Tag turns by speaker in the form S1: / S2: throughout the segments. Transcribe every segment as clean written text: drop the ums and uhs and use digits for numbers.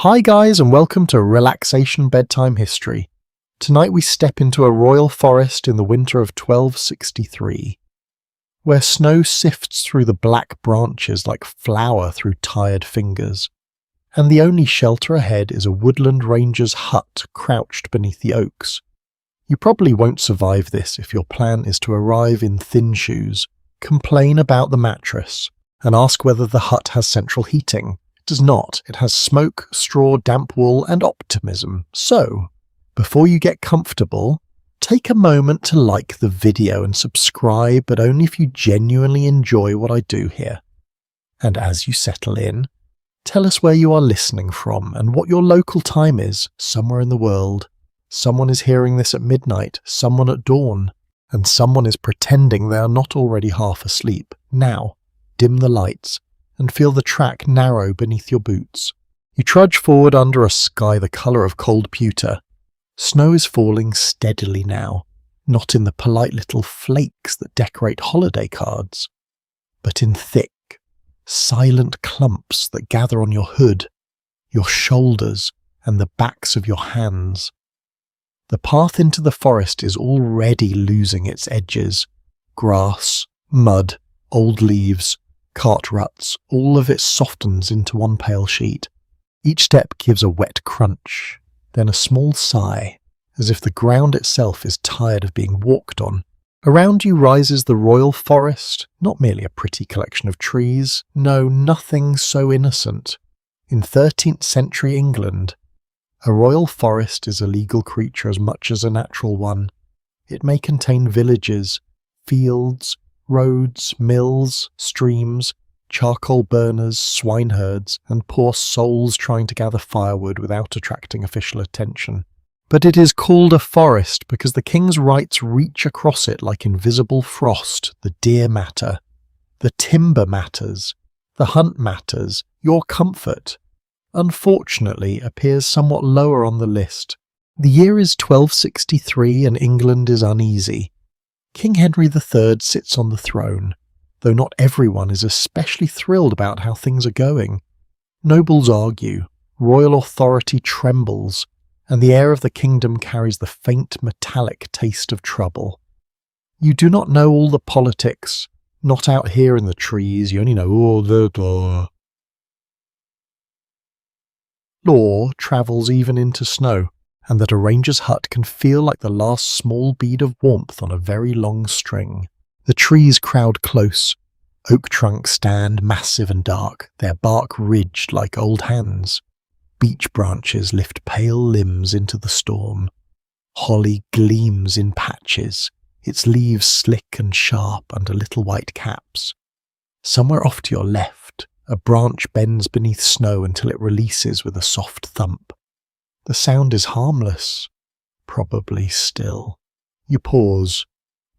S1: Hi guys, and welcome to Relaxation Bedtime History. Tonight we step into a royal forest in the winter of 1263, where snow sifts through the black branches like flour through tired fingers, and the only shelter ahead is a woodland ranger's hut crouched beneath the oaks. You probably won't survive this if your plan is to arrive in thin shoes, complain about the mattress, and ask whether the hut has central heating. It does not. It has smoke, straw, damp wool, and optimism. So, before you get comfortable, take a moment to like the video and subscribe, but only if you genuinely enjoy what I do here. And as you settle in, tell us where you are listening from and what your local time is somewhere in the world. Someone is hearing this at midnight, someone at dawn, and someone is pretending they are not already half asleep. Now, dim the lights and feel the track narrow beneath your boots. You trudge forward under a sky the colour of cold pewter. Snow is falling steadily now, not in the polite little flakes that decorate holiday cards, but in thick, silent clumps that gather on your hood, your shoulders, and the backs of your hands. The path into the forest is already losing its edges. Grass, mud, old leaves, cart ruts, all of it softens into one pale sheet. Each step gives a wet crunch, then a small sigh, as if the ground itself is tired of being walked on. Around you rises the royal forest, not merely a pretty collection of trees. No, nothing so innocent. In 13th century England, a royal forest is a legal creature as much as a natural one. It may contain villages, fields, roads, mills, streams, charcoal burners, swineherds, and poor souls trying to gather firewood without attracting official attention. But it is called a forest because the king's rights reach across it like invisible frost. The deer matter, the timber matters, the hunt matters, your comfort, unfortunately, appears somewhat lower on the list. The year is 1263 and England is uneasy. King Henry III sits on the throne, though not everyone is especially thrilled about how things are going. Nobles argue, royal authority trembles, and the air of the kingdom carries the faint metallic taste of trouble. You do not know all the politics, not out here in the trees, you only know the law. Law travels even into snow, and that a ranger's hut can feel like the last small bead of warmth on a very long string. The trees crowd close. Oak trunks stand massive and dark, their bark ridged like old hands. Beech branches lift pale limbs into the storm. Holly gleams in patches, its leaves slick and sharp under little white caps. Somewhere off to your left, a branch bends beneath snow until it releases with a soft thump. The sound is harmless, probably still. You pause.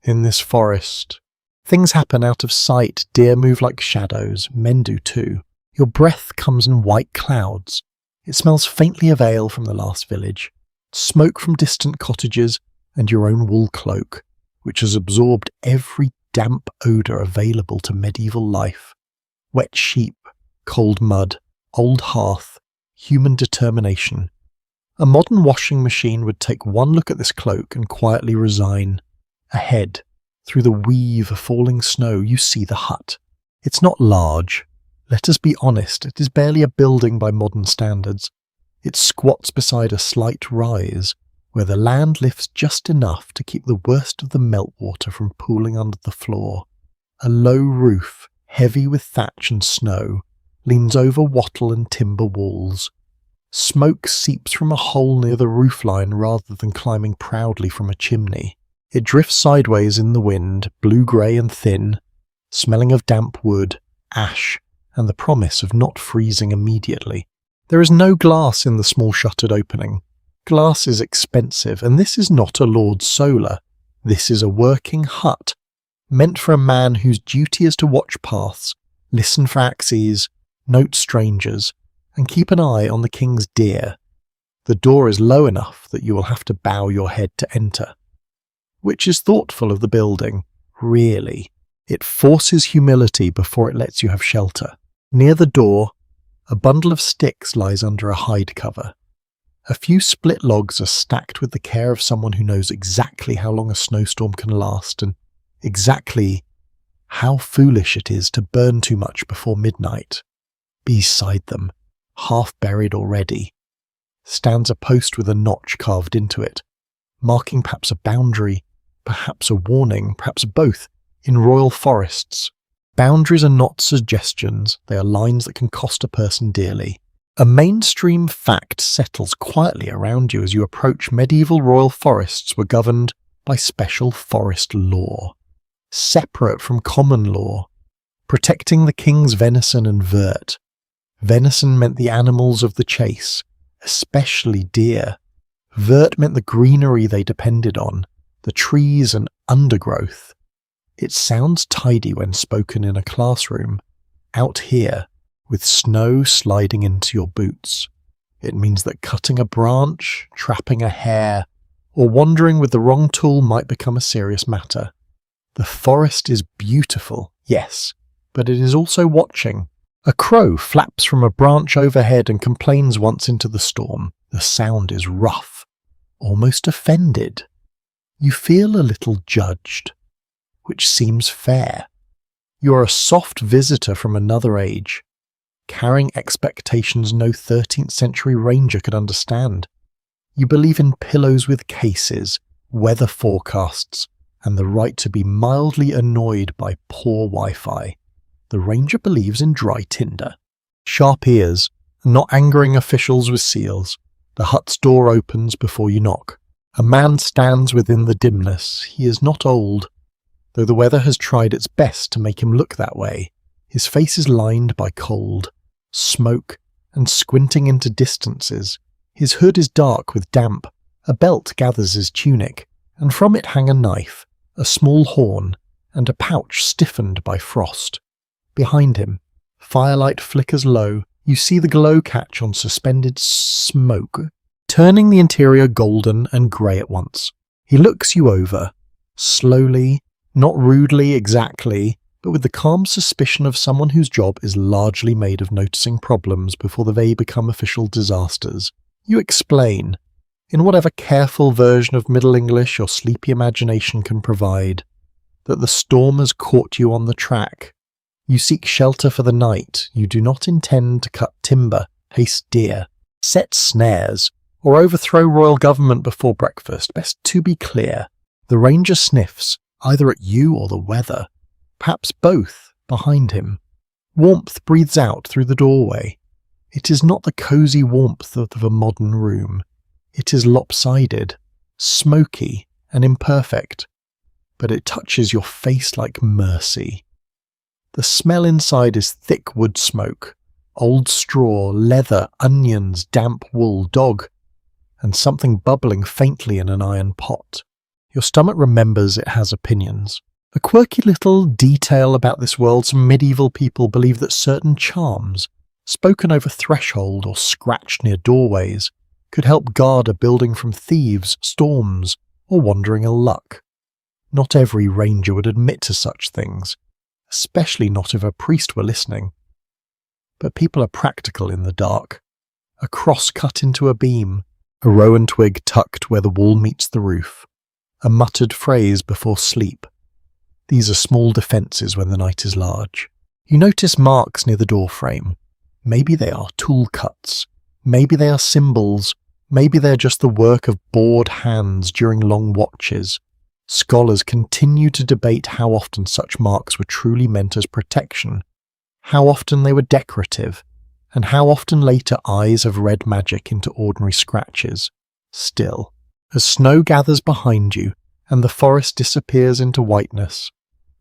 S1: In this forest, things happen out of sight. Deer move like shadows, men do too. Your breath comes in white clouds. It smells faintly of ale from the last village, smoke from distant cottages, and your own wool cloak, which has absorbed every damp odour available to medieval life. Wet sheep, cold mud, old hearth, human determination. A modern washing machine would take one look at this cloak and quietly resign. Ahead, through the weave of falling snow, you see the hut. It's not large. Let us be honest, it is barely a building by modern standards. It squats beside a slight rise, where the land lifts just enough to keep the worst of the meltwater from pooling under the floor. A low roof, heavy with thatch and snow, leans over wattle and timber walls. Smoke seeps from a hole near the roofline rather than climbing proudly from a chimney. It drifts sideways in the wind, blue-grey and thin, smelling of damp wood, ash, and the promise of not freezing immediately. There is no glass in the small shuttered opening. Glass is expensive, and this is not a Lord Solar. This is a working hut, meant for a man whose duty is to watch paths, listen for axes, note strangers, and keep an eye on the king's deer. The door is low enough that you will have to bow your head to enter. Which is thoughtful of the building, really. It forces humility before it lets you have shelter. Near the door, A bundle of sticks lies under a hide cover. A few split logs are stacked with the care of someone who knows exactly how long a snowstorm can last and exactly how foolish it is to burn too much before midnight. Beside them, half buried already, stands a post with a notch carved into it, marking perhaps a boundary, perhaps a warning, perhaps both, in royal forests. Boundaries are not suggestions, they are lines that can cost a person dearly. A mainstream fact settles quietly around you as you approach. Medieval royal forests were governed by special forest law, separate from common law, protecting the king's venison and vert. Venison meant the animals of the chase, especially deer. Vert meant the greenery they depended on, the trees and undergrowth. It sounds tidy when spoken in a classroom. Out here, with snow sliding into your boots, it means that cutting a branch, trapping a hare, or wandering with the wrong tool might become a serious matter. The forest is beautiful, yes, but it is also watching. A crow flaps from a branch overhead and complains once into the storm. The sound is rough, almost offended. You feel a little judged, which seems fair. You are a soft visitor from another age, carrying expectations no 13th century ranger could understand. You believe in pillows with cases, weather forecasts, and the right to be mildly annoyed by poor Wi-Fi. The ranger believes in dry tinder. Sharp ears, not angering officials with seals. The hut's door opens before you knock. A man stands within the dimness. He is not old, though the weather has tried its best to make him look that way. His face is lined by cold, smoke, and squinting into distances. His hood is dark with damp. A belt gathers his tunic, and from it hang a knife, a small horn, and a pouch stiffened by frost. Behind him, firelight flickers low. You see the glow catch on suspended smoke, turning the interior golden and grey at once. He looks you over, slowly, not rudely exactly, but with the calm suspicion of someone whose job is largely made of noticing problems before they become official disasters. You explain, in whatever careful version of Middle English your sleepy imagination can provide, that the storm has caught you on the track. You seek shelter for the night. You do not intend to cut timber, haste deer, set snares, or overthrow royal government before breakfast. Best to be clear. The ranger sniffs, either at you or the weather, perhaps both, behind him. Warmth breathes out through the doorway. It is not the cosy warmth of a modern room. It is lopsided, smoky, and imperfect, but it touches your face like mercy. The smell inside is thick wood smoke, old straw, leather, onions, damp wool, dog, and something bubbling faintly in an iron pot. Your stomach remembers it has opinions. A quirky little detail about this world: some medieval people believe that certain charms, spoken over threshold or scratched near doorways, could help guard a building from thieves, storms, or wandering ill luck. Not every ranger would admit to such things, especially not if a priest were listening. But people are practical in the dark. A cross cut into a beam, a rowan twig tucked where the wall meets the roof, a muttered phrase before sleep. These are small defences when the night is large. You notice marks near the doorframe. Maybe they are tool cuts. Maybe they are symbols. Maybe they are just the work of bored hands during long watches. Scholars continue to debate how often such marks were truly meant as protection, how often they were decorative, and how often later eyes have read magic into ordinary scratches. Still, as snow gathers behind you and the forest disappears into whiteness,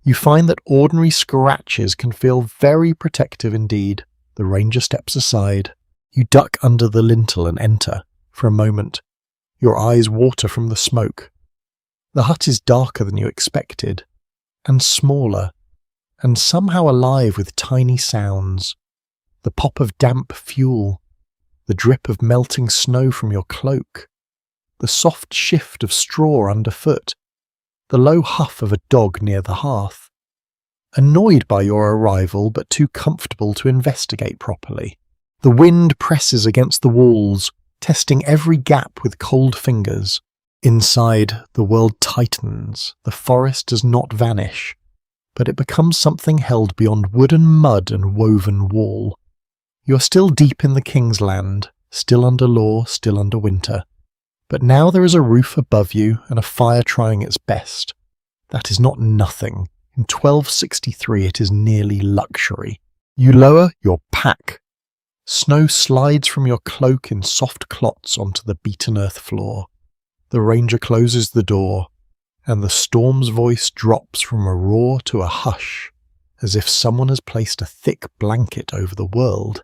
S1: you find that ordinary scratches can feel very protective indeed. The ranger steps aside. You duck under the lintel and enter. For a moment, your eyes water from the smoke. The hut is darker than you expected, and smaller, and somehow alive with tiny sounds. The pop of damp fuel, the drip of melting snow from your cloak, the soft shift of straw underfoot, the low huff of a dog near the hearth. Annoyed by your arrival, but too comfortable to investigate properly. The wind presses against the walls, testing every gap with cold fingers. Inside, the world tightens. The forest does not vanish, but it becomes something held beyond wood and mud and woven wall. You are still deep in the King's Land, still under law, still under winter. But now there is a roof above you and a fire trying its best. That is not nothing. In 1263 it is nearly luxury. You lower your pack. Snow slides from your cloak in soft clots onto the beaten earth floor. The ranger closes the door, and the storm's voice drops from a roar to a hush, as if someone has placed a thick blanket over the world.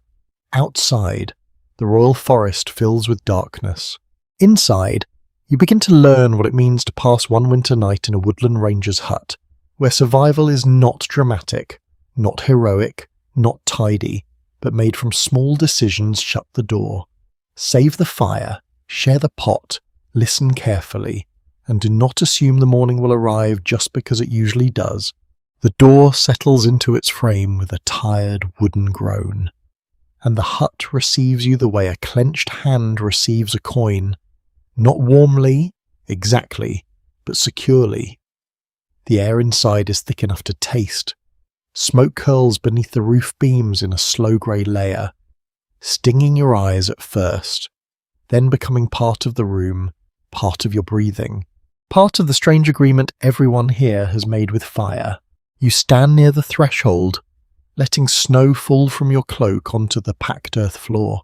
S1: Outside, the royal forest fills with darkness. Inside, you begin to learn what it means to pass one winter night in a woodland ranger's hut, where survival is not dramatic, not heroic, not tidy, but made from small decisions. Shut the door, save the fire, share the pot, listen carefully, and do not assume the morning will arrive just because it usually does. The door settles into its frame with a tired wooden groan, and the hut receives you the way a clenched hand receives a coin, not warmly, exactly, but securely. The air inside is thick enough to taste. Smoke curls beneath the roof beams in a slow grey layer, stinging your eyes at first, then becoming part of the room, part of your breathing, part of the strange agreement everyone here has made with fire. You stand near the threshold, letting snow fall from your cloak onto the packed earth floor.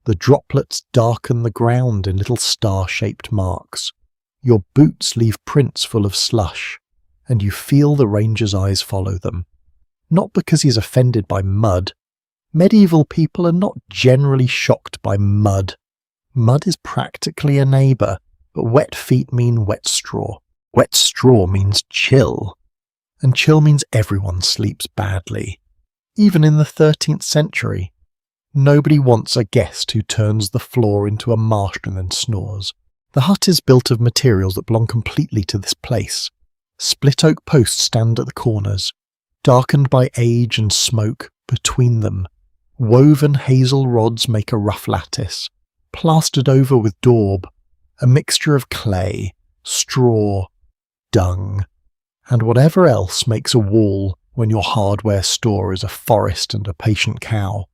S1: The droplets darken the ground in little star-shaped marks. Your boots leave prints full of slush, and you feel the ranger's eyes follow them. Not because he's offended by mud. Medieval people are not generally shocked by mud. Mud is practically a neighbour, but wet feet mean wet straw. Wet straw means chill, and chill means everyone sleeps badly. Even in the 13th century, nobody wants a guest who turns the floor into a marsh and then snores. The hut is built of materials that belong completely to this place. Split oak posts stand at the corners, darkened by age and smoke between them. Woven hazel rods make a rough lattice, plastered over with daub, a mixture of clay, straw, dung, and whatever else makes a wall when your hardware store is a forest and a patient cow.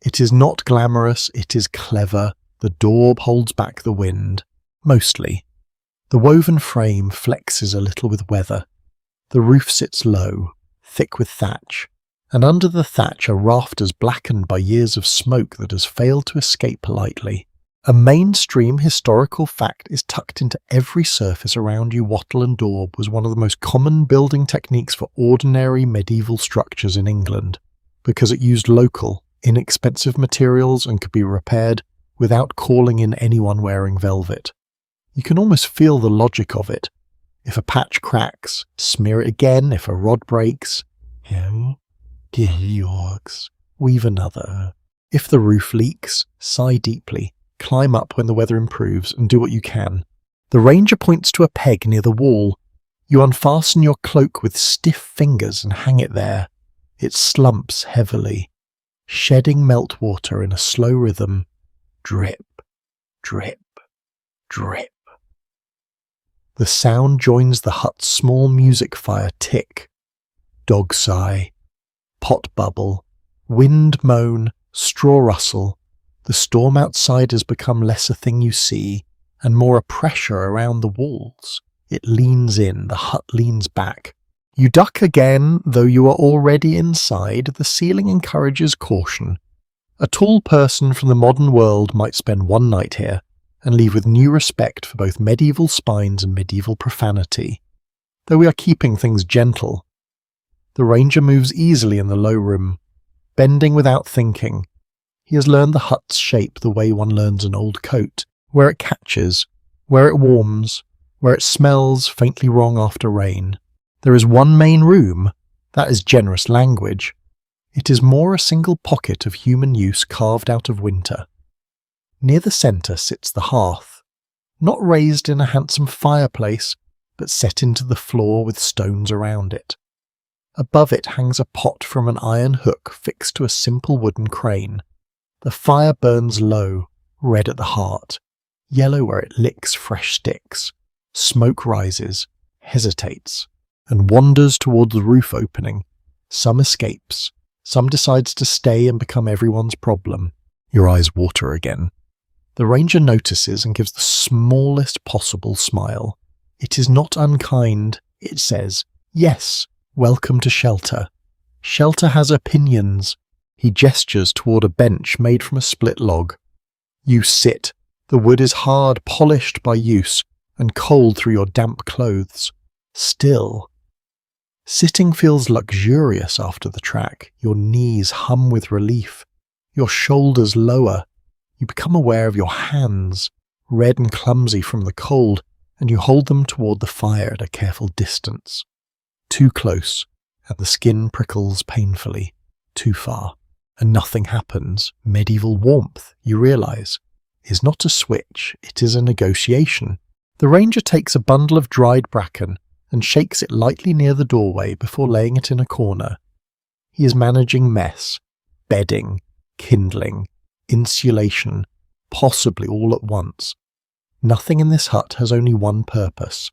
S1: It is not glamorous, it is clever. The daub holds back the wind, mostly. The woven frame flexes a little with weather. The roof sits low, thick with thatch, and under the thatch are rafters blackened by years of smoke that has failed to escape politely. A mainstream historical fact is tucked into every surface around you. Wattle and daub was one of the most common building techniques for ordinary medieval structures in England, because it used local, inexpensive materials and could be repaired without calling in anyone wearing velvet. You can almost feel the logic of it. If a patch cracks, smear it again. If a rod breaks, weave another. If the roof leaks, sigh deeply. Climb up when the weather improves and do what you can. The ranger points to a peg near the wall. You unfasten your cloak with stiff fingers and hang it there. It slumps heavily, shedding meltwater in a slow rhythm. Drip, drip, drip. The sound joins the hut's small music fire tick. Dog sigh, pot bubble, wind moan, straw rustle. The storm outside has become less a thing you see, and more a pressure around the walls. It leans in, the hut leans back. You duck again, though you are already inside. The ceiling encourages caution. A tall person from the modern world might spend one night here, and leave with new respect for both medieval spines and medieval profanity. Though we are keeping things gentle. The ranger moves easily in the low room, bending without thinking. He has learned the hut's shape the way one learns an old coat, where it catches, where it warms, where it smells faintly wrong after rain. There is one main room. That is generous language. It is more a single pocket of human use carved out of winter. Near the centre sits the hearth, not raised in a handsome fireplace, but set into the floor with stones around it. Above it hangs a pot from an iron hook fixed to a simple wooden crane. The fire burns low, red at the heart, yellow where it licks fresh sticks. Smoke rises, hesitates, and wanders toward the roof opening. Some escapes, some decides to stay and become everyone's problem. Your eyes water again. The ranger notices and gives the smallest possible smile. It is not unkind, it says, "Yes, welcome to shelter. Shelter has opinions." He gestures toward a bench made from a split log. You sit. The wood is hard, polished by use, and cold through your damp clothes. Still. Sitting feels luxurious after the track. Your knees hum with relief. Your shoulders lower. You become aware of your hands, red and clumsy from the cold, and you hold them toward the fire at a careful distance. Too close, and the skin prickles painfully. Too far, and nothing happens. Medieval warmth, you realize, is not a switch, it is a negotiation. The ranger takes a bundle of dried bracken and shakes it lightly near the doorway before laying it in a corner. He is managing mess, bedding, kindling, insulation, possibly all at once. Nothing in this hut has only one purpose.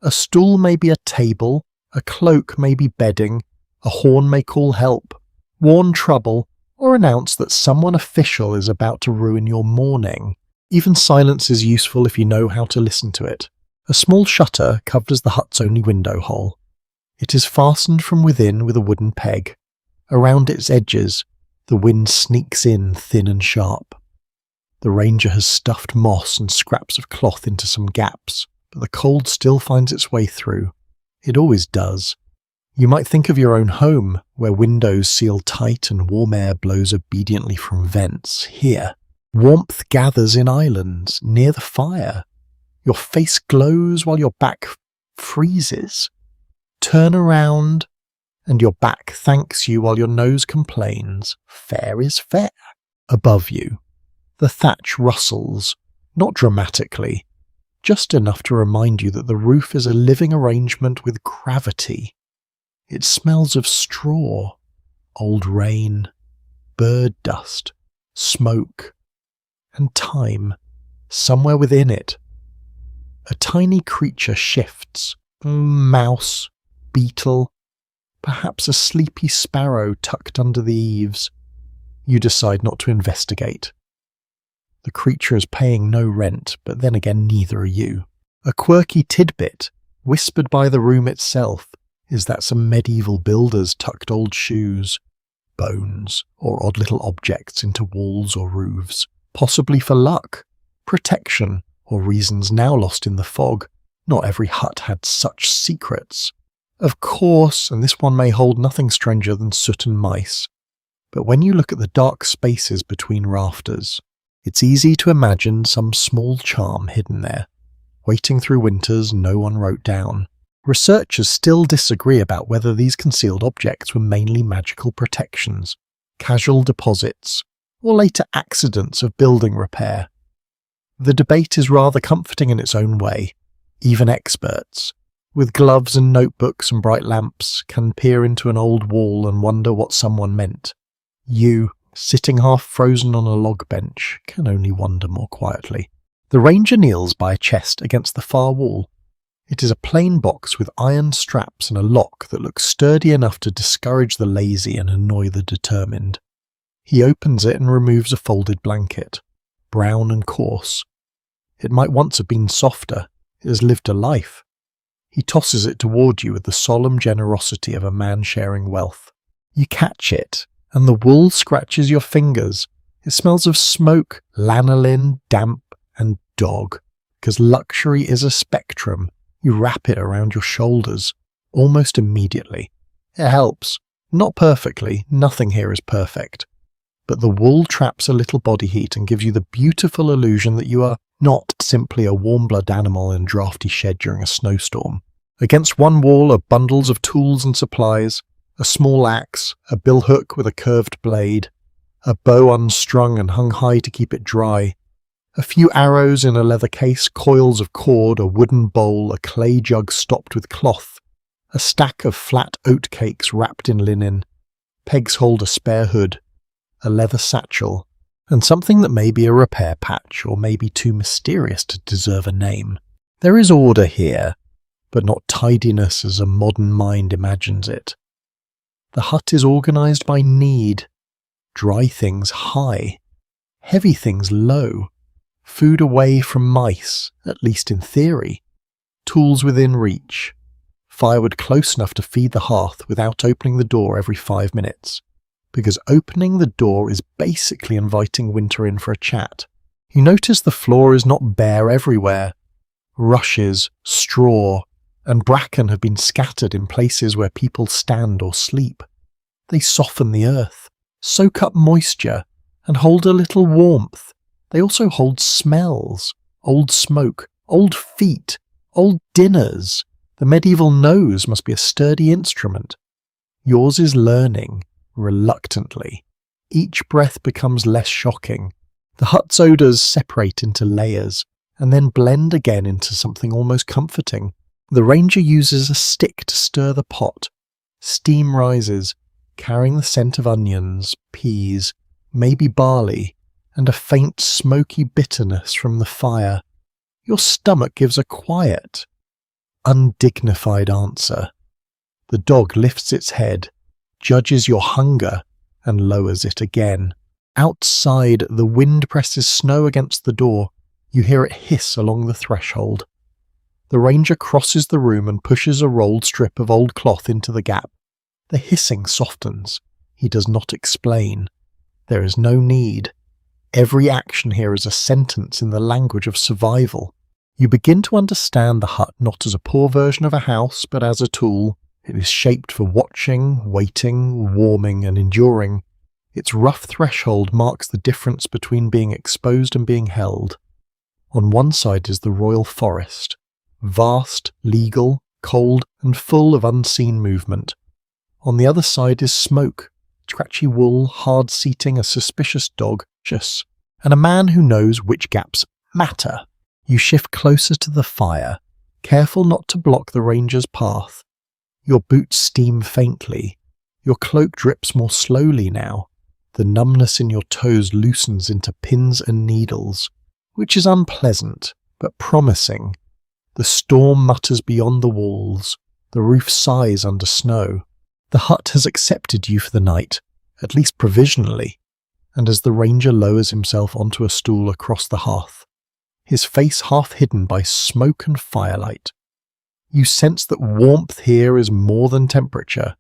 S1: A stool may be a table, a cloak may be bedding, a horn may call help, warn trouble, or announce that someone official is about to ruin your morning. Even silence is useful if you know how to listen to it. A small shutter covers the hut's only window hole. It is fastened from within with a wooden peg. Around its edges, the wind sneaks in thin and sharp. The ranger has stuffed moss and scraps of cloth into some gaps, but the cold still finds its way through. It always does. You might think of your own home, where windows seal tight and warm air blows obediently from vents. Here, warmth gathers in islands, near the fire. Your face glows while your back freezes. Turn around, and your back thanks you while your nose complains. Fair is fair. Above you, the thatch rustles, not dramatically, just enough to remind you that the roof is a living arrangement with gravity. It smells of straw, old rain, bird dust, smoke, and time, somewhere within it. A tiny creature shifts, mouse, beetle, perhaps a sleepy sparrow tucked under the eaves. You decide not to investigate. The creature is paying no rent, but then again neither are you. A quirky tidbit, whispered by the room itself, is that some medieval builders tucked old shoes, bones, or odd little objects into walls or roofs, possibly for luck, protection, or reasons now lost in the fog. Not every hut had such secrets. Of course, and this one may hold nothing stranger than soot and mice, but when you look at the dark spaces between rafters, it's easy to imagine some small charm hidden there, waiting through winters no one wrote down. Researchers still disagree about whether these concealed objects were mainly magical protections, casual deposits, or later accidents of building repair. The debate is rather comforting in its own way. Even experts, with gloves and notebooks and bright lamps, can peer into an old wall and wonder what someone meant. You, sitting half frozen on a log bench, can only wonder more quietly. The ranger kneels by a chest against the far wall. It is a plain box with iron straps and a lock that looks sturdy enough to discourage the lazy and annoy the determined. He opens it and removes a folded blanket, brown and coarse. It might once have been softer. It has lived a life. He tosses it toward you with the solemn generosity of a man sharing wealth. You catch it, and the wool scratches your fingers. It smells of smoke, lanolin, damp, and dog. Because luxury is a spectrum, you wrap it around your shoulders, almost immediately. It helps. Not perfectly, nothing here is perfect. But the wool traps a little body heat and gives you the beautiful illusion that you are not simply a warm-blood animal in a drafty shed during a snowstorm. Against one wall are bundles of tools and supplies, a small axe, a billhook with a curved blade, a bow unstrung and hung high to keep it dry, a few arrows in a leather case, coils of cord, a wooden bowl, a clay jug stopped with cloth, a stack of flat oat cakes wrapped in linen. Pegs hold a spare hood, a leather satchel, and something that may be a repair patch or may be too mysterious to deserve a name. There is order here, but not tidiness as a modern mind imagines it. The hut is organised by need. Dry things high, heavy things low, food away from mice, at least in theory, tools within reach, firewood close enough to feed the hearth without opening the door every 5 minutes, because opening the door is basically inviting winter in for a chat. You notice the floor is not bare everywhere. Rushes, straw, and bracken have been scattered in places where people stand or sleep. They soften the earth, soak up moisture, and hold a little warmth. They also hold smells, old smoke, old feet, old dinners. The medieval nose must be a sturdy instrument. Yours is learning, reluctantly. Each breath becomes less shocking. The hut's odours separate into layers, and then blend again into something almost comforting. The ranger uses a stick to stir the pot. Steam rises, carrying the scent of onions, peas, maybe barley, and a faint smoky bitterness from the fire. Your stomach gives a quiet, undignified answer. The dog lifts its head, judges your hunger, and lowers it again. Outside, the wind presses snow against the door. You hear it hiss along the threshold. The ranger crosses the room and pushes a rolled strip of old cloth into the gap. The hissing softens. He does not explain. There is no need. Every action here is a sentence in the language of survival. You begin to understand the hut not as a poor version of a house, but as a tool. It is shaped for watching, waiting, warming, and enduring. Its rough threshold marks the difference between being exposed and being held. On one side is the royal forest, vast, legal, cold, and full of unseen movement. On the other side is smoke, scratchy wool, hard seating a suspicious dog, and a man who knows which gaps matter. You shift closer to the fire, careful not to block the ranger's path. Your boots steam faintly. Your cloak drips more slowly now. The numbness in your toes loosens into pins and needles, which is unpleasant, but promising. The storm mutters beyond the walls. The roof sighs under snow. The hut has accepted you for the night, at least provisionally, and as the ranger lowers himself onto a stool across the hearth, his face half hidden by smoke and firelight, you sense that warmth here is more than temperature.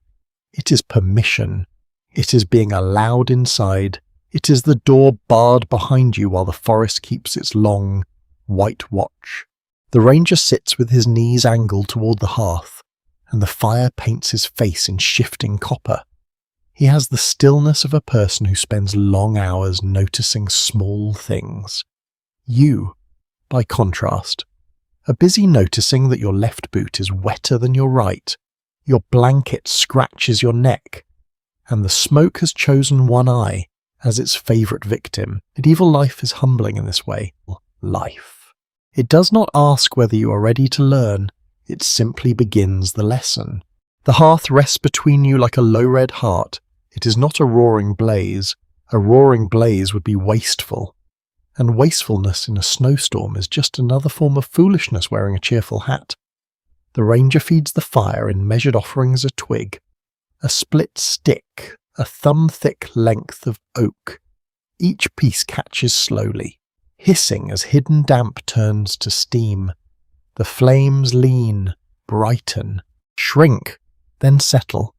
S1: It is permission. It is being allowed inside. It is the door barred behind you while the forest keeps its long, white watch. The ranger sits with his knees angled toward the hearth, and the fire paints his face in shifting copper. He has the stillness of a person who spends long hours noticing small things. You, by contrast, are busy noticing that your left boot is wetter than your right, your blanket scratches your neck, and the smoke has chosen one eye as its favourite victim. Medieval life is humbling in this way. Life. It does not ask whether you are ready to learn, it simply begins the lesson. The hearth rests between you like a low-red heart. It is not a roaring blaze. A roaring blaze would be wasteful. And wastefulness in a snowstorm is just another form of foolishness wearing a cheerful hat. The ranger feeds the fire in measured offerings a twig, a split stick, a thumb-thick length of oak. Each piece catches slowly, hissing as hidden damp turns to steam. The flames lean, brighten, shrink, then settle.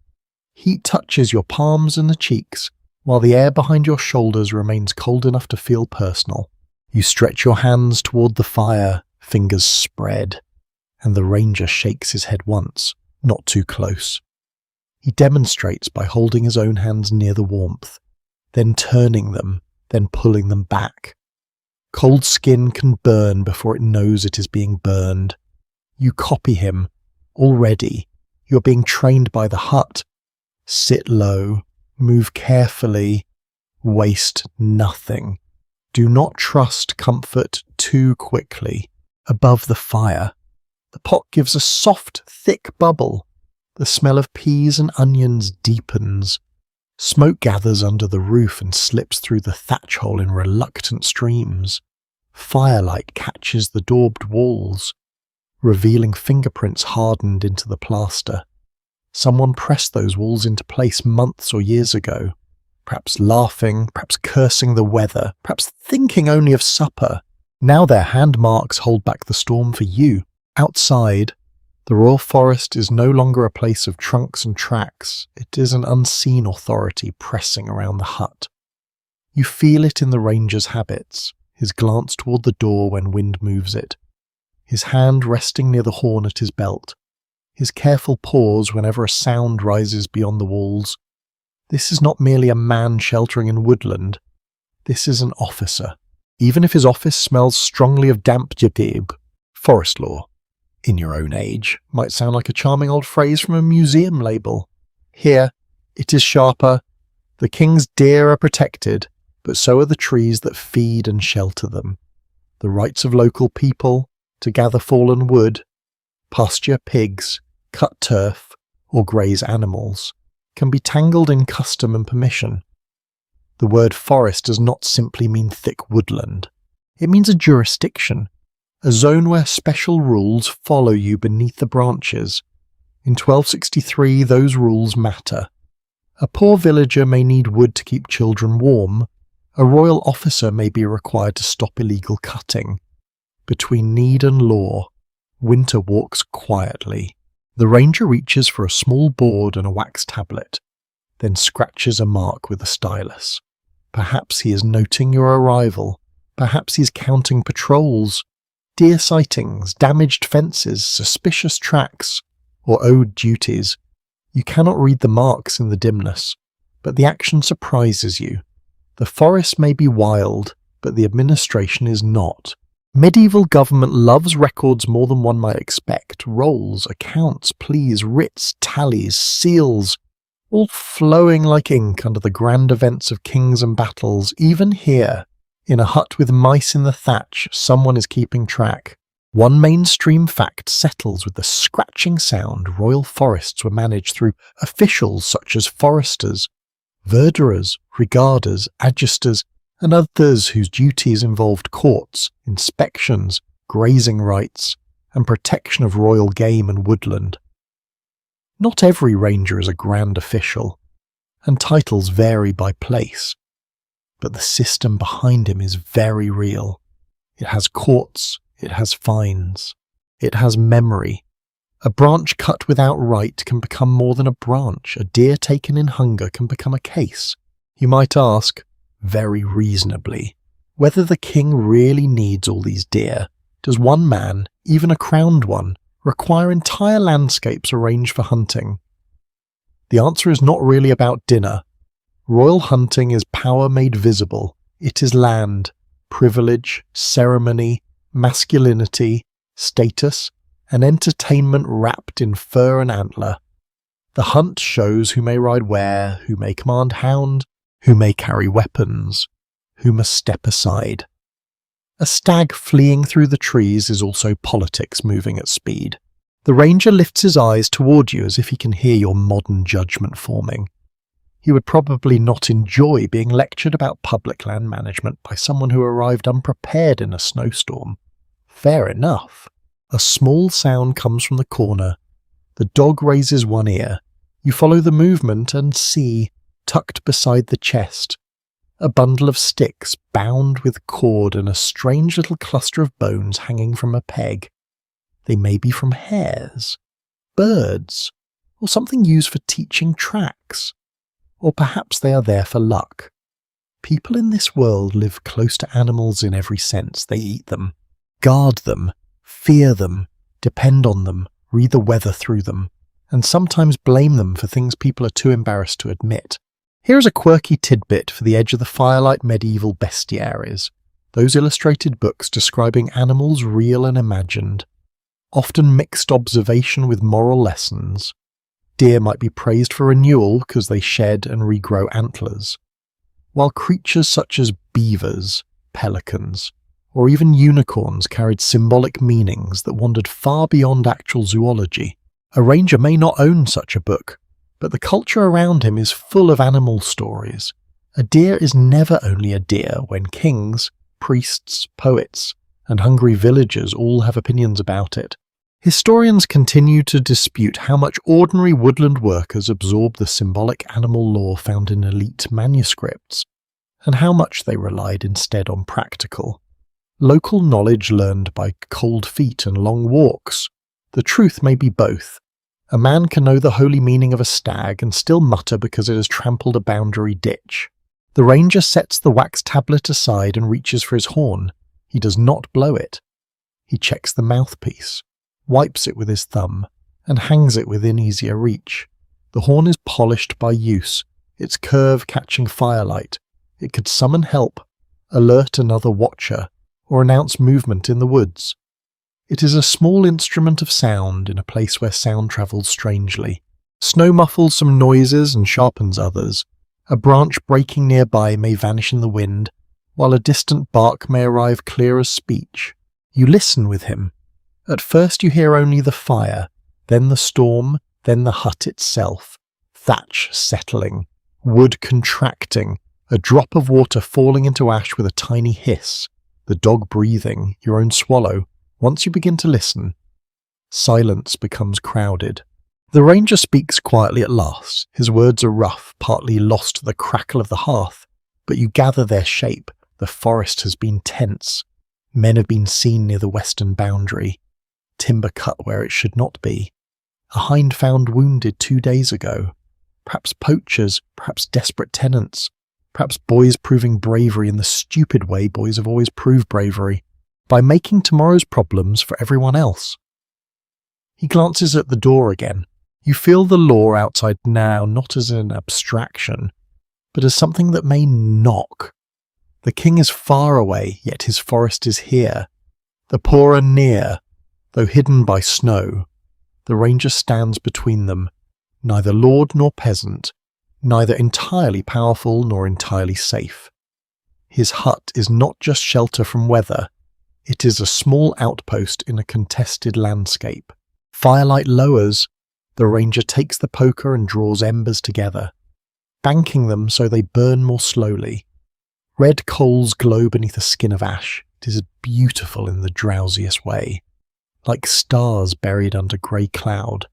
S1: Heat touches your palms and the cheeks, while the air behind your shoulders remains cold enough to feel personal. You stretch your hands toward the fire, fingers spread, and the ranger shakes his head once, not too close. He demonstrates by holding his own hands near the warmth, then turning them, then pulling them back. Cold skin can burn before it knows it is being burned. You copy him. Already, you're being trained by the hut. Sit low, move carefully, waste nothing. Do not trust comfort too quickly. Above the fire, the pot gives a soft, thick bubble. The smell of peas and onions deepens. Smoke gathers under the roof and slips through the thatch hole in reluctant streams. Firelight catches the daubed walls, revealing fingerprints hardened into the plaster. Someone pressed those walls into place months or years ago, perhaps laughing, perhaps cursing the weather, perhaps thinking only of supper. Now their hand marks hold back the storm for you. Outside, the Royal Forest is no longer a place of trunks and tracks. It is an unseen authority pressing around the hut. You feel it in the ranger's habits, his glance toward the door when wind moves it, his hand resting near the horn at his belt, his careful pause whenever a sound rises beyond the walls. This is not merely a man sheltering in Woodland. This is an officer, even if his office smells strongly of damp jadib. Forest law, in your own age, might sound like a charming old phrase from a museum label. Here, it is sharper. The king's deer are protected, but so are the trees that feed and shelter them. The rights of local people to gather fallen wood, pasture pigs, cut turf, or graze animals can be tangled in custom and permission. The word forest does not simply mean thick woodland. It means a jurisdiction, a zone where special rules follow you beneath the branches. In 1263, those rules matter. A poor villager may need wood to keep children warm. A royal officer may be required to stop illegal cutting. Between need and law, winter walks quietly. The ranger reaches for a small board and a wax tablet, then scratches a mark with a stylus. Perhaps he is noting your arrival. Perhaps he's counting patrols, deer sightings, damaged fences, suspicious tracks, or owed duties. You cannot read the marks in the dimness, but the action surprises you. The forest may be wild, but the administration is not. Medieval government loves records more than one might expect. Rolls, accounts, pleas, writs, tallies, seals, all flowing like ink under the grand events of kings and battles. Even here, in a hut with mice in the thatch, someone is keeping track. One mainstream fact settles with the scratching sound. Royal forests were managed through officials such as foresters, verderers, regarders, adjusters, and others whose duties involved courts, inspections, grazing rights, and protection of royal game and woodland. Not every ranger is a grand official, and titles vary by place, but the system behind him is very real. It has courts, it has fines, it has memory. A branch cut without right can become more than a branch. A deer taken in hunger can become a case. You might ask, very reasonably, whether the king really needs all these deer. Does one man, even a crowned one, require entire landscapes arranged for hunting? The answer is not really about dinner. Royal hunting is power made visible. It is land, privilege, ceremony, masculinity, status, and entertainment wrapped in fur and antler. The hunt shows who may ride where, who may command hound, who may carry weapons, who must step aside. A stag fleeing through the trees is also politics moving at speed. The ranger lifts his eyes toward you as if he can hear your modern judgment forming. He would probably not enjoy being lectured about public land management by someone who arrived unprepared in a snowstorm. Fair enough. A small sound comes from the corner. The dog raises one ear. You follow the movement and see, tucked beside the chest, a bundle of sticks bound with cord and a strange little cluster of bones hanging from a peg. They may be from hares, birds, or something used for teaching tracks. Or perhaps they are there for luck. People in this world live close to animals in every sense. They eat them, guard them, fear them, depend on them, read the weather through them, and sometimes blame them for things people are too embarrassed to admit. Here is a quirky tidbit for the edge of the firelight medieval bestiaries, those illustrated books describing animals real and imagined, often mixed observation with moral lessons. Deer might be praised for renewal because they shed and regrow antlers, while creatures such as beavers, pelicans, or even unicorns carried symbolic meanings that wandered far beyond actual zoology. A ranger may not own such a book, but the culture around him is full of animal stories. A deer is never only a deer when kings, priests, poets, and hungry villagers all have opinions about it. Historians continue to dispute how much ordinary woodland workers absorb the symbolic animal lore found in elite manuscripts, and how much they relied instead on practical, local knowledge learned by cold feet and long walks. The truth may be both. A man can know the holy meaning of a stag and still mutter because it has trampled a boundary ditch. The ranger sets the wax tablet aside and reaches for his horn. He does not blow it. He checks the mouthpiece, wipes it with his thumb, and hangs it within easier reach. The horn is polished by use, its curve catching firelight. It could summon help, alert another watcher, or announce movement in the woods. It is a small instrument of sound in a place where sound travels strangely. Snow muffles some noises and sharpens others. A branch breaking nearby may vanish in the wind, while a distant bark may arrive clear as speech. You listen with him. At first you hear only the fire, then the storm, then the hut itself. Thatch settling, wood contracting, a drop of water falling into ash with a tiny hiss, the dog breathing, your own swallow. Once you begin to listen, silence becomes crowded. The ranger speaks quietly at last. His words are rough, partly lost to the crackle of the hearth, but you gather their shape. The forest has been tense. Men have been seen near the western boundary. Timber cut where it should not be. A hind found wounded 2 days ago. Perhaps poachers, perhaps desperate tenants. Perhaps boys proving bravery in the stupid way boys have always proved bravery, by making tomorrow's problems for everyone else. He glances at the door again. You feel the law outside now not as an abstraction, but as something that may knock. The king is far away, yet his forest is here. The poor are near, though hidden by snow. The ranger stands between them, neither lord nor peasant, neither entirely powerful nor entirely safe. His hut is not just shelter from weather, it is a small outpost in a contested landscape. Firelight lowers. The ranger takes the poker and draws embers together, banking them so they burn more slowly. Red coals glow beneath a skin of ash. It is beautiful in the drowsiest way, like stars buried under grey cloud.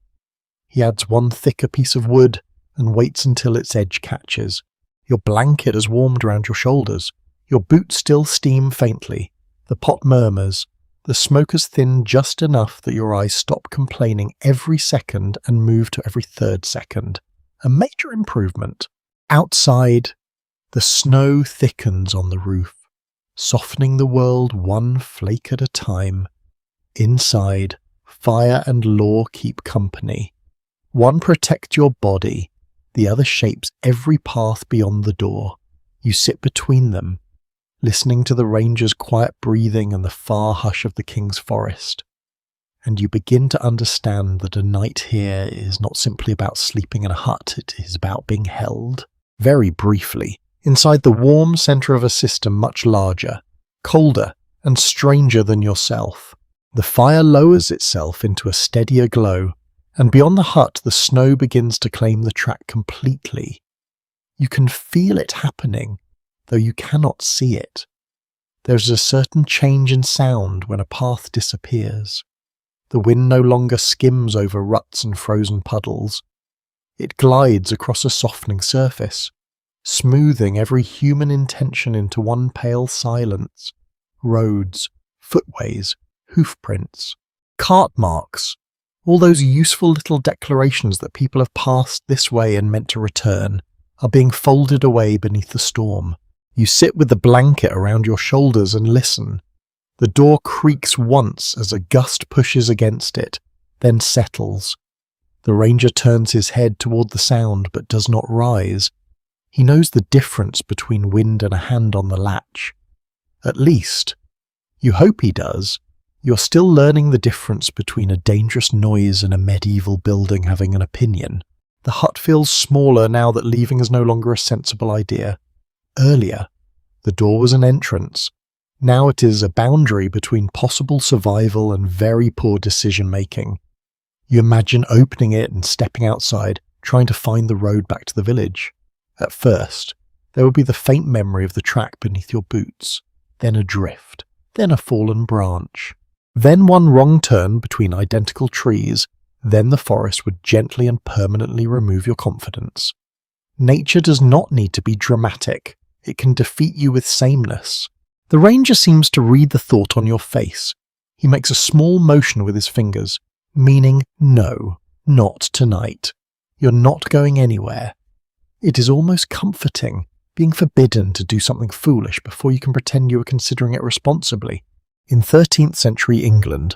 S1: He adds one thicker piece of wood and waits until its edge catches. Your blanket has warmed around your shoulders. Your boots still steam faintly. The pot murmurs. The smoke has thinned just enough that your eyes stop complaining every second and move to every third second. A major improvement. Outside, the snow thickens on the roof, softening the world one flake at a time. Inside, fire and law keep company. One protects your body, the other shapes every path beyond the door. You sit between them, listening to the ranger's quiet breathing and the far hush of the king's forest. And you begin to understand that a night here is not simply about sleeping in a hut, it is about being held, very briefly, inside the warm centre of a system much larger, colder, and stranger than yourself. The fire lowers itself into a steadier glow, and beyond the hut the snow begins to claim the track completely. You can feel it happening, though you cannot see it. There is a certain change in sound when a path disappears. The wind no longer skims over ruts and frozen puddles. It glides across a softening surface, smoothing every human intention into one pale silence. Roads, footways, hoofprints, cart marks, all those useful little declarations that people have passed this way and meant to return, are being folded away beneath the storm. You sit with the blanket around your shoulders and listen. The door creaks once as a gust pushes against it, then settles. The ranger turns his head toward the sound but does not rise. He knows the difference between wind and a hand on the latch. At least, you hope he does. You're still learning the difference between a dangerous noise and a medieval building having an opinion. The hut feels smaller now that leaving is no longer a sensible idea. Earlier, the door was an entrance. Now it is a boundary between possible survival and very poor decision-making. You imagine opening it and stepping outside, trying to find the road back to the village. At first, there would be the faint memory of the track beneath your boots, then a drift, then a fallen branch, then one wrong turn between identical trees, then the forest would gently and permanently remove your confidence. Nature does not need to be dramatic. It can defeat you with sameness. The ranger seems to read the thought on your face. He makes a small motion with his fingers, meaning no, not tonight. You're not going anywhere. It is almost comforting, being forbidden to do something foolish before you can pretend you are considering it responsibly. In 13th century England,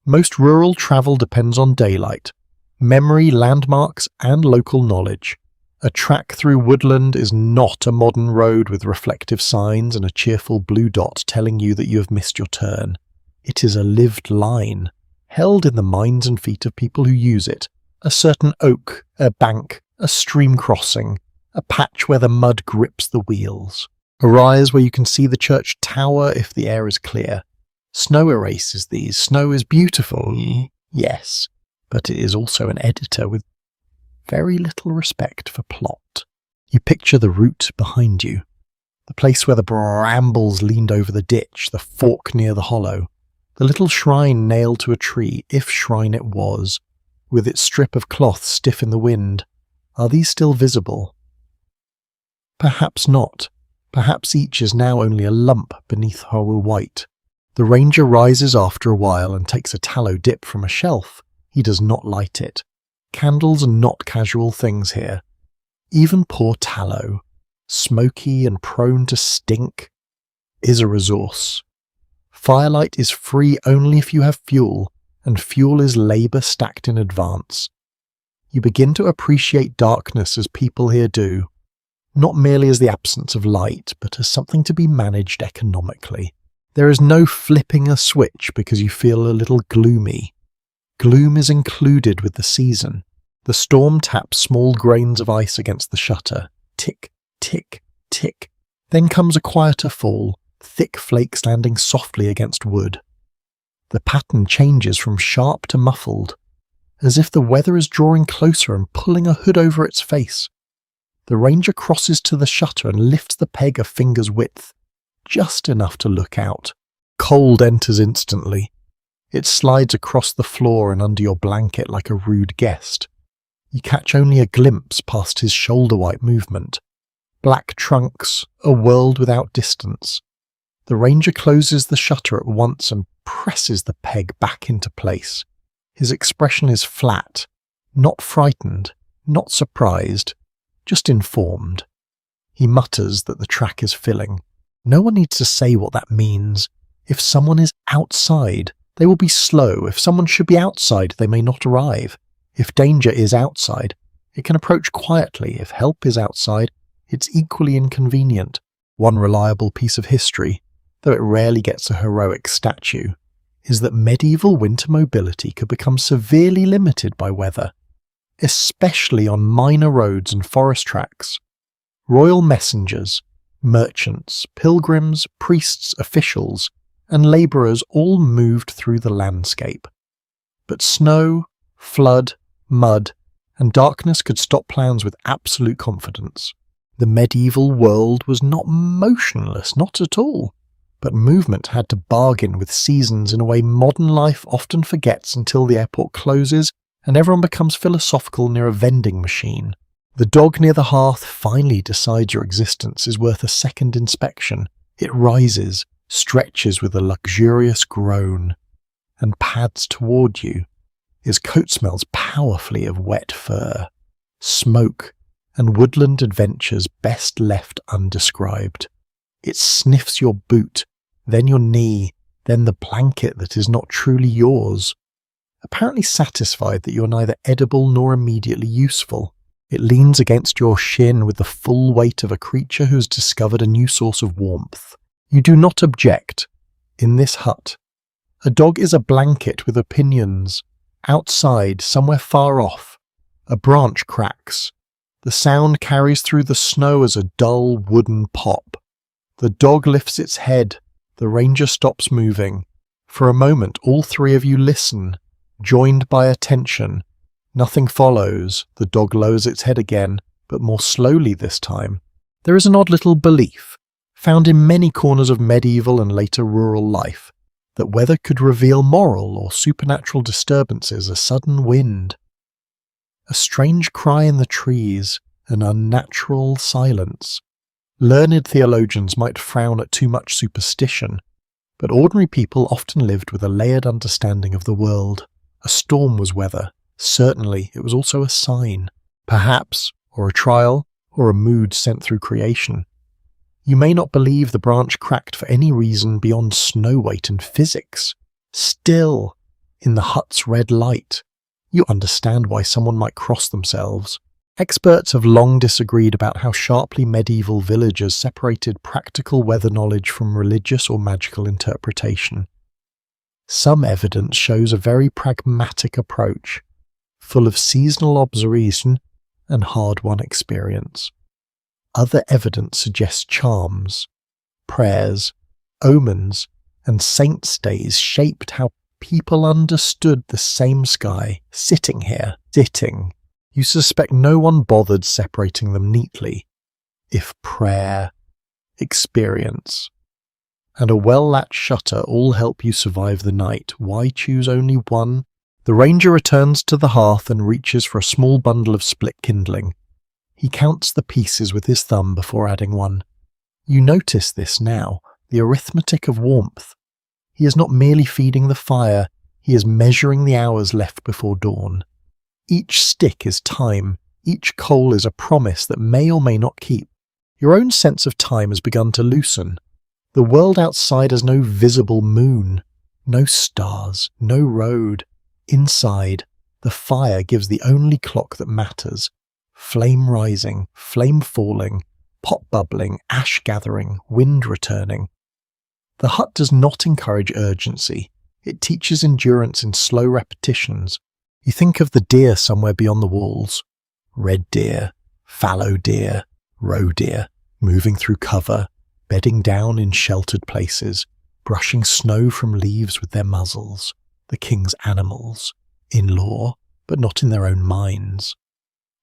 S1: most rural travel depends on daylight, memory, landmarks, and local knowledge. A track through Woodland is not a modern road with reflective signs and a cheerful blue dot telling you that you have missed your turn. It is a lived line, held in the minds and feet of people who use it. A certain oak, a bank, a stream crossing, a patch where the mud grips the wheels. A rise where you can see the church tower if the air is clear. Snow erases these. Snow is beautiful, yes, but it is also an editor with very little respect for plot. You picture the route behind you, the place where the brambles leaned over the ditch, the fork near the hollow, the little shrine nailed to a tree, if shrine it was, with its strip of cloth stiff in the wind. Are these still visible? Perhaps not. Perhaps each is now only a lump beneath whole white. The ranger rises after a while and takes a tallow dip from a shelf. He does not light it. Candles are not casual things here. Even poor tallow, smoky and prone to stink, is a resource. Firelight is free only if you have fuel, and fuel is labour stacked in advance. You begin to appreciate darkness as people here do, not merely as the absence of light, but as something to be managed economically. There is no flipping a switch because you feel a little gloomy. Gloom is included with the season. The storm taps small grains of ice against the shutter. Tick, tick, tick. Then comes a quieter fall, thick flakes landing softly against wood. The pattern changes from sharp to muffled, as if the weather is drawing closer and pulling a hood over its face. The ranger crosses to the shutter and lifts the peg a finger's width, just enough to look out. Cold enters instantly. It slides across the floor and under your blanket like a rude guest. You catch only a glimpse past his shoulder-white movement. Black trunks, a world without distance. The ranger closes the shutter at once and presses the peg back into place. His expression is flat, not frightened, not surprised, just informed. He mutters that the track is filling. No one needs to say what that means. If someone is outside, they will be slow. If someone should be outside, they may not arrive. If danger is outside, it can approach quietly. If help is outside, it's equally inconvenient. One reliable piece of history, though it rarely gets a heroic statue, is that medieval winter mobility could become severely limited by weather, especially on minor roads and forest tracks. Royal messengers, merchants, pilgrims, priests, officials, and labourers all moved through the landscape. But snow, flood, mud, and darkness could stop plans with absolute confidence. The medieval world was not motionless, not at all, but movement had to bargain with seasons in a way modern life often forgets until the airport closes and everyone becomes philosophical near a vending machine. The dog near the hearth finally decides your existence is worth a second inspection. It rises, stretches with a luxurious groan, and pads toward you. His coat smells powerfully of wet fur, smoke, and woodland adventures best left undescribed. It sniffs your boot, then your knee, then the blanket that is not truly yours. Apparently satisfied that you are neither edible nor immediately useful, it leans against your shin with the full weight of a creature who has discovered a new source of warmth. You do not object. In this hut, a dog is a blanket with opinions. Outside, somewhere far off, a branch cracks. The sound carries through the snow as a dull wooden pop. The dog lifts its head. The ranger stops moving. For a moment, all three of you listen, joined by attention. Nothing follows. The dog lowers its head again, but more slowly this time. There is an odd little belief, found in many corners of medieval and later rural life, that weather could reveal moral or supernatural disturbances, a sudden wind, a strange cry in the trees, an unnatural silence. Learned theologians might frown at too much superstition, but ordinary people often lived with a layered understanding of the world. A storm was weather. Certainly, it was also a sign, perhaps, or a trial, or a mood sent through creation. You may not believe the branch cracked for any reason beyond snow weight and physics. Still, in the hut's red light, you understand why someone might cross themselves. Experts have long disagreed about how sharply medieval villagers separated practical weather knowledge from religious or magical interpretation. Some evidence shows a very pragmatic approach, full of seasonal observation and hard-won experience. Other evidence suggests charms, prayers, omens, and saints' days shaped how people understood the same sky, sitting here. You suspect no one bothered separating them neatly. If prayer, experience, and a well-latched shutter all help you survive the night, why choose only one? The ranger returns to the hearth and reaches for a small bundle of split kindling. He counts the pieces with his thumb before adding one. You notice this now, the arithmetic of warmth. He is not merely feeding the fire, he is measuring the hours left before dawn. Each stick is time, each coal is a promise that may or may not keep. Your own sense of time has begun to loosen. The world outside has no visible moon, no stars, no road. Inside, the fire gives the only clock that matters. Flame rising, flame falling, pot bubbling, ash gathering, wind returning. The hut does not encourage urgency. It teaches endurance in slow repetitions. You think of the deer somewhere beyond the walls. Red deer, fallow deer, roe deer, moving through cover, bedding down in sheltered places, brushing snow from leaves with their muzzles. The king's animals, in law, but not in their own minds.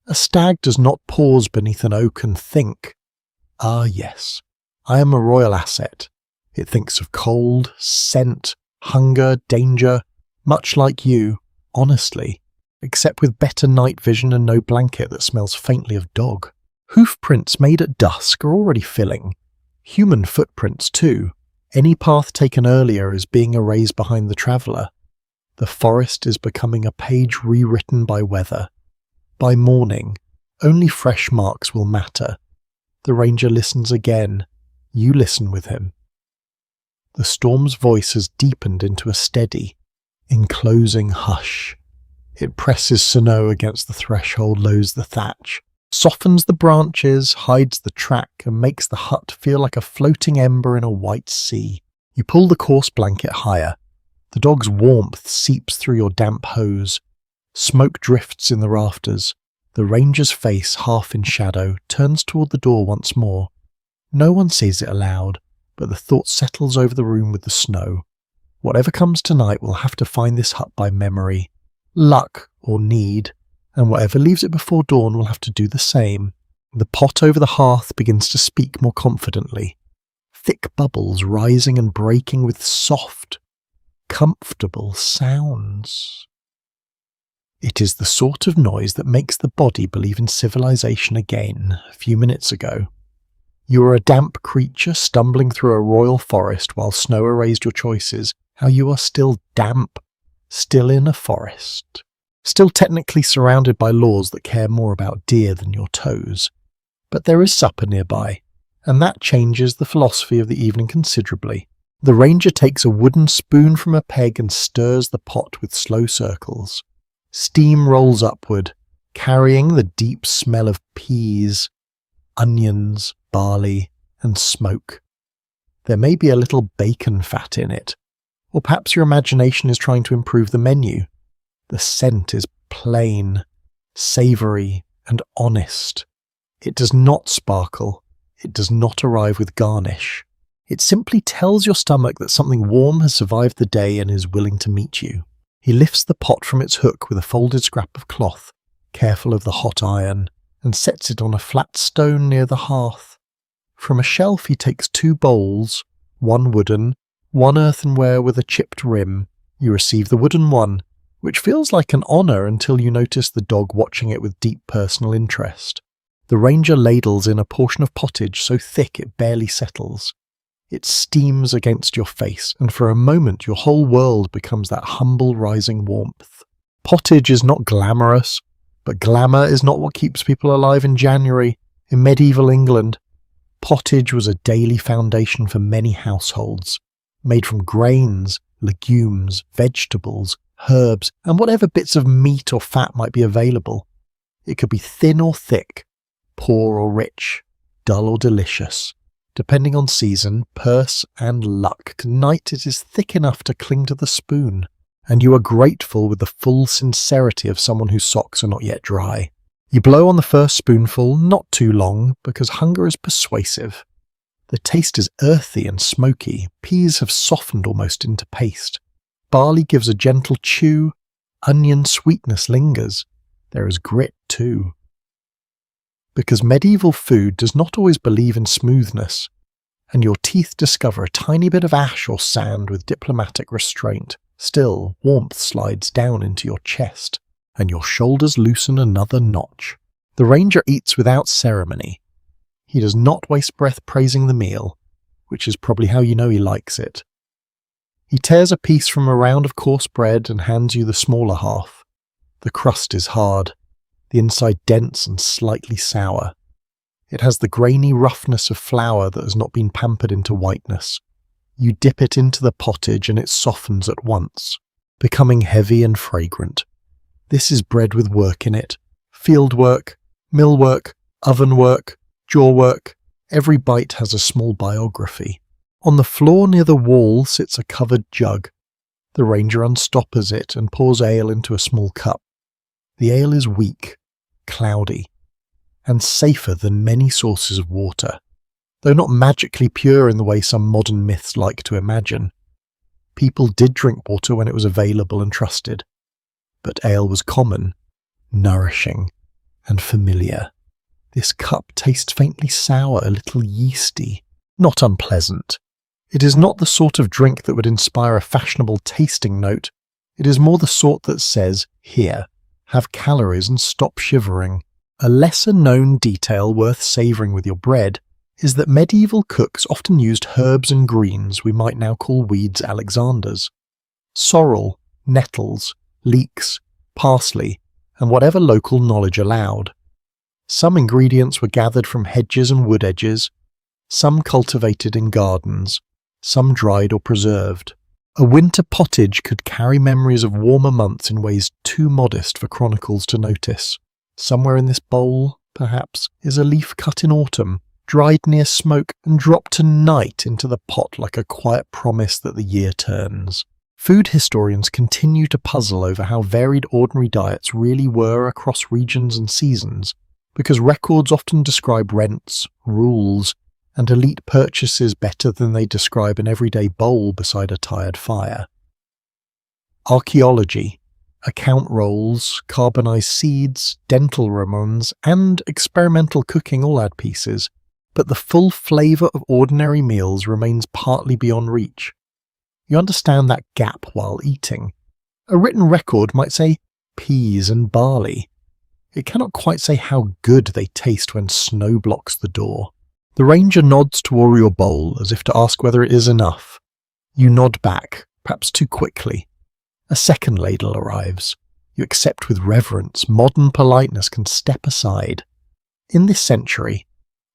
S1: A stag does not pause beneath an oak and think, "Ah yes, I am a royal asset." It thinks of cold, scent, hunger, danger, much like you, honestly, except with better night vision and no blanket that smells faintly of dog. Hoof prints made at dusk are already filling. Human footprints too. Any path taken earlier is being erased behind the traveller. The forest is becoming a page rewritten by weather. By morning, only fresh marks will matter. The ranger listens again. You listen with him. The storm's voice has deepened into a steady, enclosing hush. It presses snow against the threshold, lowers the thatch, softens the branches, hides the track, and makes the hut feel like a floating ember in a white sea. You pull the coarse blanket higher. The dog's warmth seeps through your damp hose. Smoke drifts in the rafters. The ranger's face, half in shadow, turns toward the door once more. No one says it aloud, but the thought settles over the room with the snow. Whatever comes tonight will have to find this hut by memory, luck or need, and whatever leaves it before dawn will have to do the same. The pot over the hearth begins to speak more confidently. Thick bubbles rising and breaking with soft, comfortable sounds. It is the sort of noise that makes the body believe in civilization again. A few minutes ago, you were a damp creature stumbling through a royal forest while snow erased your choices. How you are still damp, still in a forest, still technically surrounded by laws that care more about deer than your toes. But there is supper nearby, and that changes the philosophy of the evening considerably. The ranger takes a wooden spoon from a peg and stirs the pot with slow circles. Steam rolls upward, carrying the deep smell of peas, onions, barley, and smoke. There may be a little bacon fat in it, or perhaps your imagination is trying to improve the menu. The scent is plain, savoury, and honest. It does not sparkle. It does not arrive with garnish. It simply tells your stomach that something warm has survived the day and is willing to meet you. He lifts the pot from its hook with a folded scrap of cloth, careful of the hot iron, and sets it on a flat stone near the hearth. From a shelf he takes 2 bowls, one wooden, one earthenware with a chipped rim. You receive the wooden one, which feels like an honour until you notice the dog watching it with deep personal interest. The ranger ladles in a portion of pottage so thick it barely settles. It steams against your face, and for a moment your whole world becomes that humble rising warmth. Pottage is not glamorous, but glamour is not what keeps people alive in January. In medieval England, pottage was a daily foundation for many households, made from grains, legumes, vegetables, herbs, and whatever bits of meat or fat might be available. It could be thin or thick, poor or rich, dull or delicious. Depending on season, purse, and luck, tonight it is thick enough to cling to the spoon, and you are grateful with the full sincerity of someone whose socks are not yet dry. You blow on the first spoonful, not too long, because hunger is persuasive. The taste is earthy and smoky. Peas have softened almost into paste. Barley gives a gentle chew. Onion sweetness lingers. There is grit too. Because medieval food does not always believe in smoothness, and your teeth discover a tiny bit of ash or sand with diplomatic restraint, still warmth slides down into your chest, and your shoulders loosen another notch. The ranger eats without ceremony. He does not waste breath praising the meal, which is probably how you know he likes it. He tears a piece from a round of coarse bread and hands you the smaller half. The crust is hard, the inside dense and slightly sour. It has the grainy roughness of flour that has not been pampered into whiteness. You dip it into the pottage and it softens at once, becoming heavy and fragrant. This is bread with work in it. Field work, mill work, oven work, jaw work. Every bite has a small biography. On the floor near the wall sits a covered jug. The ranger unstoppers it and pours ale into a small cup. The ale is weak, cloudy, and safer than many sources of water, though not magically pure in the way some modern myths like to imagine. People did drink water when it was available and trusted, but ale was common, nourishing, and familiar. This cup tastes faintly sour, a little yeasty, not unpleasant. It is not the sort of drink that would inspire a fashionable tasting note. It is more the sort that says, "Here, have calories and stop shivering." A lesser-known detail worth savouring with your bread is that medieval cooks often used herbs and greens we might now call weeds Alexanders. Sorrel, nettles, leeks, parsley, and whatever local knowledge allowed. Some ingredients were gathered from hedges and wood edges, some cultivated in gardens, some dried or preserved. A winter pottage could carry memories of warmer months in ways too modest for chronicles to notice. Somewhere in this bowl, perhaps, is a leaf cut in autumn, dried near smoke and dropped tonight into the pot like a quiet promise that the year turns. Food historians continue to puzzle over how varied ordinary diets really were across regions and seasons, because records often describe rents, rules, and elite purchases better than they describe an everyday bowl beside a tired fire. Archaeology, account rolls, carbonized seeds, dental remnants, and experimental cooking all add pieces, but the full flavour of ordinary meals remains partly beyond reach. You understand that gap while eating. A written record might say peas and barley. It cannot quite say how good they taste when snow blocks the door. The ranger nods toward your bowl as if to ask whether it is enough. You nod back, perhaps too quickly. A second ladle arrives. You accept with reverence. Modern politeness can step aside. In this century,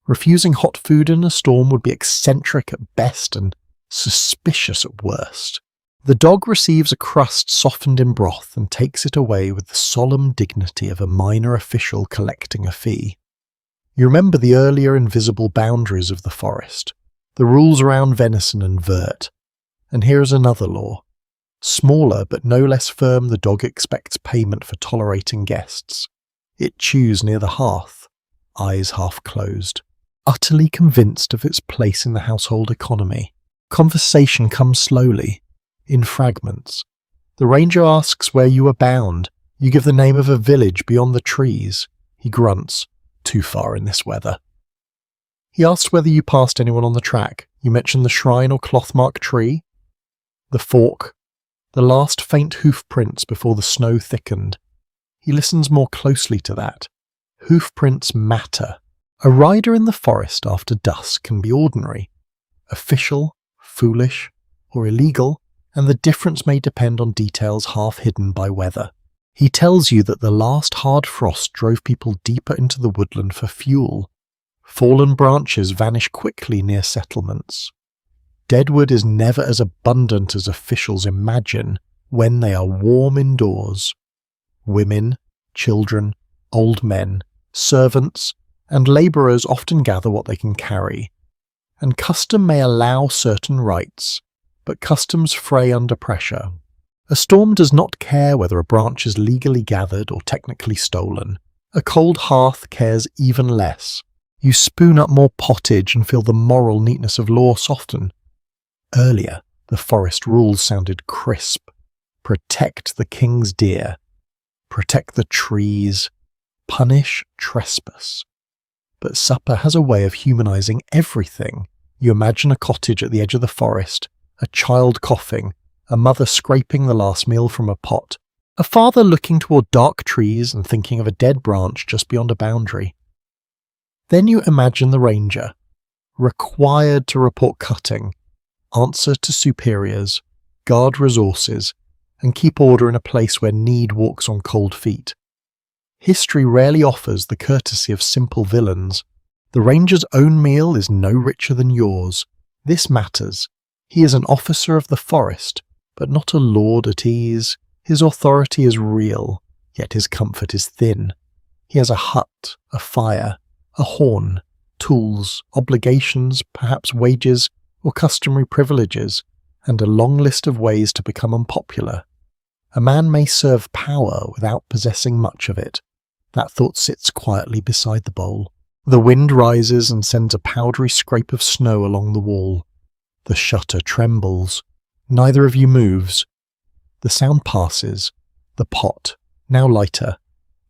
S1: refusing hot food in a storm would be eccentric at best and suspicious at worst. The dog receives a crust softened in broth and takes it away with the solemn dignity of a minor official collecting a fee. You remember the earlier invisible boundaries of the forest, the rules around venison and vert. And here is another law. Smaller but no less firm, the dog expects payment for tolerating guests. It chews near the hearth, eyes half closed, utterly convinced of its place in the household economy. Conversation comes slowly, in fragments. The ranger asks where you are bound. You give the name of a village beyond the trees. He grunts. Too far in this weather. He asks whether you passed anyone on the track. You mention the shrine or cloth-marked tree. The fork. The last faint hoof prints before the snow thickened. He listens more closely to that. Hoof prints matter. A rider in the forest after dusk can be ordinary, official, foolish, or illegal, and the difference may depend on details half hidden by weather. He tells you that the last hard frost drove people deeper into the woodland for fuel. Fallen branches vanish quickly near settlements. Deadwood is never as abundant as officials imagine when they are warm indoors. Women, children, old men, servants, and labourers often gather what they can carry. And custom may allow certain rights, but customs fray under pressure. A storm does not care whether a branch is legally gathered or technically stolen. A cold hearth cares even less. You spoon up more pottage and feel the moral neatness of law soften. Earlier, the forest rules sounded crisp. Protect the king's deer. Protect the trees. Punish trespass. But supper has a way of humanizing everything. You imagine a cottage at the edge of the forest, a child coughing, a mother scraping the last meal from a pot, a father looking toward dark trees and thinking of a dead branch just beyond a boundary. Then you imagine the ranger, required to report cutting, answer to superiors, guard resources, and keep order in a place where need walks on cold feet. History rarely offers the courtesy of simple villains. The ranger's own meal is no richer than yours. This matters. He is an officer of the forest, but not a lord at ease. His authority is real, yet his comfort is thin. He has a hut, a fire, a horn, tools, obligations, perhaps wages, or customary privileges, and a long list of ways to become unpopular. A man may serve power without possessing much of it. That thought sits quietly beside the bowl. The wind rises and sends a powdery scrape of snow along the wall. The shutter trembles. Neither of you moves. The sound passes. The pot, now lighter,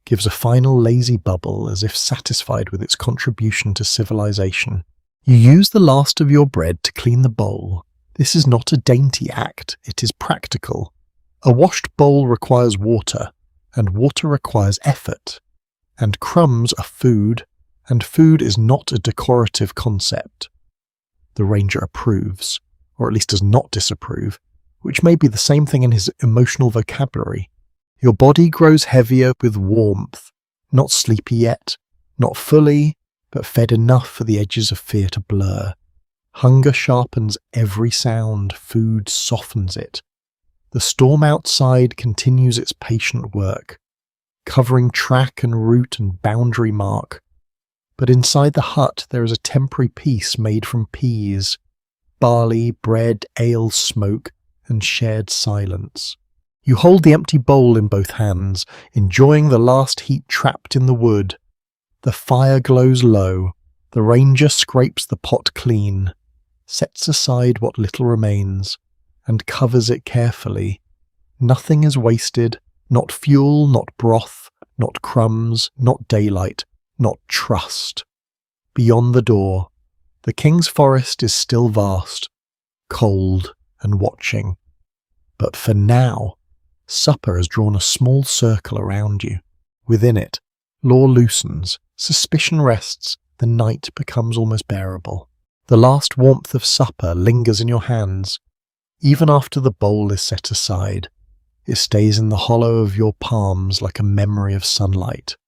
S1: gives a final lazy bubble as if satisfied with its contribution to civilization. You use the last of your bread to clean the bowl. This is not a dainty act, it is practical. A washed bowl requires water, and water requires effort. And crumbs are food, and food is not a decorative concept. The ranger approves, or at least does not disapprove, which may be the same thing in his emotional vocabulary. Your body grows heavier with warmth, not sleepy yet, not fully, but fed enough for the edges of fear to blur. Hunger sharpens every sound, food softens it. The storm outside continues its patient work, covering track and route and boundary mark. But inside the hut there is a temporary peace made from peas, barley, bread, ale, smoke, and shared silence. You hold the empty bowl in both hands, enjoying the last heat trapped in the wood. The fire glows low. The ranger scrapes the pot clean, sets aside what little remains, and covers it carefully. Nothing is wasted, not fuel, not broth, not crumbs, not daylight, not trust. Beyond the door, the king's forest is still vast, cold and watching. But for now, supper has drawn a small circle around you. Within it, law loosens, suspicion rests, the night becomes almost bearable. The last warmth of supper lingers in your hands. Even after the bowl is set aside, it stays in the hollow of your palms like a memory of sunlight.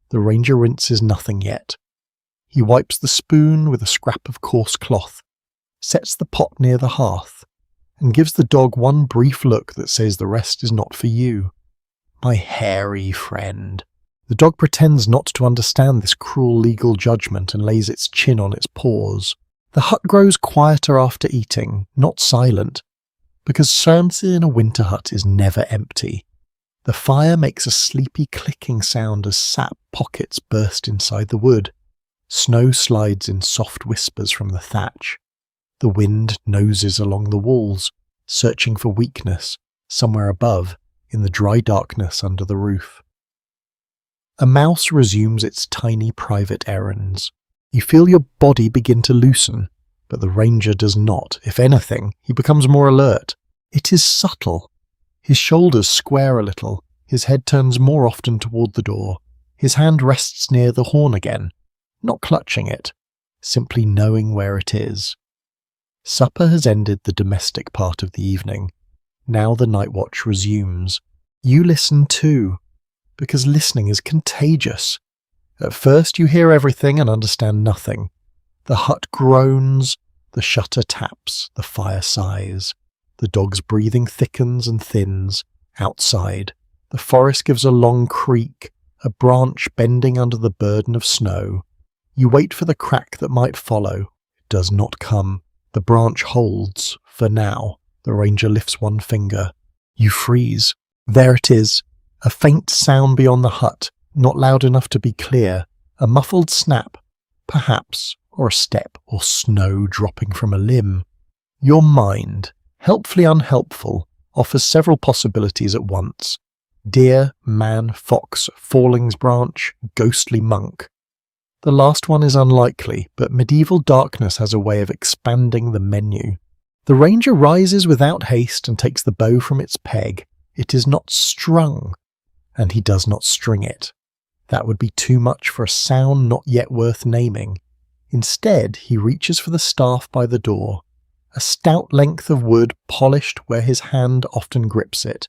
S1: The ranger rinses nothing yet. He wipes the spoon with a scrap of coarse cloth, sets the pot near the hearth, and gives the dog one brief look that says the rest is not for you. My hairy friend. The dog pretends not to understand this cruel legal judgment and lays its chin on its paws. The hut grows quieter after eating, not silent, because silence in a winter hut is never empty. The fire makes a sleepy clicking sound as sap pockets burst inside the wood. Snow slides in soft whispers from the thatch. The wind noses along the walls, searching for weakness, somewhere above, in the dry darkness under the roof. A mouse resumes its tiny private errands. You feel your body begin to loosen, but the ranger does not. If anything, he becomes more alert. It is subtle. His shoulders square a little, his head turns more often toward the door. His hand rests near the horn again, not clutching it, simply knowing where it is. Supper has ended the domestic part of the evening. Now the night watch resumes. You listen too, because listening is contagious. At first you hear everything and understand nothing. The hut groans, the shutter taps, the fire sighs. The dog's breathing thickens and thins. Outside, the forest gives a long creak, a branch bending under the burden of snow. You wait for the crack that might follow. It does not come. The branch holds, for now. The ranger lifts one finger. You freeze. There it is. A faint sound beyond the hut, not loud enough to be clear. A muffled snap, perhaps, or a step or snow dropping from a limb. Your mind, helpfully unhelpful, offers several possibilities at once. Deer, man, fox, fallings branch, ghostly monk. The last one is unlikely, but medieval darkness has a way of expanding the menu. The ranger rises without haste and takes the bow from its peg. It is not strung, and he does not string it. That would be too much for a sound not yet worth naming. Instead, he reaches for the staff by the door, a stout length of wood polished where his hand often grips it.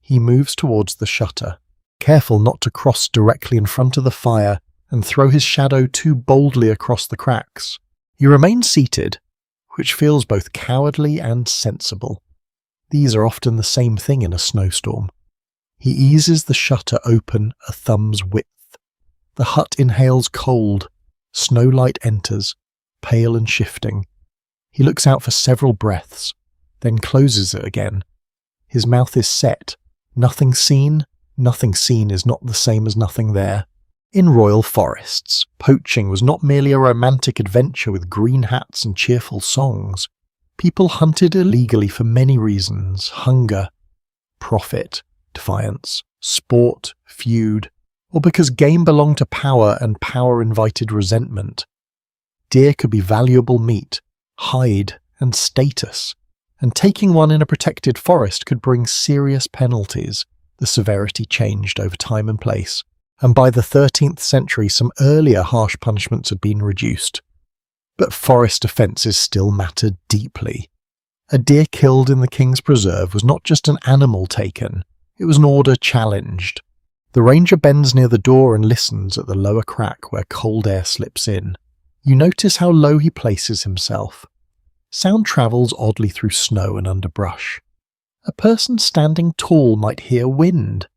S1: He moves towards the shutter, careful not to cross directly in front of the fire and throw his shadow too boldly across the cracks. He remains seated, which feels both cowardly and sensible. These are often the same thing in a snowstorm. He eases the shutter open a thumb's width. The hut inhales cold. Snowlight enters, pale and shifting. He looks out for several breaths, then closes it again. His mouth is set. Nothing seen is not the same as nothing there. In royal forests, poaching was not merely a romantic adventure with green hats and cheerful songs. People hunted illegally for many reasons: hunger, profit, defiance, sport, feud, or because game belonged to power and power invited resentment. Deer could be valuable meat, hide, and status, and taking one in a protected forest could bring serious penalties. The severity changed over time and place, and by the 13th century some earlier harsh punishments had been reduced. But forest offences still mattered deeply. A deer killed in the King's Preserve was not just an animal taken, it was an order challenged. The ranger bends near the door and listens at the lower crack where cold air slips in. You notice how low he places himself. Sound travels oddly through snow and underbrush. A person standing tall might hear wind.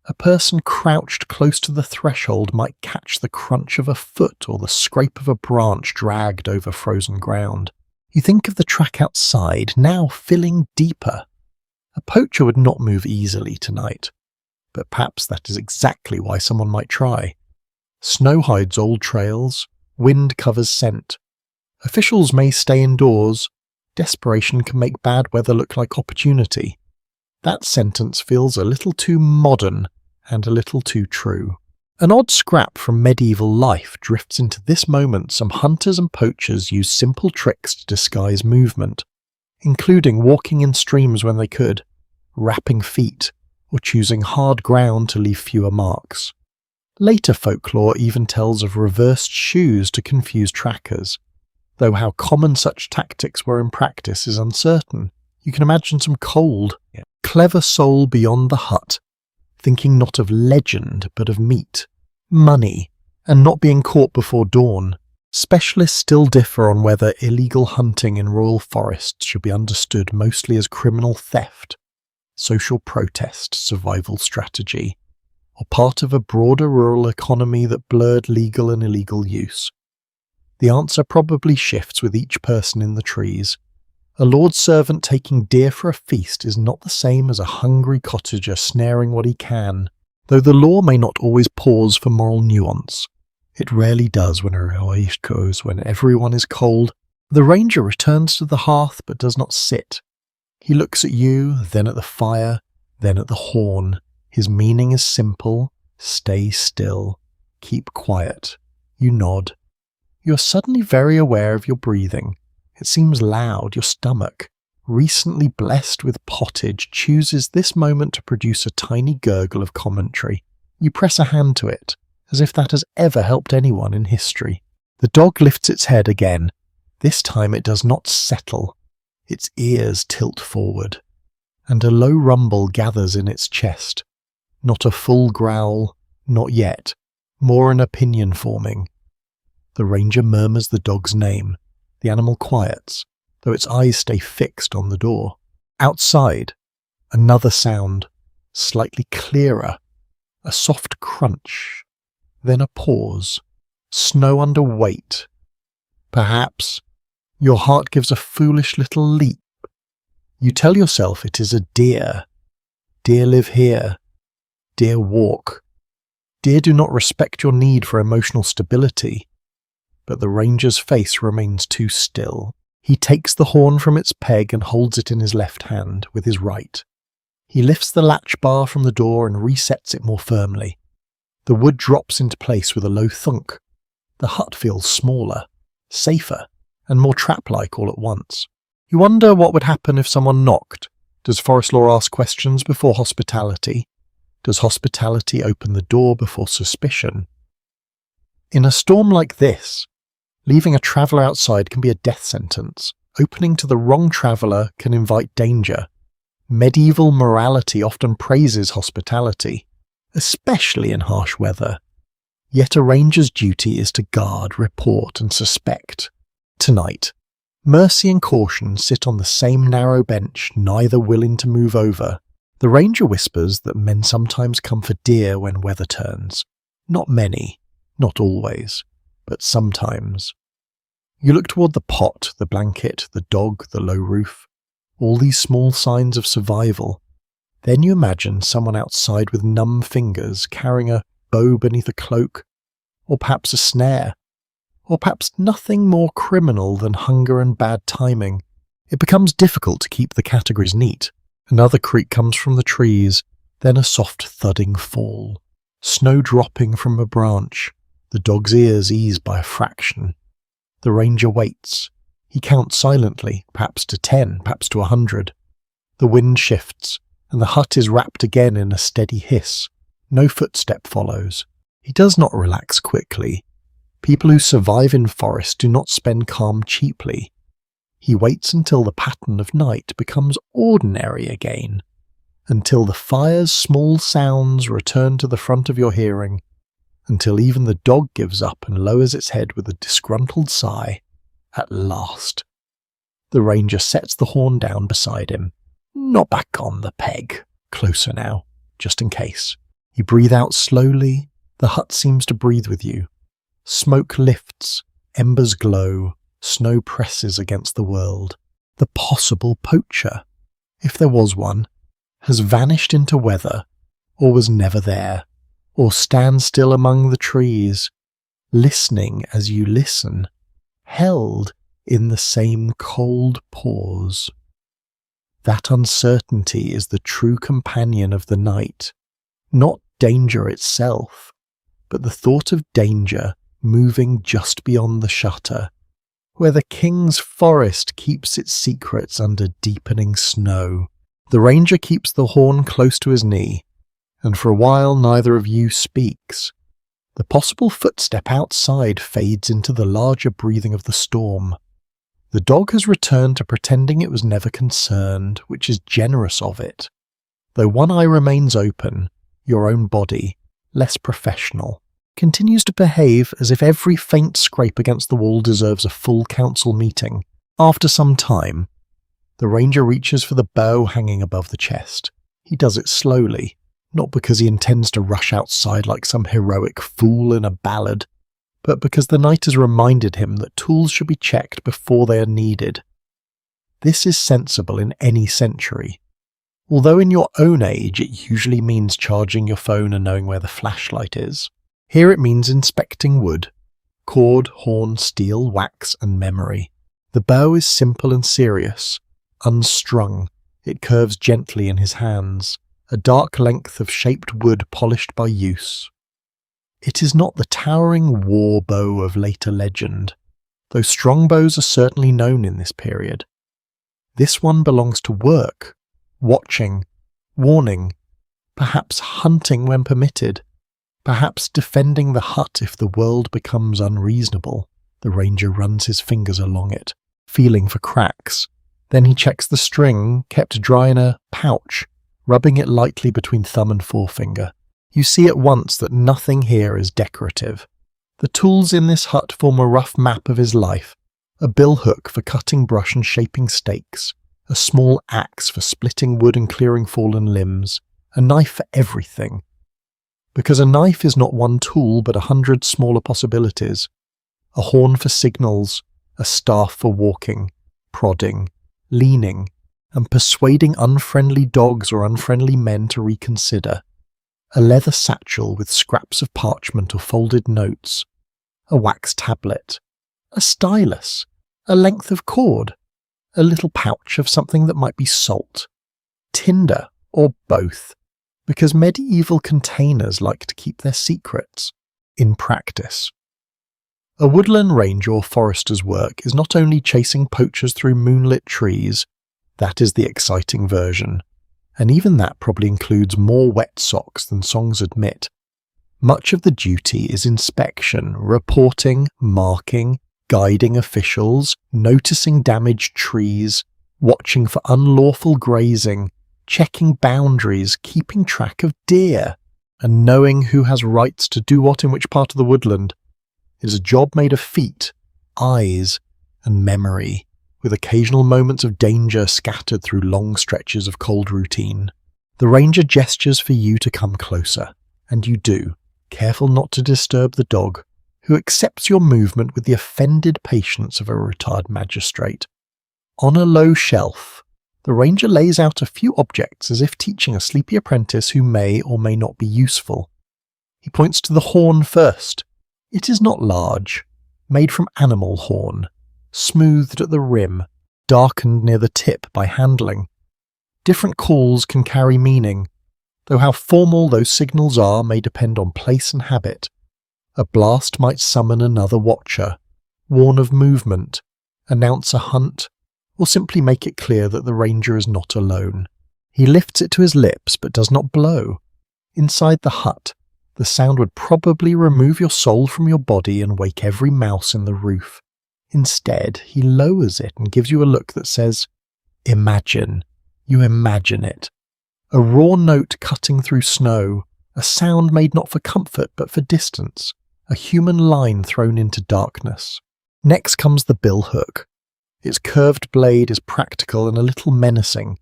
S1: A person crouched close to the threshold might catch the crunch of a foot or the scrape of a branch dragged over frozen ground. You think of the track outside, now filling deeper. A poacher would not move easily tonight, but perhaps that is exactly why someone might try. Snow hides old trails, wind covers scent. Officials may stay indoors. Desperation can make bad weather look like opportunity. That sentence feels a little too modern and a little too true. An odd scrap from medieval life drifts into this moment. Some hunters and poachers use simple tricks to disguise movement, including walking in streams when they could, wrapping feet, or choosing hard ground to leave fewer marks. Later folklore even tells of reversed shoes to confuse trackers, though how common such tactics were in practice is uncertain. You can imagine some cold, clever soul beyond the hut, thinking not of legend but of meat, money, and not being caught before dawn. Specialists still differ on whether illegal hunting in royal forests should be understood mostly as criminal theft, social protest, survival strategy, or part of a broader rural economy that blurred legal and illegal use. The answer probably shifts with each person in the trees. A lord's servant taking deer for a feast is not the same as a hungry cottager snaring what he can, though the law may not always pause for moral nuance. It rarely does when when everyone is cold. The ranger returns to the hearth but does not sit. He looks at you, then at the fire, then at the horn. His meaning is simple: stay still, keep quiet. You nod. You are suddenly very aware of your breathing. It seems loud. Your stomach, recently blessed with pottage, chooses this moment to produce a tiny gurgle of commentary. You press a hand to it, as if that has ever helped anyone in history. The dog lifts its head again. This time it does not settle. Its ears tilt forward, and a low rumble gathers in its chest. Not a full growl, not yet, more an opinion forming. The ranger murmurs the dog's name. The animal quiets, though its eyes stay fixed on the door. Outside, another sound, slightly clearer, a soft crunch, then a pause, snow under weight. Perhaps your heart gives a foolish little leap. You tell yourself it is a deer. Deer live here. Deer walk. Deer do not respect your need for emotional stability. But the ranger's face remains too still. He takes the horn from its peg and holds it in his left hand with his right. He lifts the latch bar from the door and resets it more firmly. The wood drops into place with a low thunk. The hut feels smaller, safer, and more trap-like all at once. You wonder what would happen if someone knocked. Does forest law ask questions before hospitality? Does hospitality open the door before suspicion? In a storm like this, leaving a traveller outside can be a death sentence. Opening to the wrong traveller can invite danger. Medieval morality often praises hospitality, especially in harsh weather. Yet a ranger's duty is to guard, report, and suspect. Tonight, mercy and caution sit on the same narrow bench, neither willing to move over. The ranger whispers that men sometimes come for deer when weather turns. Not many, not always, but sometimes. You look toward the pot, the blanket, the dog, the low roof, all these small signs of survival. Then you imagine someone outside with numb fingers carrying a bow beneath a cloak, or perhaps a snare, or perhaps nothing more criminal than hunger and bad timing. It becomes difficult to keep the categories neat. Another creak comes from the trees, then a soft thudding fall. Snow dropping from a branch. The dog's ears ease by a fraction. The ranger waits. He counts silently, perhaps to 10, perhaps to 100. The wind shifts, and the hut is wrapped again in a steady hiss. No footstep follows. He does not relax quickly. People who survive in forest do not spend calm cheaply. He waits until the pattern of night becomes ordinary again, until the fire's small sounds return to the front of your hearing, until even the dog gives up and lowers its head with a disgruntled sigh. At last. The ranger sets the horn down beside him. Not back on the peg. Closer now, just in case. You breathe out slowly. The hut seems to breathe with you. Smoke lifts. Embers glow. Snow presses against the world. The possible poacher, if there was one, has vanished into weather, or was never there, or stands still among the trees, listening as you listen, held in the same cold pause. That uncertainty is the true companion of the night, not danger itself, but the thought of danger moving just beyond the shutter, where the king's forest keeps its secrets under deepening snow. The ranger keeps the horn close to his knee, and for a while neither of you speaks. The possible footstep outside fades into the larger breathing of the storm. The dog has returned to pretending it was never concerned, which is generous of it. Though one eye remains open, your own body, less professional, continues to behave as if every faint scrape against the wall deserves a full council meeting. After some time, the ranger reaches for the bow hanging above the chest. He does it slowly, not because he intends to rush outside like some heroic fool in a ballad, but because the night has reminded him that tools should be checked before they are needed. This is sensible in any century, although in your own age it usually means charging your phone and knowing where the flashlight is. Here it means inspecting wood, cord, horn, steel, wax, and memory. The bow is simple and serious, unstrung, It curves gently in his hands, a dark length of shaped wood polished by use. It is not the towering war bow of later legend, though strong bows are certainly known in this period. This one belongs to work, watching, warning, perhaps hunting when permitted, perhaps defending the hut if the world becomes unreasonable. The ranger runs his fingers along it, feeling for cracks. Then he checks the string, kept dry in a pouch, rubbing it lightly between thumb and forefinger. You see at once that nothing here is decorative. The tools in this hut form a rough map of his life: a billhook for cutting brush and shaping stakes, a small axe for splitting wood and clearing fallen limbs, a knife for everything. Because a knife is not one tool but 100 smaller possibilities. A horn for signals, a staff for walking, prodding, leaning, and persuading unfriendly dogs or unfriendly men to reconsider. A leather satchel with scraps of parchment or folded notes, a wax tablet, a stylus, a length of cord, a little pouch of something that might be salt, tinder, or both, because medieval containers like to keep their secrets in practice. A woodland ranger or forester's work is not only chasing poachers through moonlit trees, that is the exciting version, and even that probably includes more wet socks than songs admit. Much of the duty is inspection, reporting, marking, guiding officials, noticing damaged trees, watching for unlawful grazing, checking boundaries, keeping track of deer, and knowing who has rights to do what in which part of the woodland. It is a job made of feet, eyes, and memory, with occasional moments of danger scattered through long stretches of cold routine. The ranger gestures for you to come closer, and you do, careful not to disturb the dog, who accepts your movement with the offended patience of a retired magistrate. On a low shelf, the ranger lays out a few objects as if teaching a sleepy apprentice who may or may not be useful. He points to the horn first. It is not large, made from animal horn, smoothed at the rim, darkened near the tip by handling. Different calls can carry meaning, though how formal those signals are may depend on place and habit. A blast might summon another watcher, warn of movement, announce a hunt, or simply make it clear that the ranger is not alone. He lifts it to his lips but does not blow. Inside the hut, the sound would probably remove your soul from your body and wake every mouse in the roof. Instead, he lowers it and gives you a look that says, "Imagine." You imagine it. A raw note cutting through snow, a sound made not for comfort but for distance, a human line thrown into darkness. Next comes the billhook. Its curved blade is practical and a little menacing.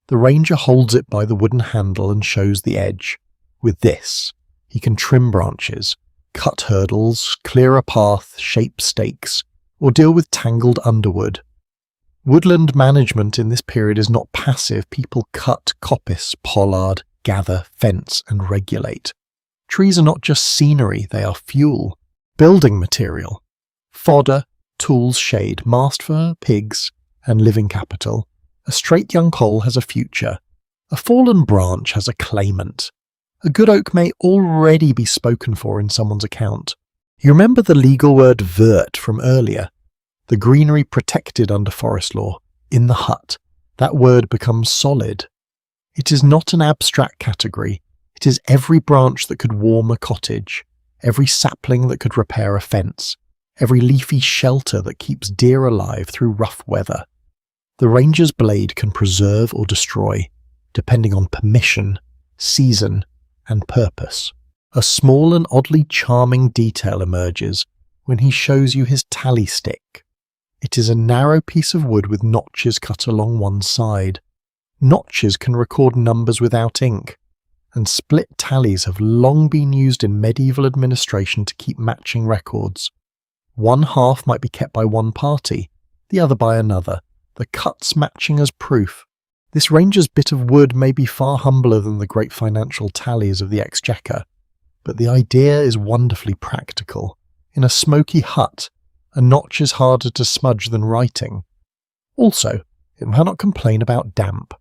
S1: The ranger holds it by the wooden handle and shows the edge. With this, he can trim branches, cut hurdles, clear a path, shape stakes, or deal with tangled underwood. Woodland management in this period is not passive. People cut, coppice, pollard, gather, fence, and regulate. Trees are not just scenery, they are fuel, building material, fodder, tools, shade, mast for pigs, and living capital. A straight young pole has a future. A fallen branch has a claimant. A good oak may already be spoken for in someone's account. You remember the legal word vert from earlier? The greenery protected under forest law. In the hut, that word becomes solid. It is not an abstract category. It is every branch that could warm a cottage, every sapling that could repair a fence, every leafy shelter that keeps deer alive through rough weather. The ranger's blade can preserve or destroy, depending on permission, season, and purpose. A small and oddly charming detail emerges when he shows you his tally stick. It is a narrow piece of wood with notches cut along one side. Notches can record numbers without ink, and split tallies have long been used in medieval administration to keep matching records. One half might be kept by one party, the other by another, the cuts matching as proof. This ranger's bit of wood may be far humbler than the great financial tallies of the exchequer, but the idea is wonderfully practical. In a smoky hut, a notch is harder to smudge than writing. Also, it cannot complain about damp.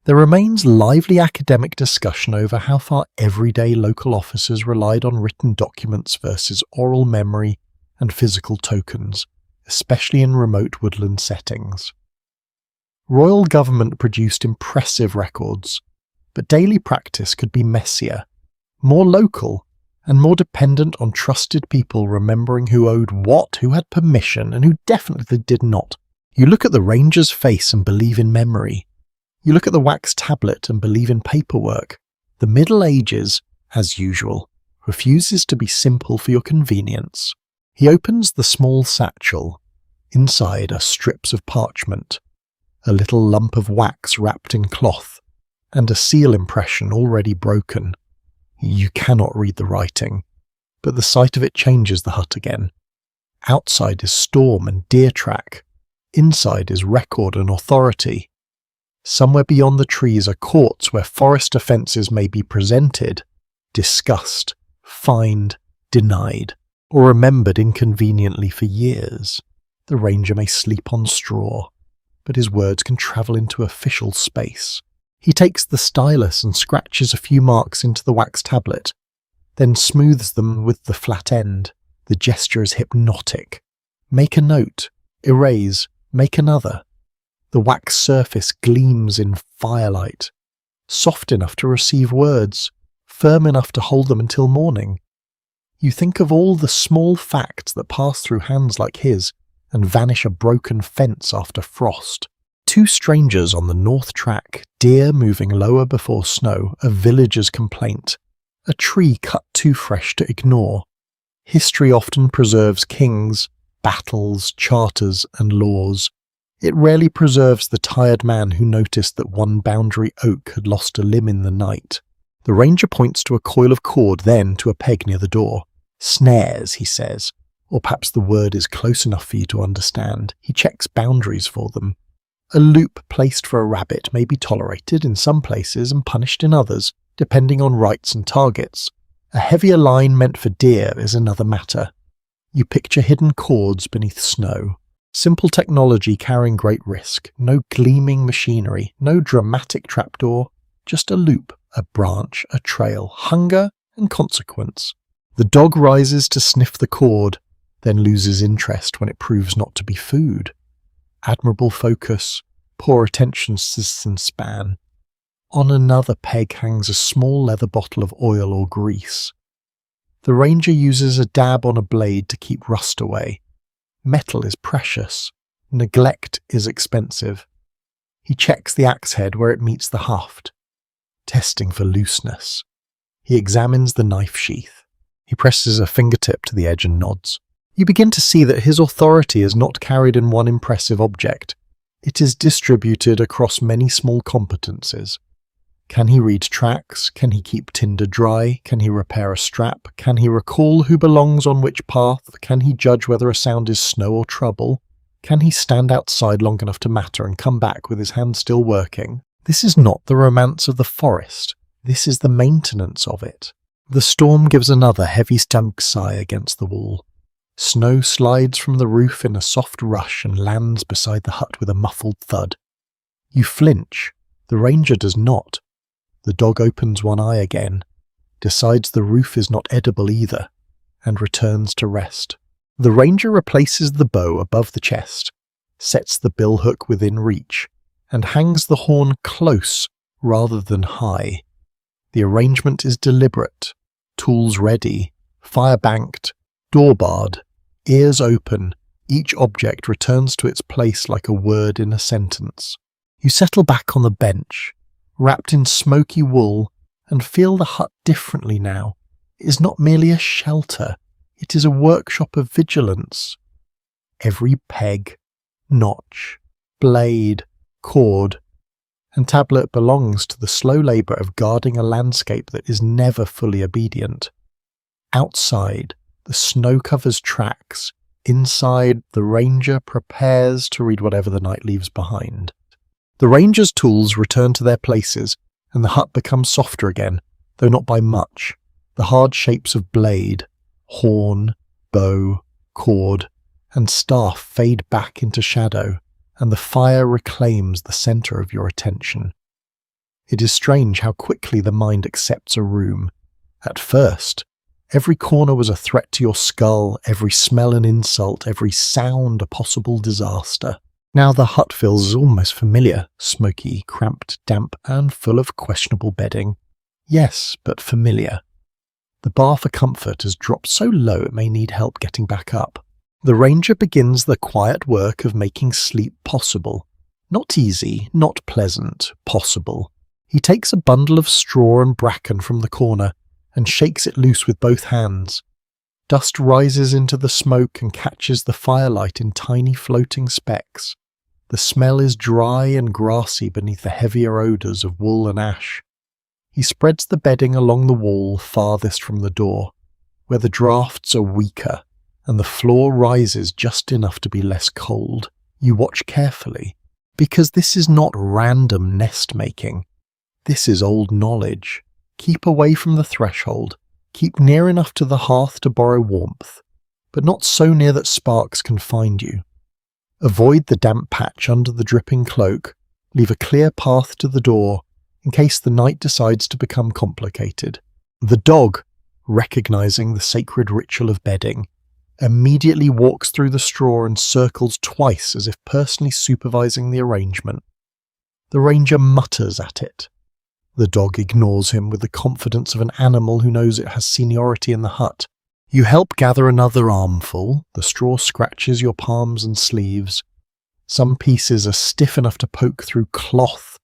S1: There remains lively academic discussion over how far everyday local officers relied on written documents versus oral memory and physical tokens, especially in remote woodland settings. Royal government produced impressive records, but daily practice could be messier, more local, and more dependent on trusted people remembering who owed what, who had permission, and who definitely did not. You look at the ranger's face and believe in memory. You look at the wax tablet and believe in paperwork. The Middle Ages, as usual, refuses to be simple for your convenience. He opens the small satchel. Inside are strips of parchment, a little lump of wax wrapped in cloth, and a seal impression already broken. You cannot read the writing, but the sight of it changes the hut again. Outside is storm and deer track. Inside is record and authority. Somewhere beyond the trees are courts where forest offences may be presented, discussed, fined, denied, or remembered inconveniently for years. The ranger may sleep on straw, but his words can travel into official space. He takes the stylus and scratches a few marks into the wax tablet, then smooths them with the flat end. The gesture is hypnotic. Make a note, erase, make another. The wax surface gleams in firelight, soft enough to receive words, firm enough to hold them until morning. You think of all the small facts that pass through hands like his and vanish a broken fence after frost. Two strangers on the north track, deer moving lower before snow, a villager's complaint, a tree cut too fresh to ignore. History often preserves kings, battles, charters, and laws. It rarely preserves the tired man who noticed that one boundary oak had lost a limb in the night. The ranger points to a coil of cord, then to a peg near the door. Snares, he says, or perhaps the word is close enough for you to understand. He checks boundaries for them. A loop placed for a rabbit may be tolerated in some places and punished in others, depending on rights and targets. A heavier line meant for deer is another matter. You picture hidden cords beneath snow. Simple technology carrying great risk. No gleaming machinery, no dramatic trapdoor, just a loop, a branch, a trail, hunger and consequence. The dog rises to sniff the cord, then loses interest when it proves not to be food. Admirable focus, poor attention span. On another peg hangs a small leather bottle of oil or grease. The ranger uses a dab on a blade to keep rust away. Metal is precious. Neglect is expensive. He checks the axe head where it meets the haft, testing for looseness. He examines the knife sheath. He presses a fingertip to the edge and nods. You begin to see that his authority is not carried in one impressive object. It is distributed across many small competences. Can he read tracks? Can he keep tinder dry? Can he repair a strap? Can he recall who belongs on which path? Can he judge whether a sound is snow or trouble? Can he stand outside long enough to matter and come back with his hand still working? This is not the romance of the forest. This is the maintenance of it. The storm gives another heavy stunk sigh against the wall. Snow slides from the roof in a soft rush and lands beside the hut with a muffled thud. You flinch. The ranger does not. The dog opens one eye again, decides the roof is not edible either, and returns to rest. The ranger replaces the bow above the chest, sets the billhook within reach, and hangs the horn close rather than high. The arrangement is deliberate, tools ready, fire banked, door barred, ears open. Each object returns to its place like a word in a sentence. You settle back on the bench, wrapped in smoky wool, and feel the hut differently now. It is not merely a shelter, it is a workshop of vigilance. Every peg, notch, blade, cord, and tablet belongs to the slow labour of guarding a landscape that is never fully obedient. Outside, the snow covers tracks. Inside, the ranger prepares to read whatever the night leaves behind. The ranger's tools return to their places, and the hut becomes softer again, though not by much. The hard shapes of blade, horn, bow, cord, and staff fade back into shadow, and the fire reclaims the centre of your attention. It is strange how quickly the mind accepts a room. At first, every corner was a threat to your skull, every smell an insult, every sound a possible disaster. Now the hut feels almost familiar, smoky, cramped, damp, and full of questionable bedding. Yes, but familiar. The bar for comfort has dropped so low it may need help getting back up. The ranger begins the quiet work of making sleep possible. Not easy, not pleasant, possible. He takes a bundle of straw and bracken from the corner and shakes it loose with both hands. Dust rises into the smoke and catches the firelight in tiny floating specks. The smell is dry and grassy beneath the heavier odours of wool and ash. He spreads the bedding along the wall farthest from the door, where the draughts are weaker and the floor rises just enough to be less cold. You watch carefully, because this is not random nest-making. This is old knowledge. Keep away from the threshold. Keep near enough to the hearth to borrow warmth, but not so near that sparks can find you. Avoid the damp patch under the dripping cloak. Leave a clear path to the door, in case the night decides to become complicated. The dog, recognizing the sacred ritual of bedding, immediately walks through the straw and circles twice as if personally supervising the arrangement. The ranger mutters at it. The dog ignores him with the confidence of an animal who knows it has seniority in the hut. You help gather another armful. The straw scratches your palms and sleeves. Some pieces are stiff enough to poke through cloth,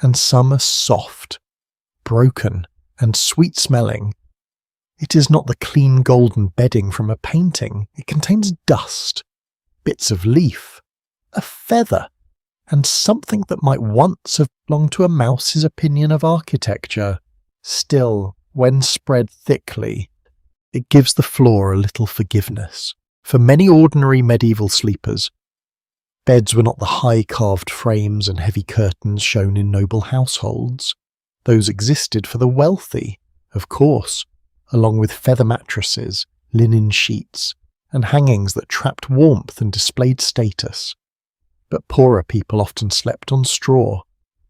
S1: and some are soft, broken, and sweet-smelling. It is not the clean golden bedding from a painting. It contains dust, bits of leaf, a feather, and something that might once have belonged to a mouse's opinion of architecture. Still, when spread thickly, it gives the floor a little forgiveness. For many ordinary medieval sleepers, beds were not the high carved frames and heavy curtains shown in noble households. Those existed for the wealthy, of course, along with feather mattresses, linen sheets, and hangings that trapped warmth and displayed status. But poorer people often slept on straw,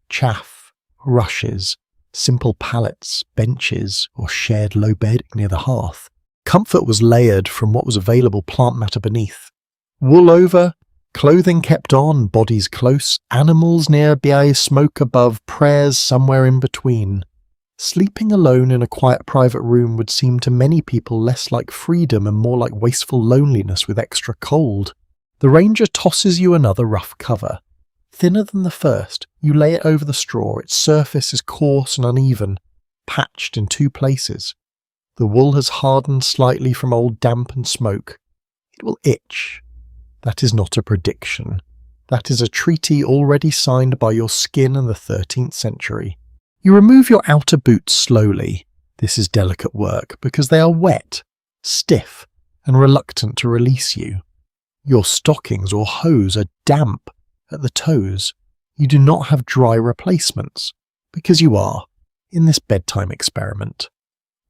S1: chaff, rushes, simple pallets, benches, or shared low bedding near the hearth. Comfort was layered from what was available plant matter beneath. Wool over, clothing kept on, bodies close, animals nearby, smoke above, prayers somewhere in between. Sleeping alone in a quiet private room would seem to many people less like freedom and more like wasteful loneliness with extra cold. The ranger tosses you another rough cover. Thinner than the first, you lay it over the straw. Its surface is coarse and uneven, patched in two places. The wool has hardened slightly from old damp and smoke. It will itch. That is not a prediction. That is a treaty already signed by your skin in the 13th century. You remove your outer boots slowly. This is delicate work because they are wet, stiff, and reluctant to release you. Your stockings or hose are damp at the toes. You do not have dry replacements because you are, in this bedtime experiment,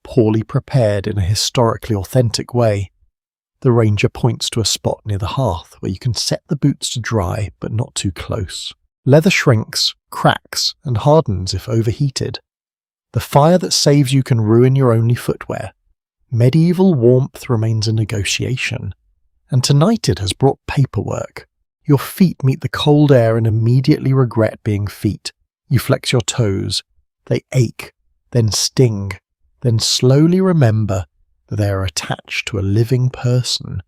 S1: poorly prepared in a historically authentic way. The ranger points to a spot near the hearth where you can set the boots to dry but not too close. Leather shrinks, cracks, and hardens if overheated. The fire that saves you can ruin your only footwear. Medieval warmth remains a negotiation, and tonight it has brought paperwork. Your feet meet the cold air and immediately regret being feet. You flex your toes. They ache, then sting, then slowly remember that they are attached to a living person.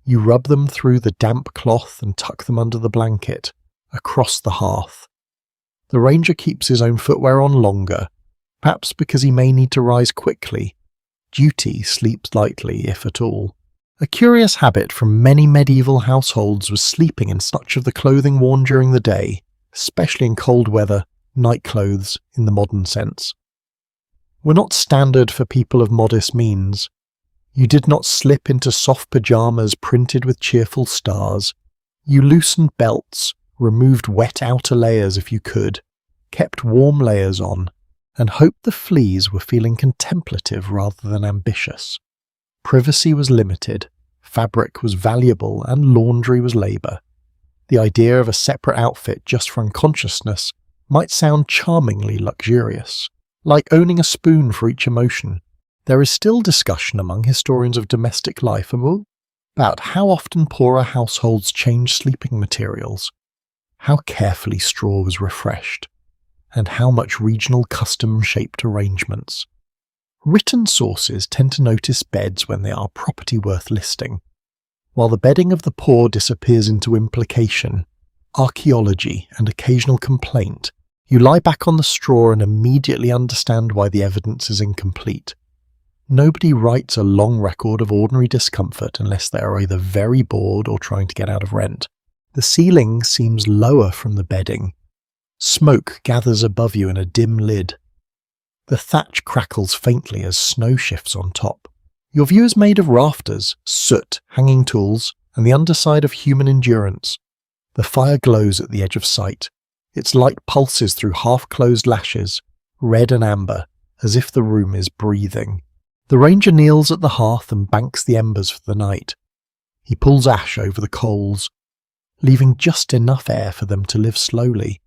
S1: You rub them through the damp cloth and tuck them under the blanket, across the hearth. The ranger keeps his own footwear on longer, perhaps because he may need to rise quickly. Duty sleeps lightly, if at all. A curious habit from many medieval households was sleeping in such of the clothing worn during the day, especially in cold weather, night clothes in the modern sense, were not standard for people of modest means. You did not slip into soft pyjamas printed with cheerful stars. You loosened belts, removed wet outer layers if you could, kept warm layers on, and hoped the fleas were feeling contemplative rather than ambitious. Privacy was limited, fabric was valuable, and laundry was labour. The idea of a separate outfit just for unconsciousness might sound charmingly luxurious, like owning a spoon for each emotion. There is still discussion among historians of domestic life about how often poorer households change sleeping materials, how carefully straw was refreshed, and how much regional custom shaped arrangements. Written sources tend to notice beds when they are property worth listing, while the bedding of the poor disappears into implication, archaeology, and occasional complaint. You lie back on the straw and immediately understand why the evidence is incomplete. Nobody writes a long record of ordinary discomfort unless they are either very bored or trying to get out of rent. The ceiling seems lower from the bedding. Smoke gathers above you in a dim lid. The thatch crackles faintly as snow shifts on top. Your view is made of rafters, soot, hanging tools, and the underside of human endurance. The fire glows at the edge of sight. Its light pulses through half-closed lashes, red and amber, as if the room is breathing. The ranger kneels at the hearth and banks the embers for the night. He pulls ash over the coals, leaving just enough air for them to live slowly.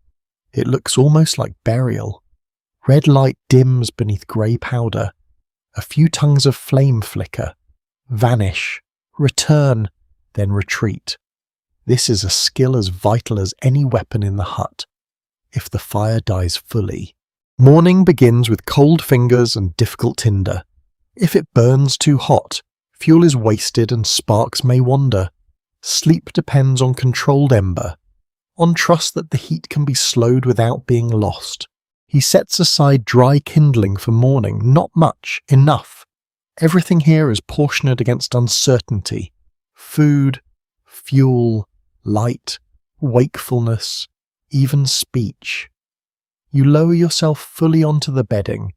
S1: It looks almost like burial. Red light dims beneath grey powder. A few tongues of flame flicker, vanish, return, then retreat. This is a skill as vital as any weapon in the hut, if the fire dies fully. Morning begins with cold fingers and difficult tinder. If it burns too hot, fuel is wasted and sparks may wander. Sleep depends on controlled ember, on trust that the heat can be slowed without being lost. He sets aside dry kindling for morning, not much, enough. Everything here is portioned against uncertainty. Food, fuel, light, wakefulness, even speech. You lower yourself fully onto the bedding.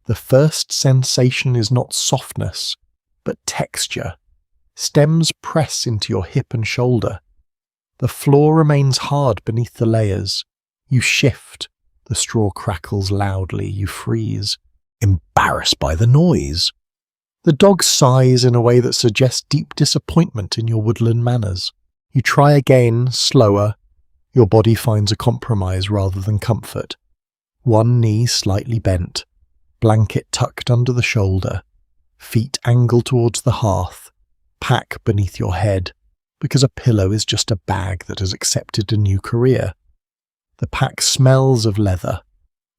S1: The first sensation is not softness, but texture. Stems press into your hip and shoulder. The floor remains hard beneath the layers. You shift. The straw crackles loudly. You freeze, embarrassed by the noise. The dog sighs in a way that suggests deep disappointment in your woodland manners. You try again, slower. Your body finds a compromise rather than comfort. One knee slightly bent, blanket tucked under the shoulder, feet angled towards the hearth, pack beneath your head, because a pillow is just a bag that has accepted a new career. The pack smells of leather,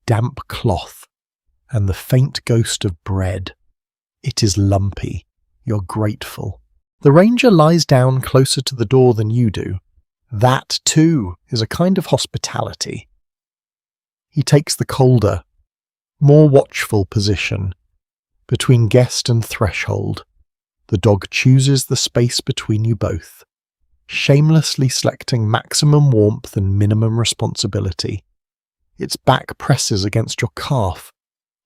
S1: damp cloth, and the faint ghost of bread. It is lumpy. You're grateful. The ranger lies down closer to the door than you do. That, too, is a kind of hospitality. He takes the colder, more watchful position between guest and threshold. The dog chooses the space between you both, shamelessly selecting maximum warmth and minimum responsibility. Its back presses against your calf.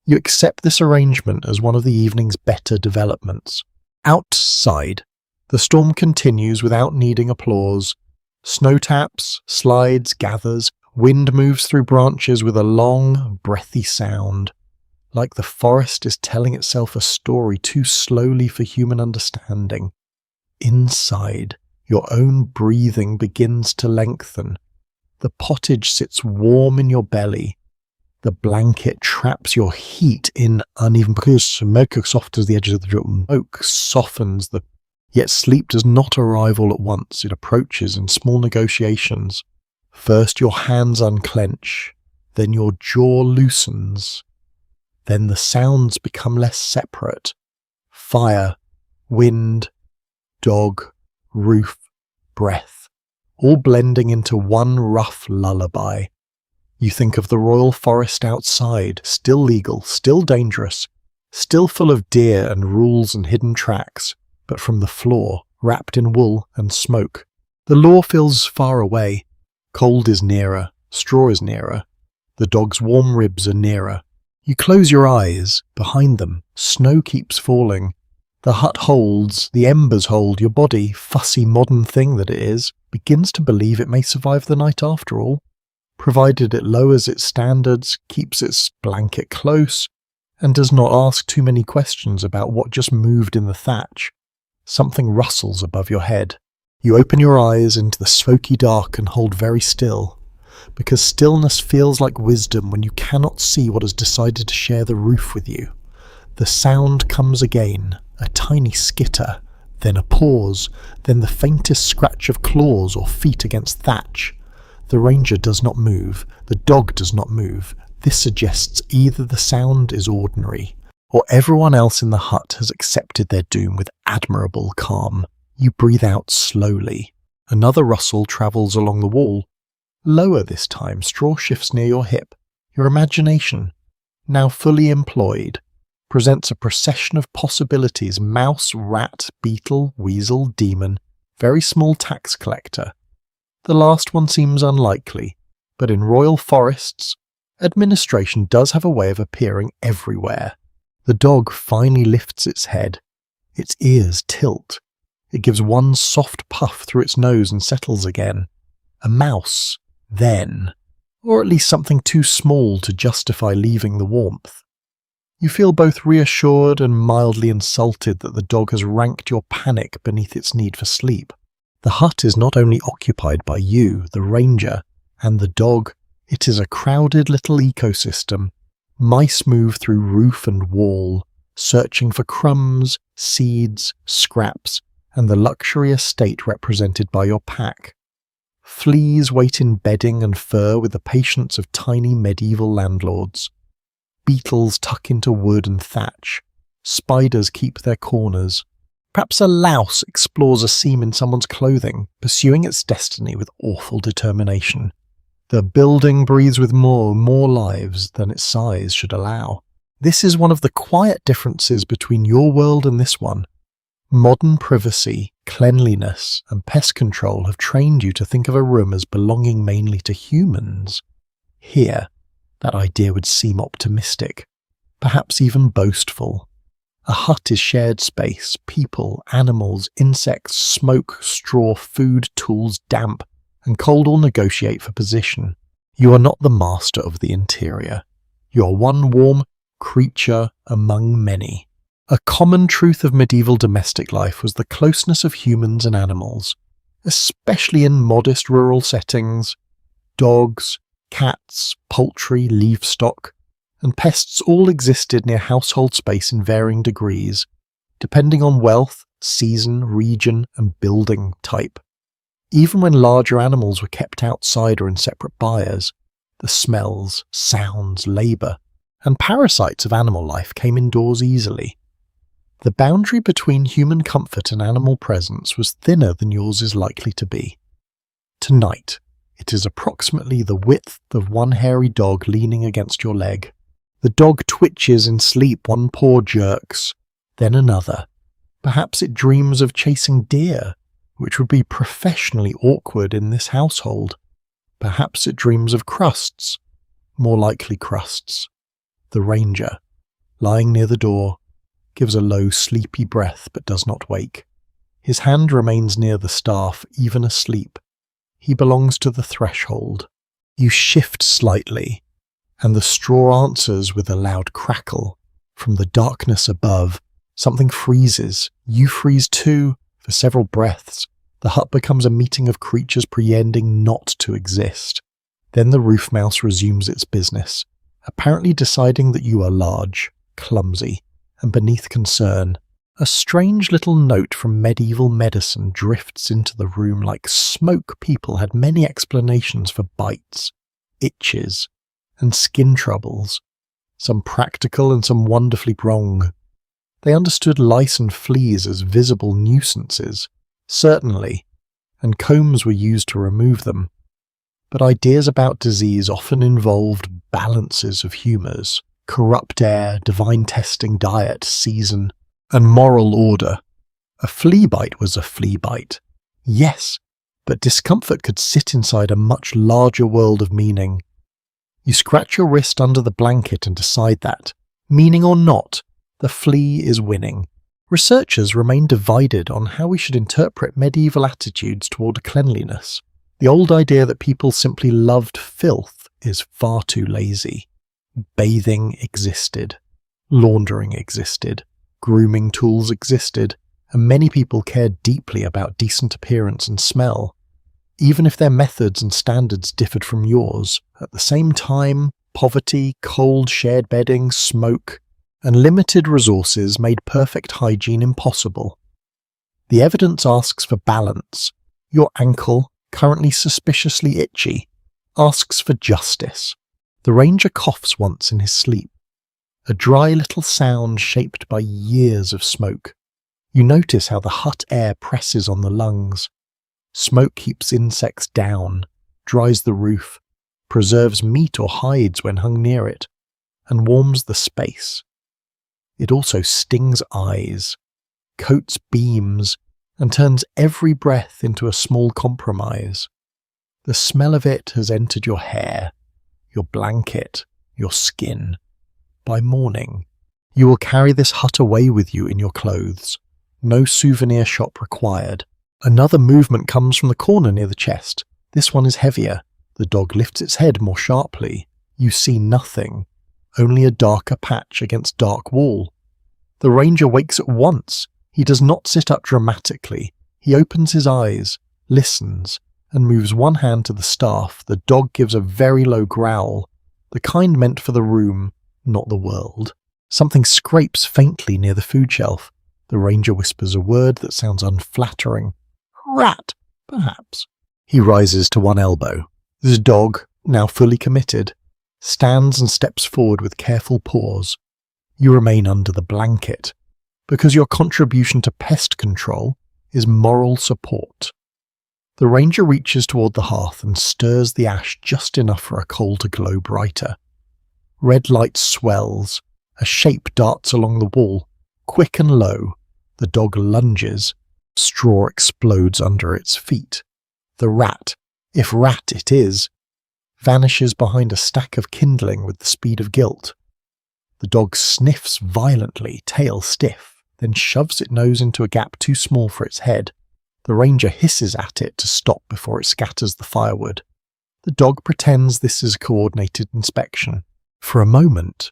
S1: You accept this arrangement as one of the evening's better developments. Outside, the storm continues without needing applause. Snow taps, slides, gathers. Wind moves through branches with a long, breathy sound, like the forest is telling itself a story too slowly for human understanding. Inside, your own breathing begins to lengthen. The pottage sits warm in your belly. The blanket traps your heat in uneven because smoke soft as the edges of the smoke softens the. Yet sleep does not arrive all at once. It approaches in small negotiations. First your hands unclench, then your jaw loosens. Then the sounds become less separate. Fire, wind, dog, roof, breath, all blending into one rough lullaby. You think of the royal forest outside, still legal, still dangerous, still full of deer and rules and hidden tracks, but from the floor, wrapped in wool and smoke. The law feels far away. Cold is nearer, straw is nearer, the dog's warm ribs are nearer. You close your eyes. Behind them, snow keeps falling. The hut holds, the embers hold. Your body, fussy modern thing that it is, begins to believe it may survive the night after all, provided it lowers its standards, keeps its blanket close, and does not ask too many questions about what just moved in the thatch. Something rustles above your head. You open your eyes into the smoky dark and hold very still. because stillness feels like wisdom when you cannot see what has decided to share the roof with you. The sound comes again, a tiny skitter, then a pause, then the faintest scratch of claws or feet against thatch. The ranger does not move, the dog does not move. This suggests either the sound is ordinary, or everyone else in the hut has accepted their doom with admirable calm. You breathe out slowly. Another rustle travels along the wall. Lower this time, straw shifts near your hip. Your imagination, now fully employed, presents a procession of possibilities: mouse, rat, beetle, weasel, demon, very small tax collector. The last one seems unlikely, but in royal forests, administration does have a way of appearing everywhere. The dog finally lifts its head. Its ears tilt. It gives one soft puff through its nose and settles again. A mouse, then, or at least something too small to justify leaving the warmth. You feel both reassured and mildly insulted that the dog has ranked your panic beneath its need for sleep. The hut is not only occupied by you, the ranger, and the dog, it is a crowded little ecosystem. Mice move through roof and wall, searching for crumbs, seeds, scraps, and the luxury estate represented by your pack. Fleas wait in bedding and fur with the patience of tiny medieval landlords. Beetles tuck into wood and thatch. Spiders keep their corners. Perhaps a louse explores a seam in someone's clothing, pursuing its destiny with awful determination. The building breathes with more lives than its size should allow. This is one of the quiet differences between your world and this one. Modern privacy, cleanliness, and pest control have trained you to think of a room as belonging mainly to humans. Here, that idea would seem optimistic, perhaps even boastful. A hut is shared space: people, animals, insects, smoke, straw, food, tools, damp, and cold all negotiate for position. You are not the master of the interior. You are one warm creature among many. A common truth of medieval domestic life was the closeness of humans and animals, especially in modest rural settings. Dogs, cats, poultry, livestock, and pests all existed near household space in varying degrees, depending on wealth, season, region, and building type. Even when larger animals were kept outside or in separate byres, the smells, sounds, labour, and parasites of animal life came indoors easily. The boundary between human comfort and animal presence was thinner than yours is likely to be. Tonight, it is approximately the width of one hairy dog leaning against your leg. The dog twitches in sleep, one paw jerks, then another. Perhaps it dreams of chasing deer, which would be professionally awkward in this household. Perhaps it dreams of crusts, more likely crusts. The ranger, lying near the door, gives a low, sleepy breath but does not wake. His hand remains near the staff, even asleep. He belongs to the threshold. You shift slightly, and the straw answers with a loud crackle. From the darkness above, something freezes. You freeze too. For several breaths, the hut becomes a meeting of creatures pretending not to exist. Then the roof mouse resumes its business, apparently deciding that you are large, clumsy, and beneath concern. A strange little note from medieval medicine drifts into the room like smoke. People had many explanations for bites, itches, and skin troubles, some practical and some wonderfully wrong. They understood lice and fleas as visible nuisances, certainly, and combs were used to remove them. But ideas about disease often involved balances of humours: corrupt air, divine testing, diet, season, and moral order. A flea bite was a flea bite. Yes, but discomfort could sit inside a much larger world of meaning. You scratch your wrist under the blanket and decide that, meaning or not, the flea is winning. Researchers remain divided on how we should interpret medieval attitudes toward cleanliness. The old idea that people simply loved filth is far too lazy. Bathing existed. Laundering existed. Grooming tools existed. And many people cared deeply about decent appearance and smell. even if their methods and standards differed from yours. At the same time, poverty, cold shared bedding, smoke, and limited resources made perfect hygiene impossible. The evidence asks for balance. Your ankle, currently suspiciously itchy, asks for justice. The ranger coughs once in his sleep, a dry little sound shaped by years of smoke. You notice how the hut air presses on the lungs. Smoke keeps insects down, dries the roof, preserves meat or hides when hung near it, and warms the space. It also stings eyes, coats beams, and turns every breath into a small compromise. The smell of it has entered your hair, your blanket, your skin. By morning, you will carry this hut away with you in your clothes. No souvenir shop required. Another movement comes from the corner near the chest. This one is heavier. The dog lifts its head more sharply. You see nothing, only a darker patch against dark wall. The ranger wakes at once. He does not sit up dramatically. He opens his eyes, listens, and moves one hand to the staff. The dog gives a very low growl, the kind meant for the room, not the world. Something scrapes faintly near the food shelf. The ranger whispers a word that sounds unflattering. Rat, perhaps. He rises to one elbow. This dog, now fully committed, stands and steps forward with careful pause. You remain under the blanket, because your contribution to pest control is moral support. The ranger reaches toward the hearth and stirs the ash just enough for a coal to glow brighter. Red light swells. A shape darts along the wall, quick and low. The dog lunges. Straw explodes under its feet. The rat, if rat it is, vanishes behind a stack of kindling with the speed of guilt. The dog sniffs violently, tail stiff, then shoves its nose into a gap too small for its head. The ranger hisses at it to stop before it scatters the firewood. The dog pretends this is coordinated inspection. For a moment,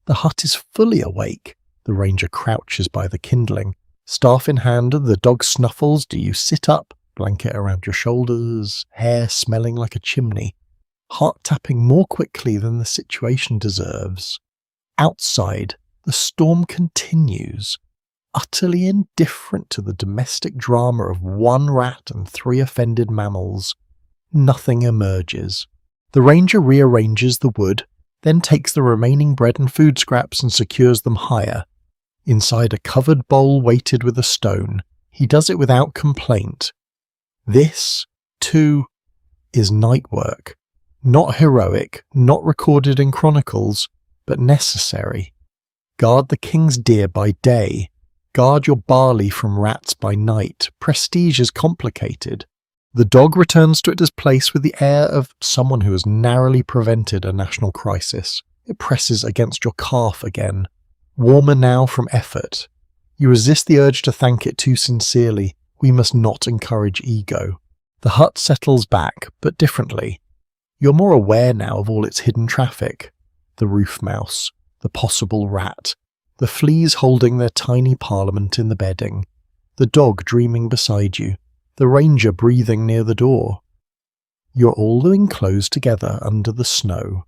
S1: the hut is fully awake. The ranger crouches by the kindling. Staff in hand, the dog snuffles. Do you sit up? Blanket around your shoulders, hair smelling like a chimney. Heart tapping more quickly than the situation deserves. Outside, the storm continues, utterly indifferent to the domestic drama of one rat and 3 offended mammals. Nothing emerges. The ranger rearranges the wood, then takes the remaining bread and food scraps and secures them higher. Inside a covered bowl weighted with a stone, he does it without complaint. This, too, is night work. Not heroic, not recorded in chronicles, but necessary. Guard the king's deer by day. Guard your barley from rats by night. Prestige is complicated. The dog returns to its place with the air of someone who has narrowly prevented a national crisis. It presses against your calf again, warmer now from effort. You resist the urge to thank it too sincerely. We must not encourage ego. The hut settles back, but differently. You're more aware now of all its hidden traffic. The roof mouse, the possible rat, the fleas holding their tiny parliament in the bedding, the dog dreaming beside you, the ranger breathing near the door. You're all enclosed together under the snow,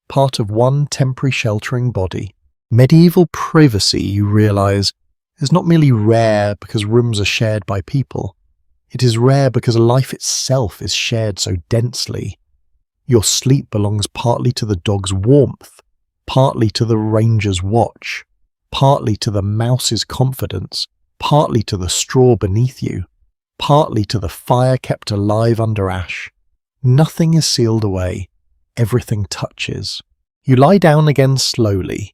S1: part of one temporary sheltering body. Medieval privacy, you realize, is not merely rare because rooms are shared by people. It is rare because life itself is shared so densely. Your sleep belongs partly to the dog's warmth, partly to the ranger's watch, partly to the mouse's confidence, partly to the straw beneath you, partly to the fire kept alive under ash. Nothing is sealed away. Everything touches. You lie down again slowly.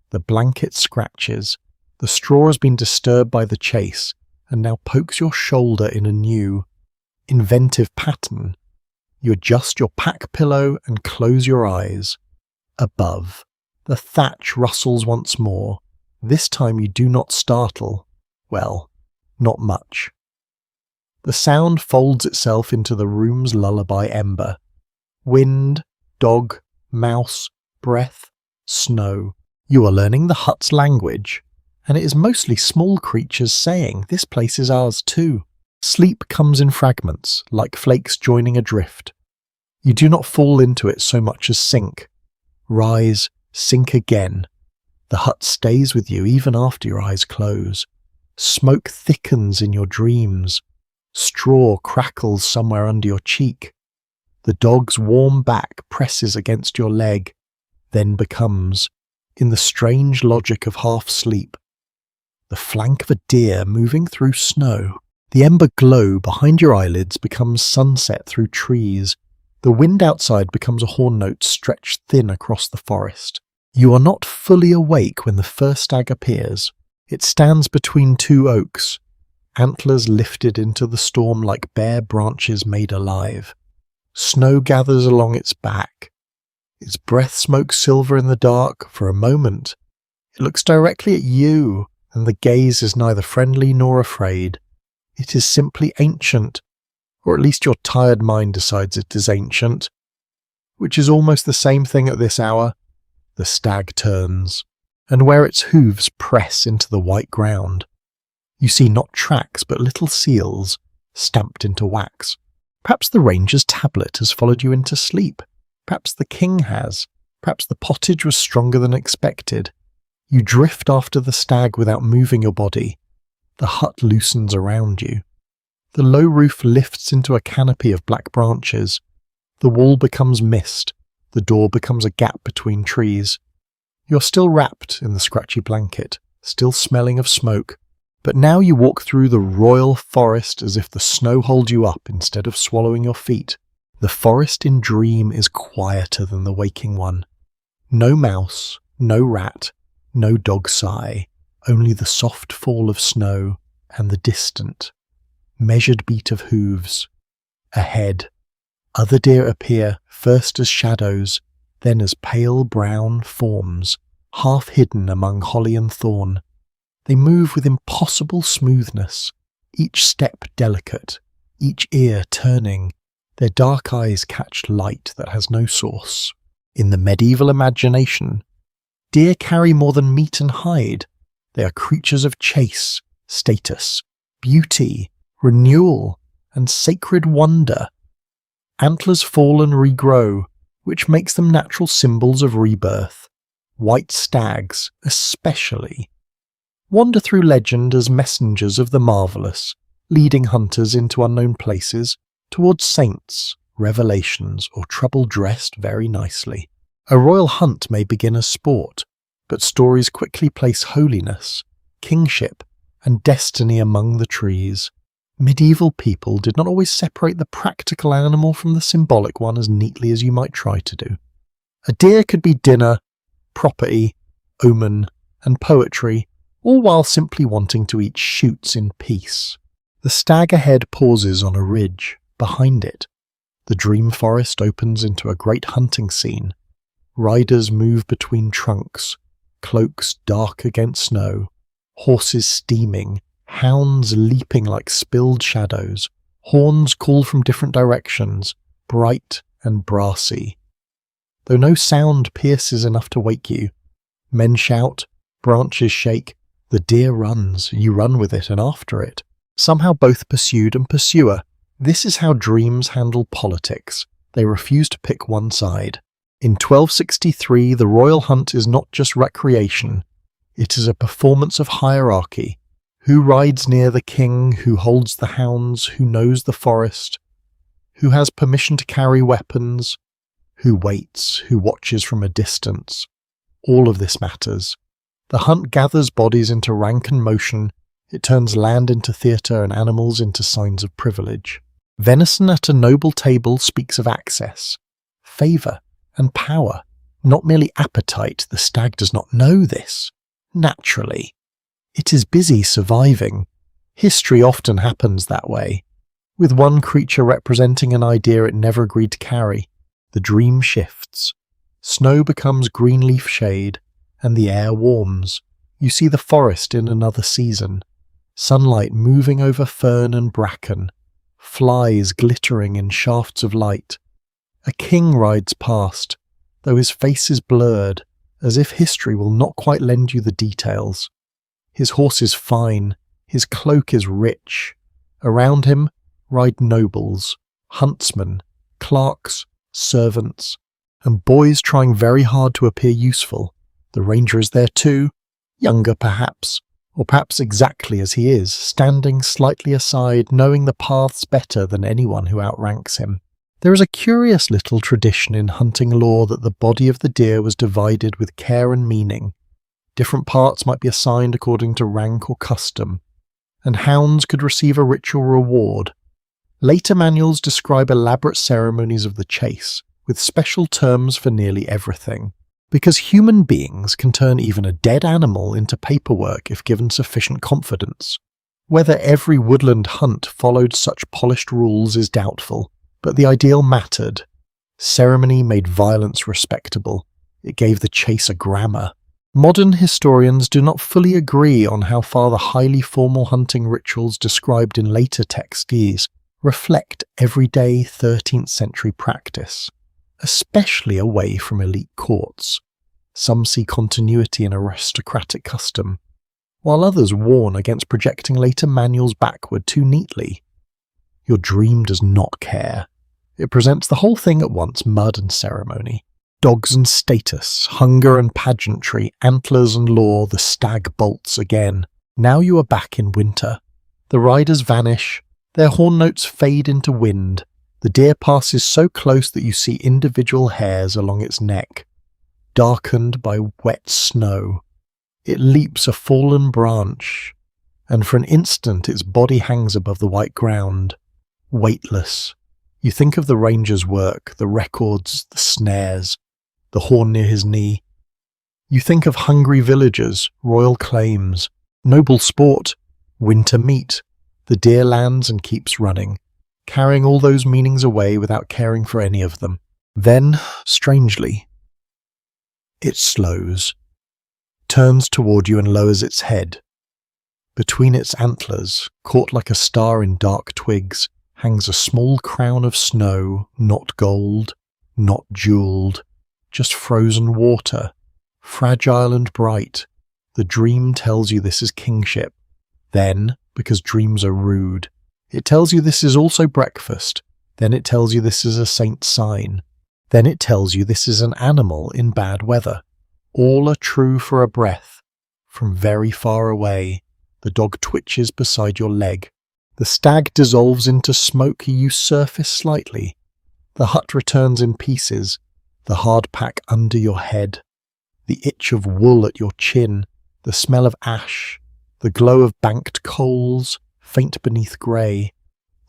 S1: The blanket scratches. The straw has been disturbed by the chase and now pokes your shoulder in a new, inventive pattern. You adjust your pack pillow and close your eyes. Above, the thatch rustles once more. This time you do not startle. Well, not much. The sound folds itself into the room's lullaby ember. Wind, dog, mouse, breath, snow. You are learning the hut's language, and it is mostly small creatures saying, "This place is ours too." Sleep comes in fragments, like flakes joining a drift. You do not fall into it so much as sink. Rise, sink again. The hut stays with you even after your eyes close. Smoke thickens in your dreams. Straw crackles somewhere under your cheek. The dog's warm back presses against your leg, then becomes, in the strange logic of half-sleep, the flank of a deer moving through snow. The ember glow behind your eyelids becomes sunset through trees. The wind outside becomes a horn note stretched thin across the forest. You are not fully awake when the first stag appears. It stands between two oaks, antlers lifted into the storm like bare branches made alive. Snow gathers along its back. Its breath smokes silver in the dark. For a moment, it looks directly at you, and the gaze is neither friendly nor afraid. It is simply ancient, or at least your tired mind decides it is ancient, which is almost the same thing at this hour. The stag turns, and where its hooves press into the white ground, you see not tracks but little seals stamped into wax. Perhaps the ranger's tablet has followed you into sleep. Perhaps the king has. Perhaps the pottage was stronger than expected. You drift after the stag without moving your body. The hut loosens around you. The low roof lifts into a canopy of black branches. The wall becomes mist. The door becomes a gap between trees. You're still wrapped in the scratchy blanket, still smelling of smoke, but now you walk through the royal forest as if the snow holds you up instead of swallowing your feet. The forest in dream is quieter than the waking one. No mouse, no rat, no dog sigh, only the soft fall of snow and the distant, measured beat of hooves. Ahead, other deer appear, first as shadows, then as pale brown forms, half hidden among holly and thorn. They move with impossible smoothness, each step delicate, each ear turning. Their dark eyes catch light that has no source. In the medieval imagination, deer carry more than meat and hide. They are creatures of chase, status, beauty, renewal, and sacred wonder. Antlers fall and regrow, which makes them natural symbols of rebirth. White stags, especially, wander through legend as messengers of the marvellous, leading hunters into unknown places, towards saints, revelations, or trouble dressed very nicely. A royal hunt may begin as sport, but stories quickly place holiness, kingship, and destiny among the trees. Medieval people did not always separate the practical animal from the symbolic one as neatly as you might try to do. A deer could be dinner, property, omen, and poetry, all while simply wanting to eat shoots in peace. The stag ahead pauses on a ridge. Behind it, the dream forest opens into a great hunting scene. Riders move between trunks, cloaks dark against snow, horses steaming, hounds leaping like spilled shadows, horns call from different directions, bright and brassy. Though no sound pierces enough to wake you, men shout, branches shake, the deer runs, you run with it and after it, somehow both pursued and pursuer. This is how dreams handle politics. They refuse to pick one side. In 1263, the royal hunt is not just recreation. It is a performance of hierarchy. Who rides near the king, who holds the hounds, who knows the forest, who has permission to carry weapons, who waits, who watches from a distance. All of this matters. The hunt gathers bodies into rank and motion. It turns land into theatre and animals into signs of privilege. Venison at a noble table speaks of access, favour, and power, not merely appetite. The stag does not know this. Naturally. It is busy surviving. History often happens that way, with one creature representing an idea it never agreed to carry. The dream shifts. Snow becomes green leaf shade, and the air warms. You see the forest in another season. Sunlight moving over fern and bracken, flies glittering in shafts of light. A king rides past, though his face is blurred, as if history will not quite lend you the details. His horse is fine, his cloak is rich, Around him ride nobles, huntsmen, clerks, servants, and boys trying very hard to appear useful. The ranger is there too, younger perhaps, or perhaps exactly as he is, standing slightly aside, knowing the paths better than anyone who outranks him. There is a curious little tradition in hunting lore that the body of the deer was divided with care and meaning. Different parts might be assigned according to rank or custom, and hounds could receive a ritual reward. Later manuals describe elaborate ceremonies of the chase, with special terms for nearly everything, because human beings can turn even a dead animal into paperwork if given sufficient confidence. Whether every woodland hunt followed such polished rules is doubtful, but the ideal mattered. Ceremony made violence respectable. It gave the chase a grammar. Modern historians do not fully agree on how far the highly formal hunting rituals described in later texts reflect everyday 13th century practice, especially away from elite courts. Some see continuity in aristocratic custom, while others warn against projecting later manuals backward too neatly. Your dream does not care. It presents the whole thing at once, mud and ceremony. Dogs and status, hunger and pageantry, antlers and lore, the stag bolts again. Now you are back in winter. The riders vanish, their horn notes fade into wind. The deer passes so close that you see individual hairs along its neck, darkened by wet snow. It leaps a fallen branch, and for an instant its body hangs above the white ground, weightless. You think of the ranger's work, the records, the snares, the horn near his knee. You think of hungry villagers, royal claims, noble sport, winter meat. The deer lands and keeps running, carrying all those meanings away without caring for any of them. Then, strangely, it slows, turns toward you and lowers its head. Between its antlers, caught like a star in dark twigs, hangs a small crown of snow, not gold, not jeweled, just frozen water, fragile and bright. The dream tells you this is kingship. Then, because dreams are rude, it tells you this is also breakfast. Then it tells you this is a saint's sign. Then it tells you this is an animal in bad weather. All are true for a breath. From very far away, the dog twitches beside your leg. The stag dissolves into smoke, you surface slightly. The hut returns in pieces, the hard pack under your head, the itch of wool at your chin, the smell of ash, the glow of banked coals, faint beneath grey,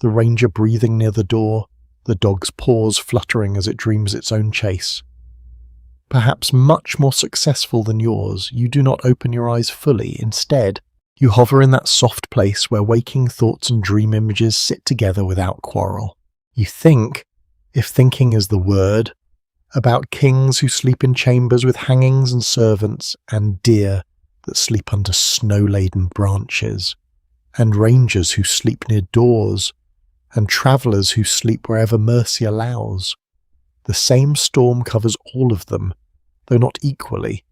S1: the ranger breathing near the door, the dog's paws fluttering as it dreams its own chase. Perhaps much more successful than yours, you do not open your eyes fully. Instead, you hover in that soft place where waking thoughts and dream images sit together without quarrel. You think, if thinking is the word, about kings who sleep in chambers with hangings and servants, and deer that sleep under snow-laden branches, and rangers who sleep near doors, and travellers who sleep wherever mercy allows. The same storm covers all of them, though not equally.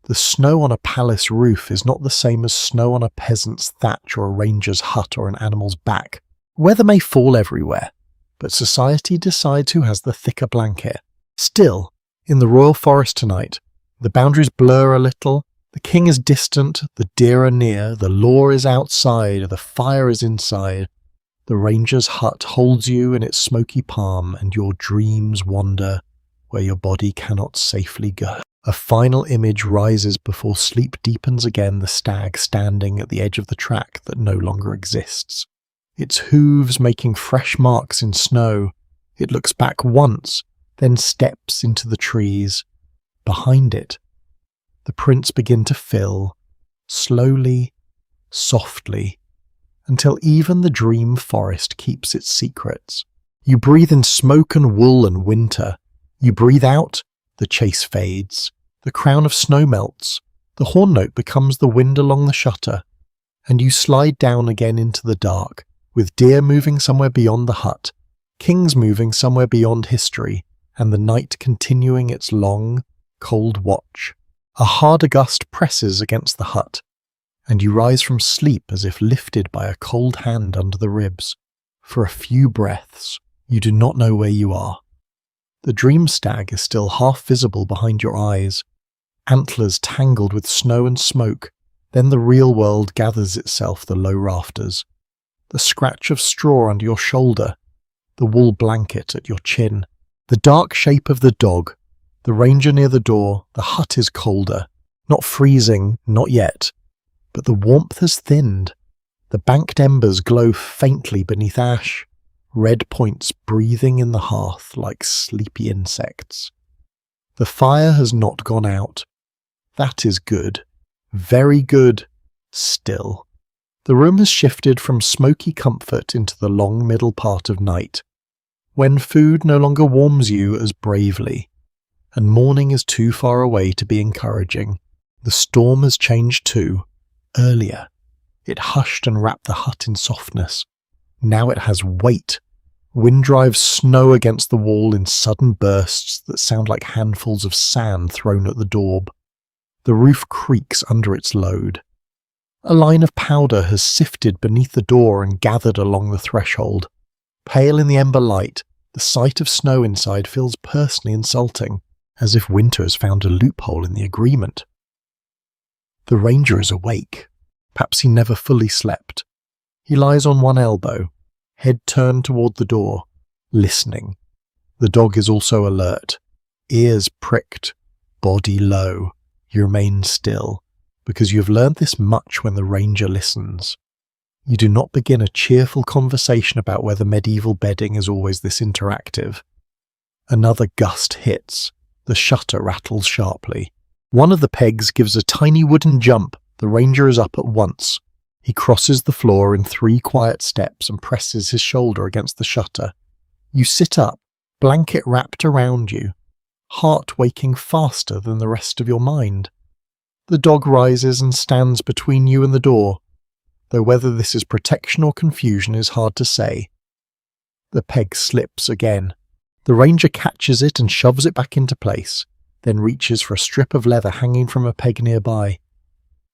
S1: The snow on a palace roof is not the same as snow on a peasant's thatch or a ranger's hut or an animal's back. Weather may fall everywhere, but society decides who has the thicker blanket. Still, in the royal forest tonight, the boundaries blur a little. The king is distant, the deer are near, the law is outside, the fire is inside. The ranger's hut holds you in its smoky palm, and your dreams wander where your body cannot safely go. A final image rises before sleep deepens again, the stag standing at the edge of the track that no longer exists. Its hooves making fresh marks in snow. It looks back once, then steps into the trees. Behind it, the prints begin to fill, slowly, softly, until even the dream forest keeps its secrets. You breathe in smoke and wool and winter. You breathe out, the chase fades. The crown of snow melts. The horn note becomes the wind along the shutter. And you slide down again into the dark, with deer moving somewhere beyond the hut, kings moving somewhere beyond history, and the night continuing its long, cold watch. A harder gust presses against the hut, and you rise from sleep as if lifted by a cold hand under the ribs. For a few breaths, you do not know where you are. The dream stag is still half visible behind your eyes, antlers tangled with snow and smoke. Then the real world gathers itself the low rafters. The scratch of straw under your shoulder, the wool blanket at your chin, the dark shape of the dog, the ranger near the door. The hut is colder, not freezing, not yet, but the warmth has thinned. The banked embers glow faintly beneath ash, red points breathing in the hearth like sleepy insects. The fire has not gone out. That is good. Very good. Still. The room has shifted from smoky comfort into the long middle part of night, when food no longer warms you as bravely, and morning is too far away to be encouraging. The storm has changed too. Earlier, it hushed and wrapped the hut in softness. Now it has weight. Wind drives snow against the wall in sudden bursts that sound like handfuls of sand thrown at the daub. The roof creaks under its load. A line of powder has sifted beneath the door and gathered along the threshold. Pale in the ember light, the sight of snow inside feels personally insulting, as if winter has found a loophole in the agreement. The ranger is awake. Perhaps he never fully slept. He lies on one elbow, head turned toward the door, listening. The dog is also alert, ears pricked, body low. You remain still, because you have learned this much when the ranger listens. You do not begin a cheerful conversation about whether medieval bedding is always this interactive. Another gust hits. The shutter rattles sharply. One of the pegs gives a tiny wooden jump. The ranger is up at once. He crosses the floor in 3 quiet steps and presses his shoulder against the shutter. You sit up, blanket wrapped around you, heart waking faster than the rest of your mind. The dog rises and stands between you and the door, though whether this is protection or confusion is hard to say. The peg slips again. The ranger catches it and shoves it back into place, then reaches for a strip of leather hanging from a peg nearby.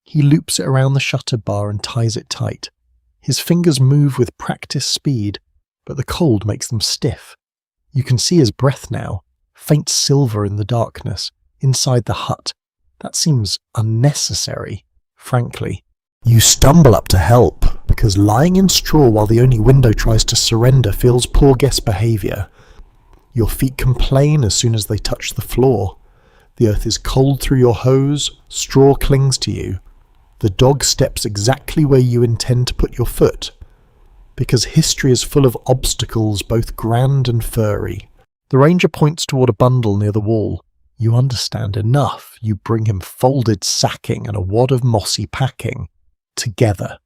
S1: He loops it around the shutter bar and ties it tight. His fingers move with practiced speed, but the cold makes them stiff. You can see his breath now, faint silver in the darkness, inside the hut. That seems unnecessary, frankly. You stumble up to help, because lying in straw while the only window tries to surrender feels poor guest behaviour. Your feet complain as soon as they touch the floor. The earth is cold through your hose, straw clings to you. The dog steps exactly where you intend to put your foot, because history is full of obstacles both grand and furry. The ranger points toward a bundle near the wall. You understand enough. You bring him folded sacking and a wad of mossy packing. Together.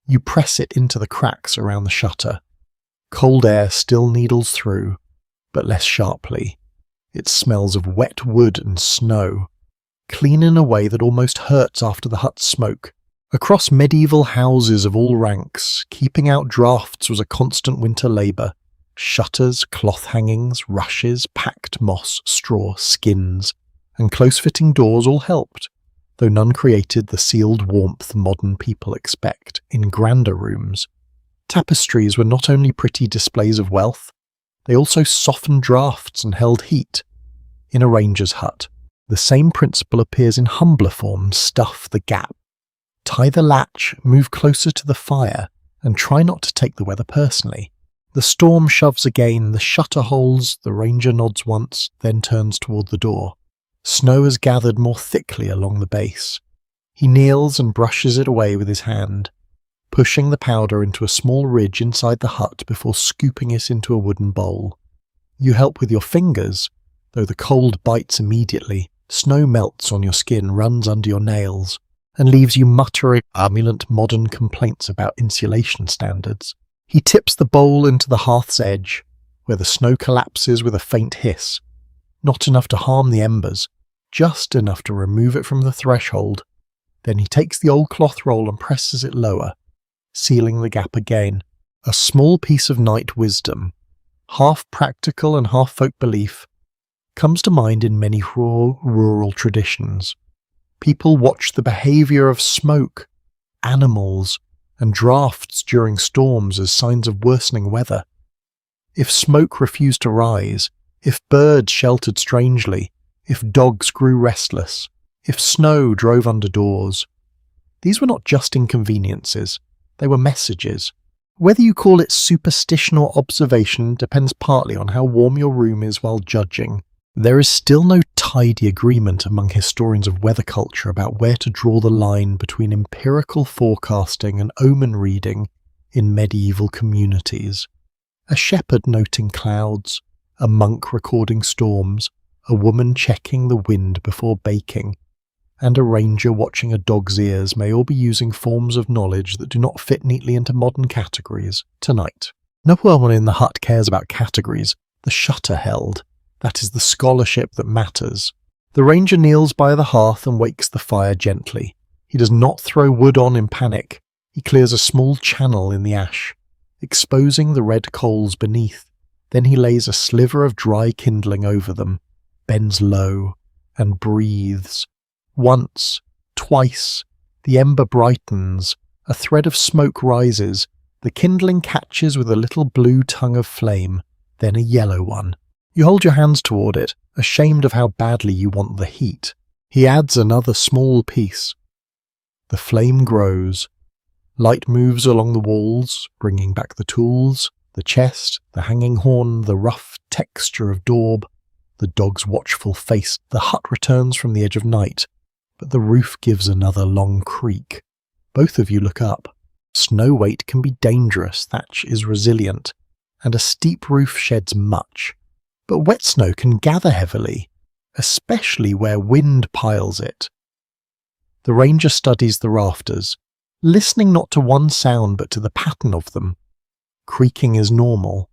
S1: You press it into the cracks around the shutter. Cold air still needles through, but less sharply. It smells of wet wood and snow, clean in a way that almost hurts after the hut's smoke. Across medieval houses of all ranks, keeping out drafts was a constant winter labour. Shutters, cloth hangings, rushes, packed moss, straw, skins, and close-fitting doors all helped, though none created the sealed warmth modern people expect in grander rooms. Tapestries were not only pretty displays of wealth, they also softened drafts and held heat. In a ranger's hut, the same principle appears in humbler forms. Stuff the gap. Tie the latch, move closer to the fire, and try not to take the weather personally. The storm shoves again, the shutter holds, the ranger nods once, then turns toward the door. Snow has gathered more thickly along the base. He kneels and brushes it away with his hand, pushing the powder into a small ridge inside the hut before scooping it into a wooden bowl. You help with your fingers, though the cold bites immediately. Snow melts on your skin, runs under your nails, and leaves you muttering ambulant modern complaints about insulation standards. He tips the bowl into the hearth's edge, where the snow collapses with a faint hiss. Not enough to harm the embers, just enough to remove it from the threshold. Then he takes the old cloth roll and presses it lower, sealing the gap again. A small piece of night wisdom, half practical and half folk belief, comes to mind in many rural traditions. People watch the behaviour of smoke, animals, and drafts during storms as signs of worsening weather. If smoke refused to rise, if birds sheltered strangely, if dogs grew restless, if snow drove under doors, these were not just inconveniences, they were messages. Whether you call it superstition or observation depends partly on how warm your room is while judging. There is still no tidy agreement among historians of weather culture about where to draw the line between empirical forecasting and omen reading in medieval communities. A shepherd noting clouds, a monk recording storms, a woman checking the wind before baking, and a ranger watching a dog's ears may all be using forms of knowledge that do not fit neatly into modern categories tonight. No one in the hut cares about categories. The shutter held. That is the scholarship that matters. The ranger kneels by the hearth and wakes the fire gently. He does not throw wood on in panic. He clears a small channel in the ash, exposing the red coals beneath. Then he lays a sliver of dry kindling over them, bends low, and breathes. Once, twice, the ember brightens, a thread of smoke rises, the kindling catches with a little blue tongue of flame, then a yellow one. You hold your hands toward it, ashamed of how badly you want the heat. He adds another small piece. The flame grows. Light moves along the walls, bringing back the tools, the chest, the hanging horn, the rough texture of daub, the dog's watchful face. The hut returns from the edge of night, but the roof gives another long creak. Both of you look up. Snow weight can be dangerous, thatch is resilient, and a steep roof sheds much. But wet snow can gather heavily, especially where wind piles it. The ranger studies the rafters, listening not to one sound but to the pattern of them. Creaking is normal.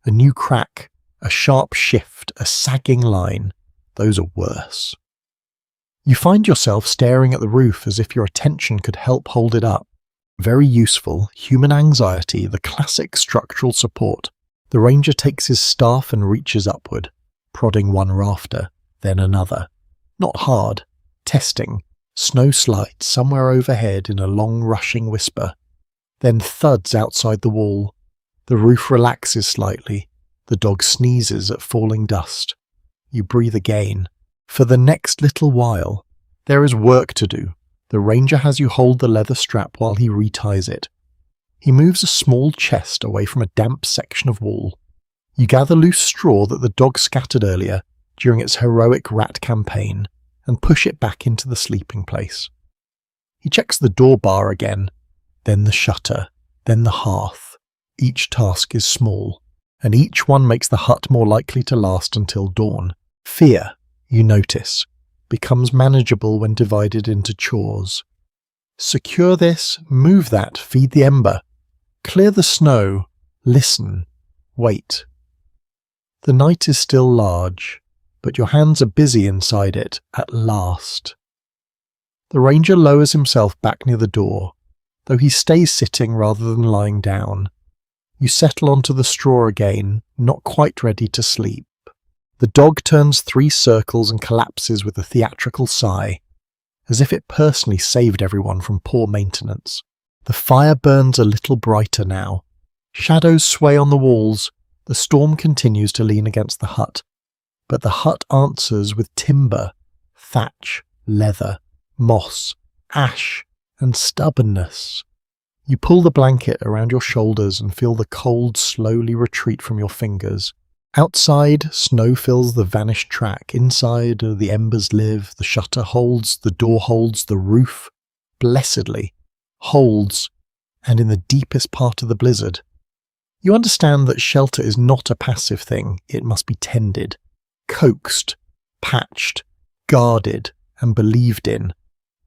S1: A new crack, a sharp shift, a sagging line, those are worse. You find yourself staring at the roof as if your attention could help hold it up. Very useful, human anxiety, the classic structural support. The ranger takes his staff and reaches upward, prodding one rafter, then another. Not hard, testing. Snow slides somewhere overhead in a long rushing whisper, then thuds outside the wall. The roof relaxes slightly. The dog sneezes at falling dust. You breathe again. For the next little while, there is work to do. The ranger has you hold the leather strap while he reties it. He moves a small chest away from a damp section of wall. You gather loose straw that the dog scattered earlier during its heroic rat campaign and push it back into the sleeping place. He checks the door bar again, then the shutter, then the hearth. Each task is small, and each one makes the hut more likely to last until dawn. Fear, you notice, becomes manageable when divided into chores. Secure this, move that, feed the ember. Clear the snow, listen, wait. The night is still large, but your hands are busy inside it at last. The ranger lowers himself back near the door, though he stays sitting rather than lying down. You settle onto the straw again, not quite ready to sleep. The dog turns 3 circles and collapses with a theatrical sigh, as if it personally saved everyone from poor maintenance. The fire burns a little brighter now. Shadows sway on the walls. The storm continues to lean against the hut, but the hut answers with timber, thatch, leather, moss, ash, and stubbornness. You pull the blanket around your shoulders and feel the cold slowly retreat from your fingers. Outside, snow fills the vanished track. Inside, the embers live, the shutter holds, the door holds, the roof, blessedly, holds, and in the deepest part of the blizzard. You understand that shelter is not a passive thing, it must be tended, coaxed, patched, guarded, and believed in,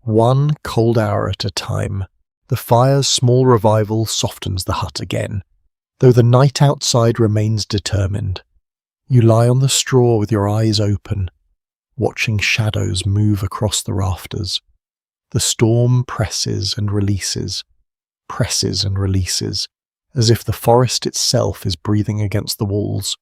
S1: one cold hour at a time. The fire's small revival softens the hut again, though the night outside remains determined. You lie on the straw with your eyes open, watching shadows move across the rafters. The storm presses and releases, as if the forest itself is breathing against the walls.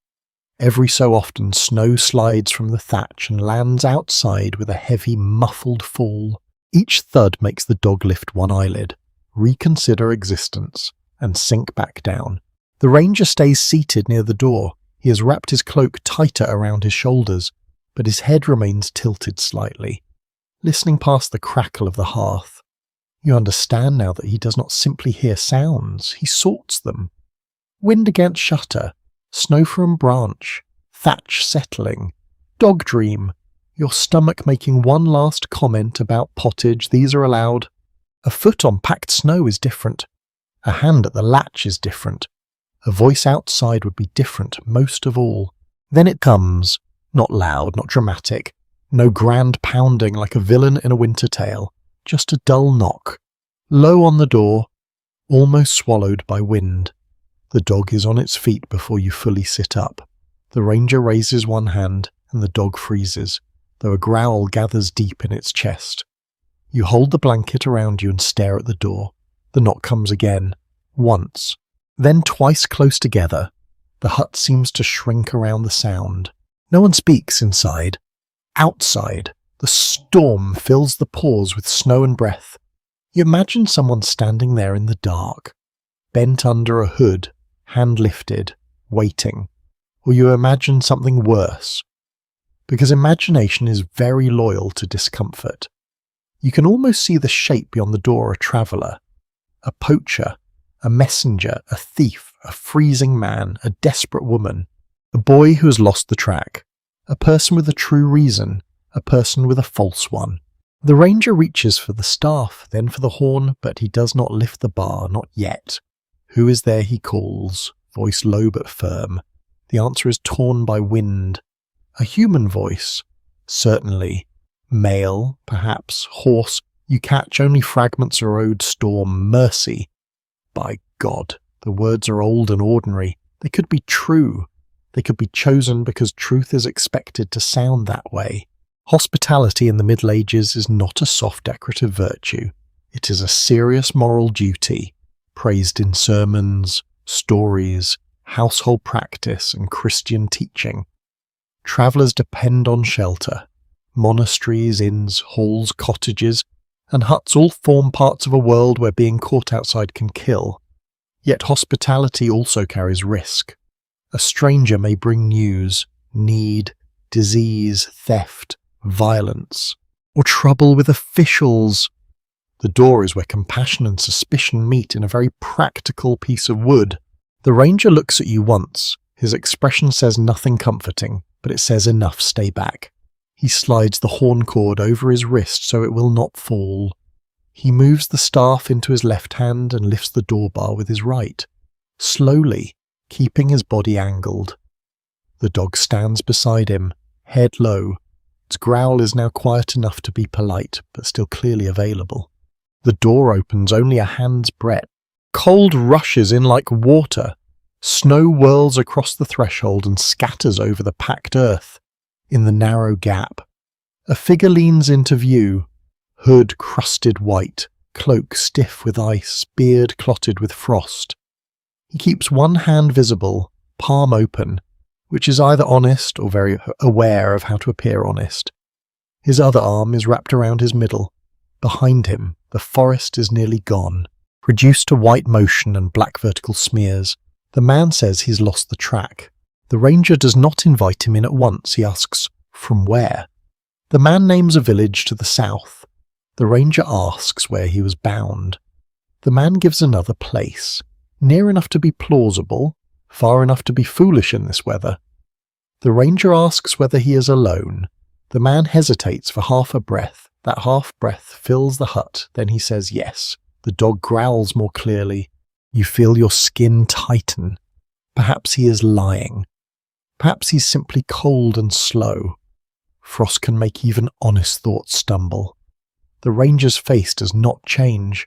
S1: Every so often snow slides from the thatch and lands outside with a heavy, muffled fall. Each thud makes the dog lift one eyelid, reconsider existence, and sink back down. The ranger stays seated near the door. He has wrapped his cloak tighter around his shoulders, but his head remains tilted slightly, listening past the crackle of the hearth. You understand now that he does not simply hear sounds, he sorts them. Wind against shutter, snow from branch, thatch settling, dog dream, your stomach making one last comment about pottage, these are allowed. A foot on packed snow is different. A hand at the latch is different. A voice outside would be different most of all. Then it comes, not loud, not dramatic, no grand pounding like a villain in a winter tale, just a dull knock, low on the door, almost swallowed by wind. The dog is on its feet before you fully sit up. The ranger raises one hand and the dog freezes, though a growl gathers deep in its chest. You hold the blanket around you and stare at the door. The knock comes again, once, then twice close together. The hut seems to shrink around the sound. No one speaks inside. Outside, the storm fills the pause with snow and breath. You imagine someone standing there in the dark, bent under a hood, hand lifted, waiting. Or you imagine something worse, because imagination is very loyal to discomfort. You can almost see the shape beyond the door: a traveller, a poacher, a messenger, a thief, a freezing man, a desperate woman, a boy who has lost the track, a person with a true reason, a person with a false one. The ranger reaches for the staff, then for the horn, but he does not lift the bar, not yet. Who is there, he calls, voice low but firm. The answer is torn by wind. A human voice, certainly. Male, perhaps, hoarse. You catch only fragments of road storm. Mercy. By God, the words are old and ordinary. They could be true. They could be chosen because truth is expected to sound that way. Hospitality in the Middle Ages is not a soft decorative virtue. It is a serious moral duty, praised in sermons, stories, household practice, and Christian teaching. Travellers depend on shelter. Monasteries, inns, halls, cottages, and huts all form parts of a world where being caught outside can kill. Yet hospitality also carries risk. A stranger may bring news, need, disease, theft, violence, or trouble with officials. The door is where compassion and suspicion meet in a very practical piece of wood. The ranger looks at you once. His expression says nothing comforting, but it says enough, stay back. He slides the horn cord over his wrist so it will not fall. He moves the staff into his left hand and lifts the door bar with his right, slowly, keeping his body angled. The dog stands beside him, head low. Its growl is now quiet enough to be polite, but still clearly available. The door opens only a hand's breadth. Cold rushes in like water. Snow whirls across the threshold and scatters over the packed earth. In the narrow gap, a figure leans into view, hood crusted white, cloak stiff with ice, beard clotted with frost. He keeps one hand visible, palm open, which is either honest or very aware of how to appear honest. His other arm is wrapped around his middle. Behind him, the forest is nearly gone, reduced to white motion and black vertical smears. The man says he's lost the track. The ranger does not invite him in at once. He asks, from where? The man names a village to the south. The ranger asks where he was bound. The man gives another place, near enough to be plausible, far enough to be foolish in this weather. The ranger asks whether he is alone. The man hesitates for half a breath. That half breath fills the hut. Then he says yes. The dog growls more clearly. You feel your skin tighten. Perhaps he is lying. Perhaps he's simply cold and slow. Frost can make even honest thoughts stumble. The ranger's face does not change.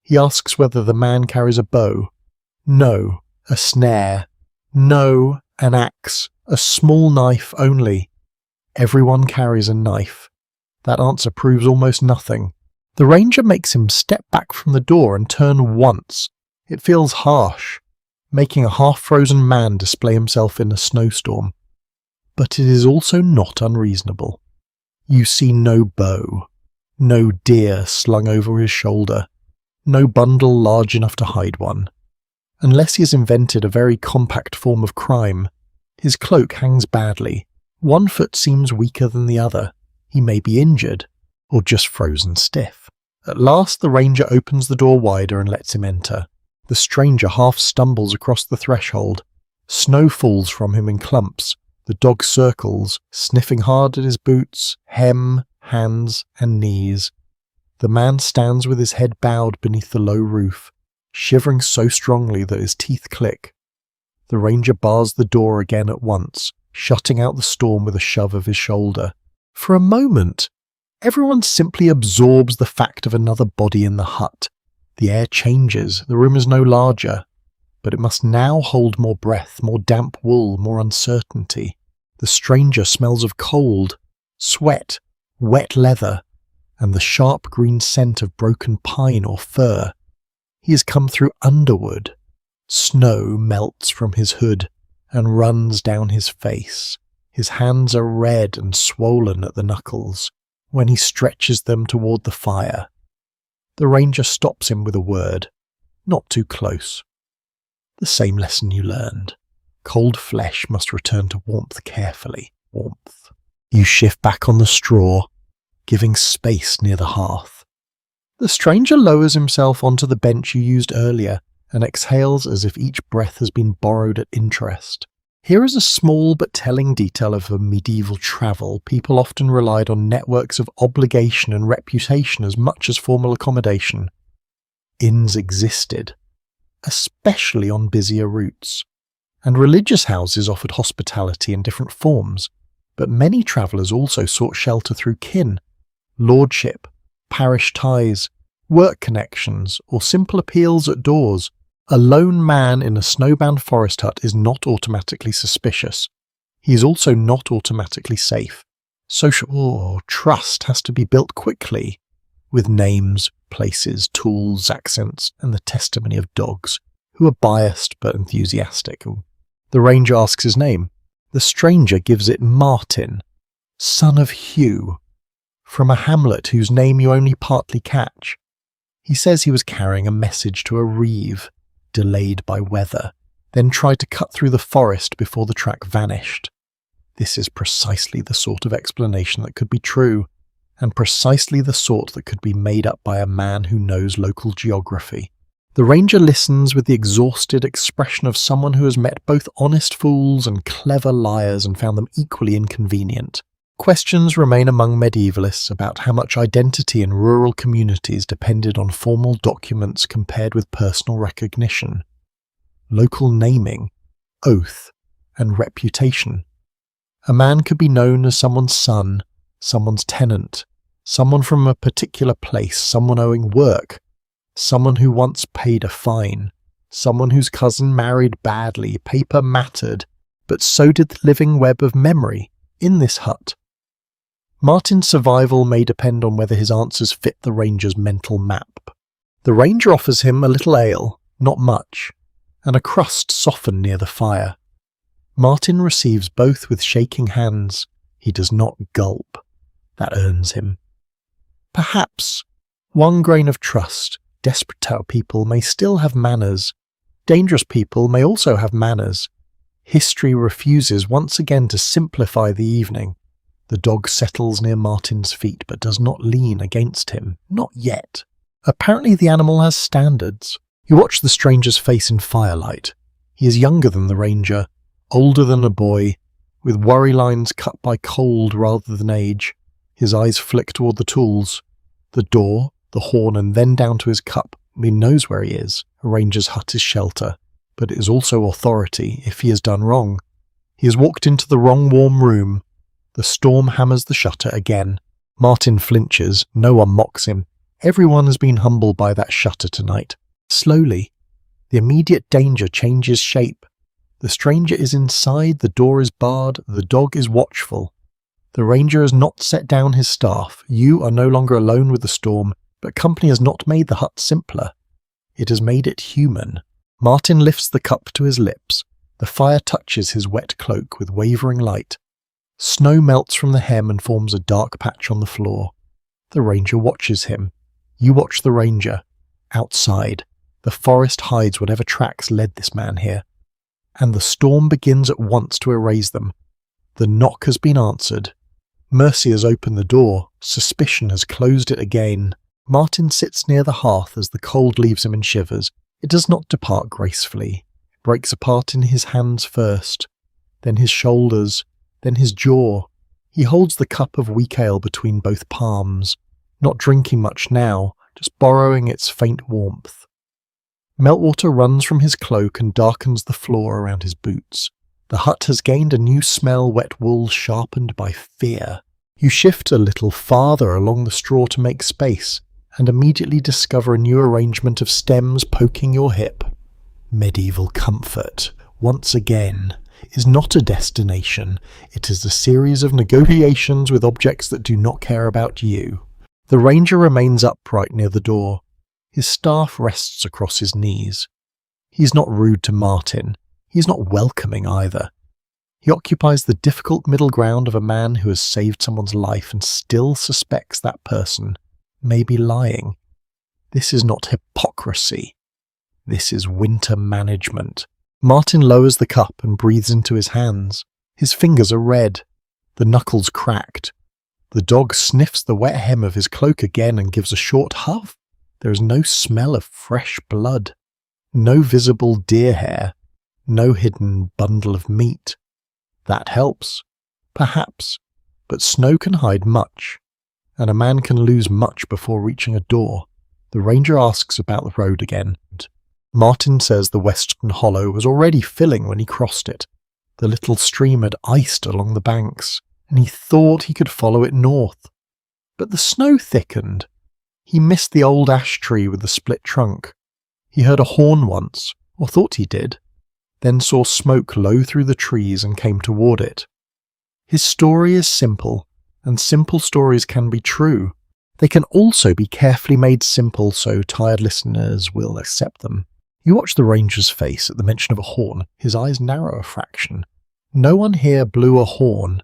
S1: He asks whether the man carries a bow. No, a snare. No, an axe. A small knife only. Everyone carries a knife. That answer proves almost nothing. The ranger makes him step back from the door and turn once. It feels harsh, making a half-frozen man display himself in a snowstorm. But it is also not unreasonable. You see no bow, No deer slung over his shoulder. No bundle large enough to hide one. Unless he has invented a very compact form of crime, his cloak hangs badly. One foot seems weaker than the other. He may be injured, or just frozen stiff. At last the ranger opens the door wider and lets him enter. The stranger half stumbles across the threshold. Snow falls from him in clumps. The dog circles, sniffing hard at his boots, hem, hands, and knees. The man stands with his head bowed beneath the low roof, shivering so strongly that his teeth click. The ranger bars the door again at once, shutting out the storm with a shove of his shoulder. For a moment, everyone simply absorbs the fact of another body in the hut. The air changes, the room is no larger, but it must now hold more breath, more damp wool, more uncertainty. The stranger smells of cold, sweat, wet leather, and the sharp green scent of broken pine or fir. He has come through underwood. Snow melts from his hood and runs down his face. His hands are red and swollen at the knuckles when he stretches them toward the fire. The ranger stops him with a word, not too close. The same lesson you learned. Cold flesh must return to warmth carefully. Warmth. You shift back on the straw, giving space near the hearth. The stranger lowers himself onto the bench you used earlier and exhales as if each breath has been borrowed at interest. Here is a small but telling detail of a medieval travel. People often relied on networks of obligation and reputation as much as formal accommodation. Inns existed, especially on busier routes, and religious houses offered hospitality in different forms, but many travellers also sought shelter through kin, lordship, parish ties, work connections, or simple appeals at doors. A lone man in a snowbound forest hut is not automatically suspicious. He is also not automatically safe. Social trust has to be built quickly, with names, places, tools, accents, and the testimony of dogs, who are biased but enthusiastic. The ranger asks his name. The stranger gives it Martin, son of Hugh, from a hamlet whose name you only partly catch. He says he was carrying a message to a reeve, delayed by weather, then tried to cut through the forest before the track vanished. This is precisely the sort of explanation that could be true, and precisely the sort that could be made up by a man who knows local geography. The ranger listens with the exhausted expression of someone who has met both honest fools and clever liars and found them equally inconvenient. Questions remain among medievalists about how much identity in rural communities depended on formal documents compared with personal recognition, local naming, oath, and reputation. A man could be known as someone's son, someone's tenant, someone from a particular place, someone owing work, someone who once paid a fine, someone whose cousin married badly. Paper mattered, but so did the living web of memory in this hut. Martin's survival may depend on whether his answers fit the ranger's mental map. The ranger offers him a little ale, not much, and a crust softened near the fire. Martin receives both with shaking hands. He does not gulp. That earns him. Perhaps one grain of trust. Desperate people may still have manners. Dangerous people may also have manners. History refuses once again to simplify the evening. The dog settles near Martin's feet but does not lean against him. Not yet. Apparently the animal has standards. You watch the stranger's face in firelight. He is younger than the ranger, older than a boy, with worry lines cut by cold rather than age. His eyes flick toward the tools, the door, the horn, and then down to his cup. He knows where he is. A ranger's hut is shelter, but it is also authority if he has done wrong. He has walked into the wrong warm room. The storm hammers the shutter again. Martin flinches. No one mocks him. Everyone has been humbled by that shutter tonight. Slowly, the immediate danger changes shape. The stranger is inside, the door is barred, the dog is watchful. The ranger has not set down his staff. You are no longer alone with the storm, but company has not made the hut simpler. It has made it human. Martin lifts the cup to his lips. The fire touches his wet cloak with wavering light. Snow melts from the hem and forms a dark patch on the floor. The ranger watches him. You watch the ranger. Outside, the forest hides whatever tracks led this man here. And the storm begins at once to erase them. The knock has been answered. Mercy has opened the door. Suspicion has closed it again. Martin sits near the hearth as the cold leaves him in shivers. It does not depart gracefully. It breaks apart in his hands first, then his shoulders, then his jaw. He holds the cup of weak ale between both palms, not drinking much now, just borrowing its faint warmth. Meltwater runs from his cloak and darkens the floor around his boots. The hut has gained a new smell, wet wool sharpened by fear. You shift a little farther along the straw to make space, and immediately discover a new arrangement of stems poking your hip. Medieval comfort, once again, is not a destination. It is a series of negotiations with objects that do not care about you. The ranger remains upright near the door. His staff rests across his knees. He's not rude to Martin. He's not welcoming either. He occupies the difficult middle ground of a man who has saved someone's life and still suspects that person may be lying. This is not hypocrisy. This is winter management. Martin lowers the cup and breathes into his hands. His fingers are red, the knuckles cracked. The dog sniffs the wet hem of his cloak again and gives a short huff. There is no smell of fresh blood, no visible deer hair, no hidden bundle of meat. That helps, perhaps, but snow can hide much, and a man can lose much before reaching a door. The ranger asks about the road again. Martin says the western hollow was already filling when he crossed it. The little stream had iced along the banks, and he thought he could follow it north. But the snow thickened. He missed the old ash tree with the split trunk. He heard a horn once, or thought he did, then saw smoke low through the trees and came toward it. His story is simple, and simple stories can be true. They can also be carefully made simple so tired listeners will accept them. You watch the ranger's face at the mention of a horn. His eyes narrow a fraction. No one here blew a horn.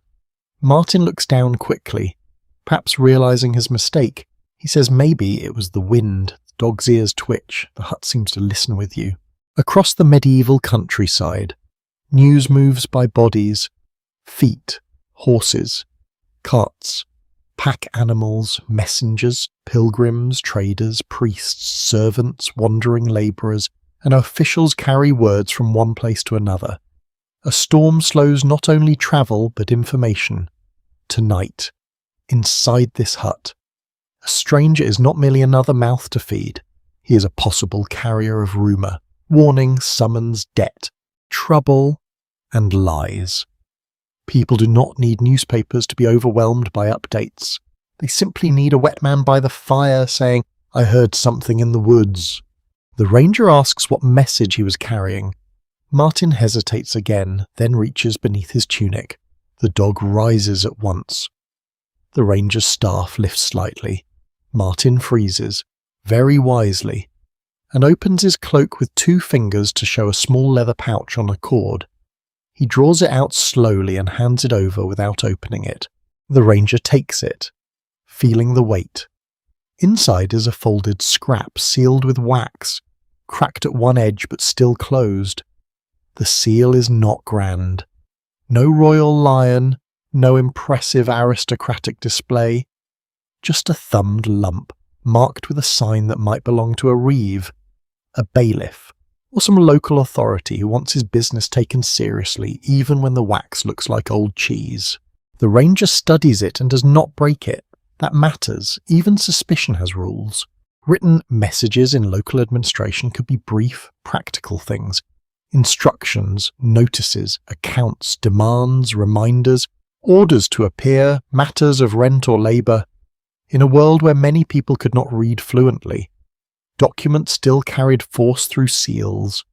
S1: Martin looks down quickly, perhaps realizing his mistake. He says maybe it was the wind. The dog's ears twitch. The hut seems to listen with you. Across the medieval countryside, news moves by bodies, feet, horses, carts, pack animals, messengers, pilgrims, traders, priests, servants, wandering labourers, and officials carry words from one place to another. A storm slows not only travel but information. Tonight, inside this hut, a stranger is not merely another mouth to feed. He is a possible carrier of rumour, warning, summons, debt, trouble, and lies. People do not need newspapers to be overwhelmed by updates. They simply need a wet man by the fire saying, "I heard something in the woods." The ranger asks what message he was carrying. Martin hesitates again, then reaches beneath his tunic. The dog rises at once. The ranger's staff lifts slightly. Martin freezes, very wisely, and opens his cloak with 2 fingers to show a small leather pouch on a cord. He draws it out slowly and hands it over without opening it. The ranger takes it, feeling the weight. Inside is a folded scrap sealed with wax, cracked at one edge but still closed. The seal is not grand. No royal lion, no impressive aristocratic display. Just a thumbed lump, marked with a sign that might belong to a reeve, a bailiff, or some local authority who wants his business taken seriously even when the wax looks like old cheese. The ranger studies it and does not break it. That matters. Even suspicion has rules. Written messages in local administration could be brief, practical things. Instructions, notices, accounts, demands, reminders, orders to appear, matters of rent or labour. In a world where many people could not read fluently, documents still carried force through seals,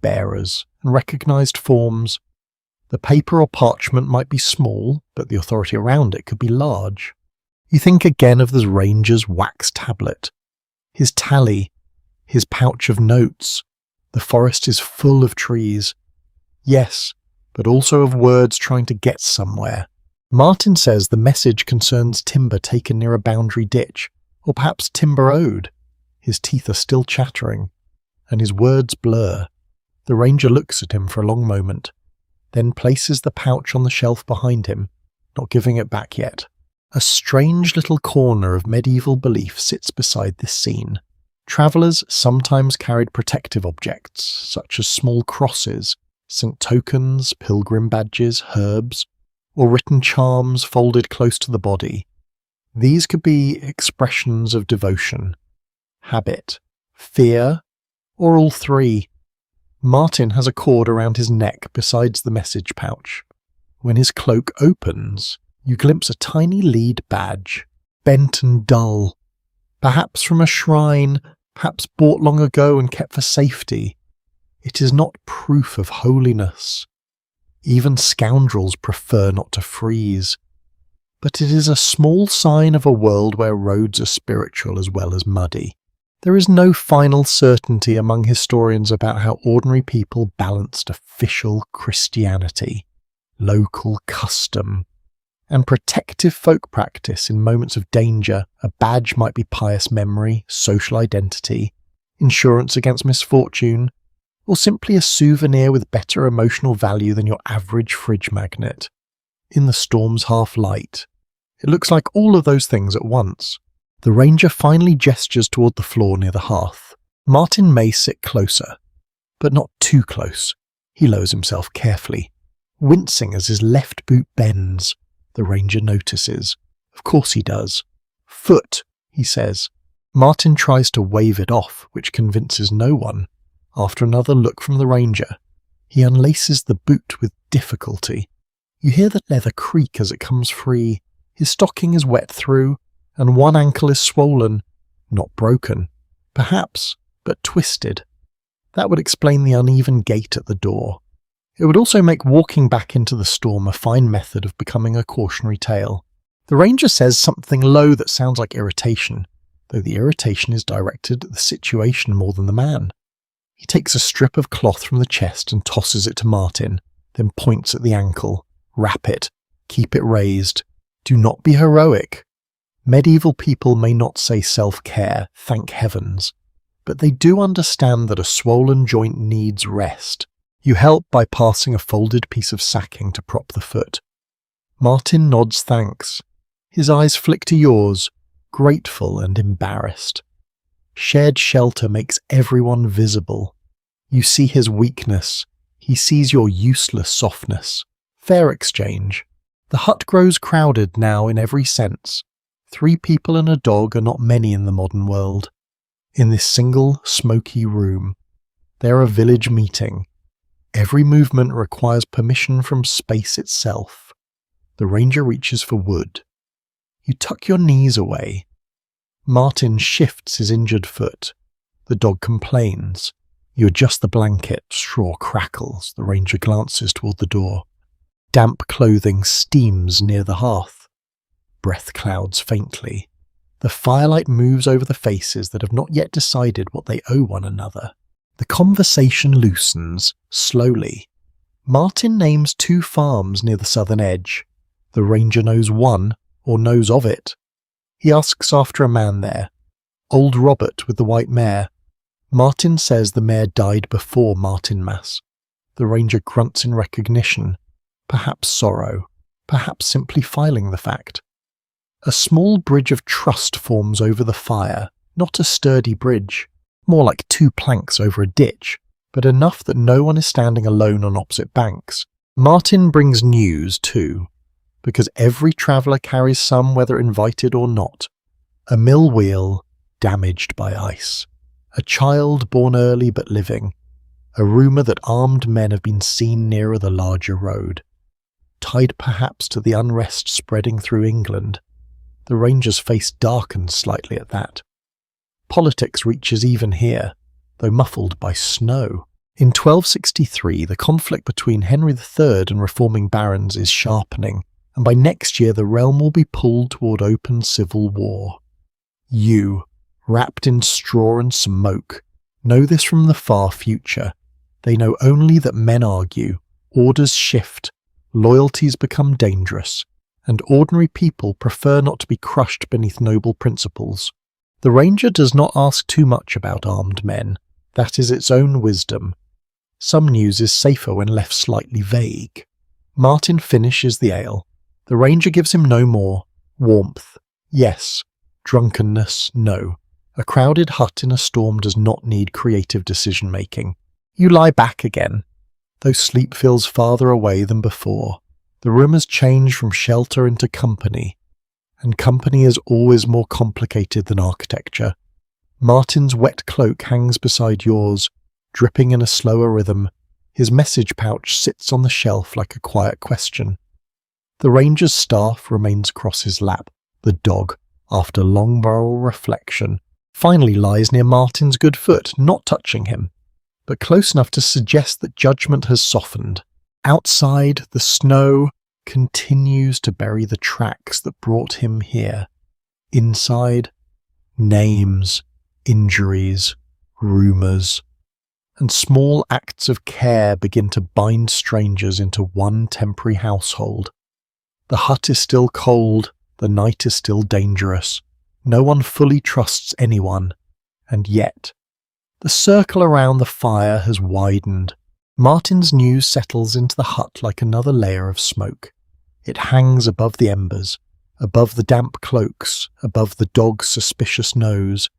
S1: bearers, and recognised forms. The paper or parchment might be small, but the authority around it could be large. You think again of the ranger's wax tablet, his tally, his pouch of notes. The forest is full of trees. Yes, but also of words trying to get somewhere. Martin says the message concerns timber taken near a boundary ditch, or perhaps timber owed. His teeth are still chattering, and his words blur. The ranger looks at him for a long moment, then places the pouch on the shelf behind him, not giving it back yet. A strange little corner of medieval belief sits beside this scene. Travellers sometimes carried protective objects, such as small crosses, Saint tokens, pilgrim badges, herbs, or written charms folded close to the body. These could be expressions of devotion, habit, fear, or all three. Martin has a cord around his neck besides the message pouch. When his cloak opens, you glimpse a tiny lead badge, bent and dull, perhaps from a shrine, perhaps bought long ago and kept for safety. It is not proof of holiness. Even scoundrels prefer not to freeze. But it is a small sign of a world where roads are spiritual as well as muddy. There is no final certainty among historians about how ordinary people balanced official Christianity, local custom, and protective folk practice in moments of danger. A badge might be pious memory, social identity, insurance against misfortune, or simply a souvenir with better emotional value than your average fridge magnet. In the storm's half-light, it looks like all of those things at once. The ranger finally gestures toward the floor near the hearth. Martin may sit closer, but not too close. He lowers himself carefully, wincing as his left boot bends. The ranger notices. Of course he does. "Foot," he says. Martin tries to wave it off, which convinces no one. After another look from the ranger, he unlaces the boot with difficulty. You hear the leather creak as it comes free. His stocking is wet through, and one ankle is swollen, not broken, perhaps, but twisted. That would explain the uneven gait at the door. It would also make walking back into the storm a fine method of becoming a cautionary tale. The ranger says something low that sounds like irritation, though the irritation is directed at the situation more than the man. He takes a strip of cloth from the chest and tosses it to Martin, then points at the ankle. "Wrap it. Keep it raised. Do not be heroic." Medieval people may not say self-care, thank heavens, but they do understand that a swollen joint needs rest. You help by passing a folded piece of sacking to prop the foot. Martin nods thanks. His eyes flick to yours, grateful and embarrassed. Shared shelter makes everyone visible. You see his weakness. He sees your useless softness. Fair exchange. The hut grows crowded now in every sense. 3 people and a dog are not many in the modern world. In this single, smoky room, they are a village meeting. Every movement requires permission from space itself. The ranger reaches for wood. You tuck your knees away. Martin shifts his injured foot. The dog complains. You adjust the blanket. Straw crackles. The ranger glances toward the door. Damp clothing steams near the hearth. Breath clouds faintly. The firelight moves over the faces that have not yet decided what they owe one another. The conversation loosens, slowly. Martin names 2 farms near the southern edge. The ranger knows one, or knows of it. He asks after a man there. Old Robert with the white mare. Martin says the mare died before Martinmas. The ranger grunts in recognition. Perhaps sorrow. Perhaps simply filing the fact. A small bridge of trust forms over the fire, not a sturdy bridge, more like 2 planks over a ditch, but enough that no one is standing alone on opposite banks. Martin brings news too, because every traveller carries some whether invited or not. A mill wheel damaged by ice, a child born early but living, a rumour that armed men have been seen nearer the larger road, tied perhaps to the unrest spreading through England. The ranger's face darkens slightly at that. Politics reaches even here, though muffled by snow. In 1263, the conflict between Henry III and reforming barons is sharpening, and by next year the realm will be pulled toward open civil war. You, wrapped in straw and smoke, know this from the far future. They know only that men argue, orders shift, loyalties become dangerous, and ordinary people prefer not to be crushed beneath noble principles. The ranger does not ask too much about armed men. That is its own wisdom. Some news is safer when left slightly vague. Martin finishes the ale. The ranger gives him no more. Warmth, yes. Drunkenness, no. A crowded hut in a storm does not need creative decision-making. You lie back again, though sleep feels farther away than before. The room has changed from shelter into company, and company is always more complicated than architecture. Martin's wet cloak hangs beside yours, dripping in a slower rhythm. His message pouch sits on the shelf like a quiet question. The ranger's staff remains across his lap. The dog, after long moral reflection, finally lies near Martin's good foot, not touching him, but close enough to suggest that judgment has softened. Outside, the snow continues to bury the tracks that brought him here. Inside, names, injuries, rumours, and small acts of care begin to bind strangers into one temporary household. The hut is still cold, the night is still dangerous. No one fully trusts anyone, and yet the circle around the fire has widened. Martin's news settles into the hut like another layer of smoke. It hangs above the embers, above the damp cloaks, above the dog's suspicious nose.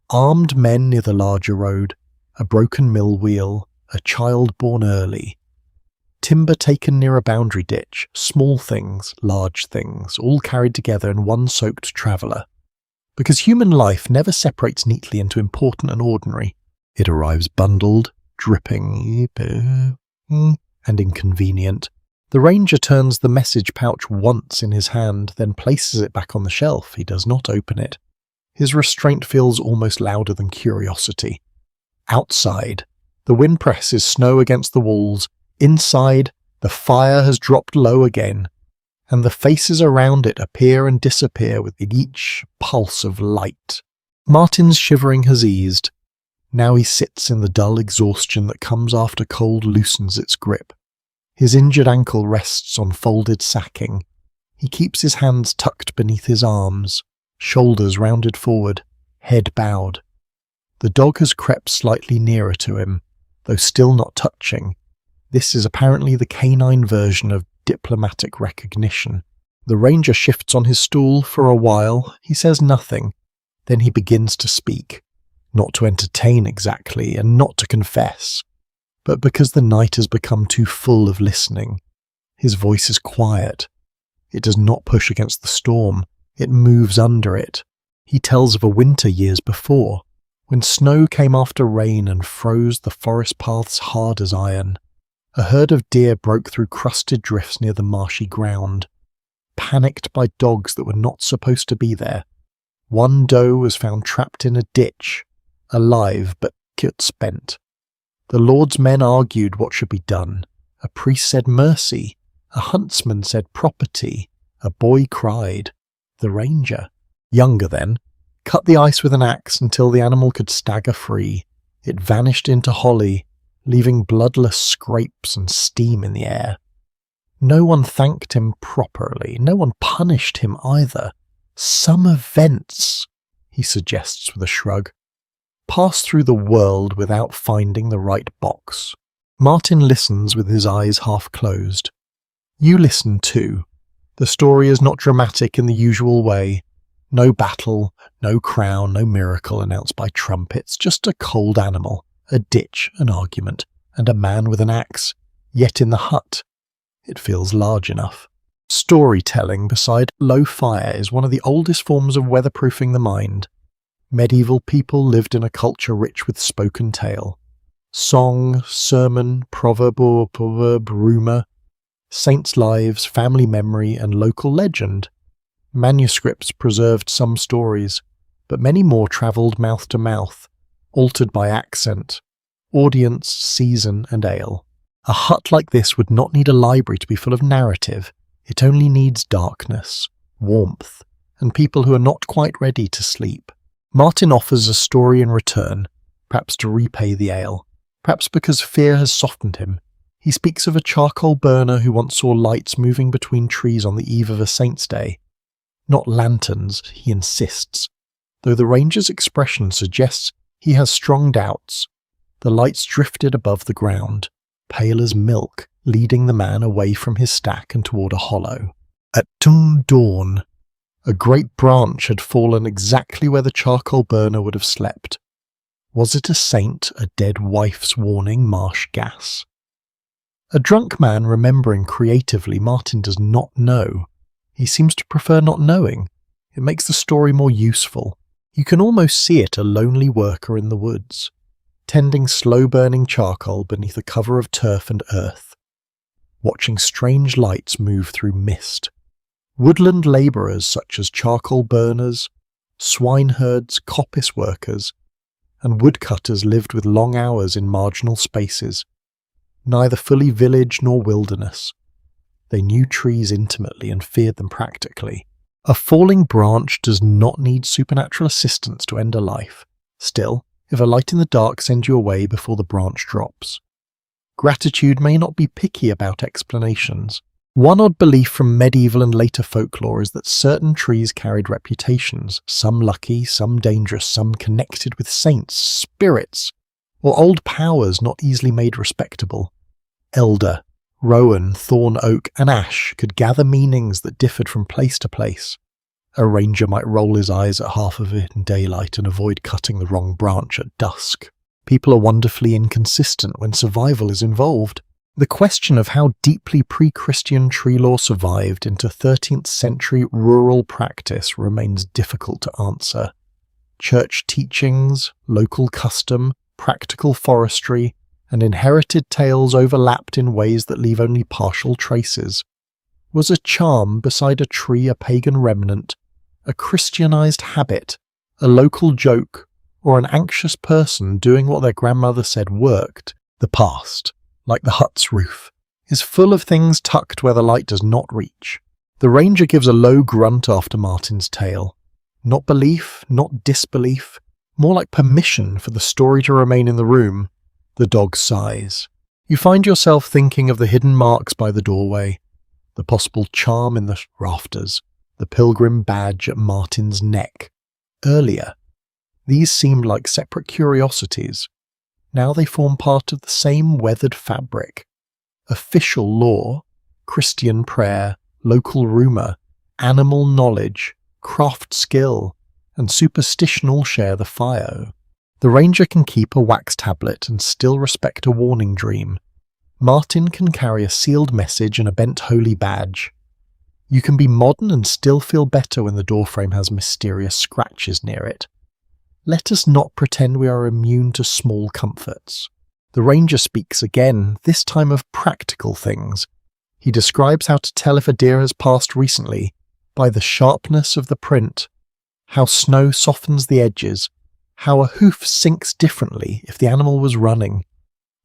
S1: Armed men near the larger road, a broken mill wheel, a child born early. Timber taken near a boundary ditch, small things, large things, all carried together in one soaked traveller. Because human life never separates neatly into important and ordinary. It arrives bundled, dripping, and inconvenient. The ranger turns the message pouch once in his hand, then places it back on the shelf. He does not open it. His restraint feels almost louder than curiosity. Outside, the wind presses snow against the walls. Inside, the fire has dropped low again, and the faces around it appear and disappear with each pulse of light. Martin's shivering has eased. Now he sits in the dull exhaustion that comes after cold loosens its grip. His injured ankle rests on folded sacking. He keeps his hands tucked beneath his arms, shoulders rounded forward, head bowed. The dog has crept slightly nearer to him, though still not touching. This is apparently the canine version of diplomatic recognition. The ranger shifts on his stool for a while. He says nothing. Then he begins to speak. Not to entertain exactly, and not to confess, but because the night has become too full of listening. His voice is quiet. It does not push against the storm. It moves under it. He tells of a winter years before, when snow came after rain and froze the forest paths hard as iron. A herd of deer broke through crusted drifts near the marshy ground, panicked by dogs that were not supposed to be there. One doe was found trapped in a ditch, alive but spent. The Lord's men argued what should be done. A priest said mercy. A huntsman said property. A boy cried. The ranger, younger then, cut the ice with an axe until the animal could stagger free. It vanished into holly, leaving bloodless scrapes and steam in the air. No one thanked him properly. No one punished him either. Some events, he suggests with a shrug, pass through the world without finding the right box. Martin listens with his eyes half closed. You listen too. The story is not dramatic in the usual way. No battle, no crown, no miracle announced by trumpets, just a cold animal, a ditch, an argument, and a man with an axe, yet in the hut. It feels large enough. Storytelling beside low fire is one of the oldest forms of weatherproofing the mind. Medieval people lived in a culture rich with spoken tale. Song, sermon, proverb, rumour, saints' lives, family memory, and local legend. Manuscripts preserved some stories, but many more travelled mouth to mouth, altered by accent, audience, season, and ale. A hut like this would not need a library to be full of narrative. It only needs darkness, warmth, and people who are not quite ready to sleep. Martin offers a story in return, perhaps to repay the ale, perhaps because fear has softened him. He speaks of a charcoal burner who once saw lights moving between trees on the eve of a saint's day. Not lanterns, he insists, though the ranger's expression suggests he has strong doubts. The lights drifted above the ground, pale as milk, leading the man away from his stack and toward a hollow. At dawn, a great branch had fallen exactly where the charcoal burner would have slept. Was it a saint, a dead wife's warning, marsh gas? A drunk man remembering creatively, Martin does not know. He seems to prefer not knowing. It makes the story more useful. You can almost see it, a lonely worker in the woods, tending slow-burning charcoal beneath a cover of turf and earth, watching strange lights move through mist. Woodland labourers such as charcoal burners, swineherds, coppice workers, and woodcutters lived with long hours in marginal spaces, neither fully village nor wilderness. They knew trees intimately and feared them practically. A falling branch does not need supernatural assistance to end a life. Still, if a light in the dark sends you away before the branch drops. Gratitude may not be picky about explanations. One odd belief from medieval and later folklore is that certain trees carried reputations, some lucky, some dangerous, some connected with saints, spirits, or old powers not easily made respectable. Elder, rowan, thorn oak, and ash could gather meanings that differed from place to place. A ranger might roll his eyes at half of it in daylight and avoid cutting the wrong branch at dusk. People are wonderfully inconsistent when survival is involved. The question of how deeply pre-Christian tree law survived into 13th century rural practice remains difficult to answer. Church teachings, local custom, practical forestry, and inherited tales overlapped in ways that leave only partial traces. Was a charm beside a tree a pagan remnant, a Christianized habit, a local joke, or an anxious person doing what their grandmother said worked? The past, like the hut's roof, is full of things tucked where the light does not reach. The ranger gives a low grunt after Martin's tale. Not belief, not disbelief, more like permission for the story to remain in the room. The dog sighs. You find yourself thinking of the hidden marks by the doorway, the possible charm in the rafters, the pilgrim badge at Martin's neck. Earlier, these seemed like separate curiosities. Now they form part of the same weathered fabric. Official law, Christian prayer, local rumour, animal knowledge, craft skill, and superstition all share the fire. The ranger can keep a wax tablet and still respect a warning dream. Martin can carry a sealed message and a bent holy badge. You can be modern and still feel better when the doorframe has mysterious scratches near it. Let us not pretend we are immune to small comforts. The ranger speaks again, this time of practical things. He describes how to tell if a deer has passed recently, by the sharpness of the print, how snow softens the edges, how a hoof sinks differently if the animal was running.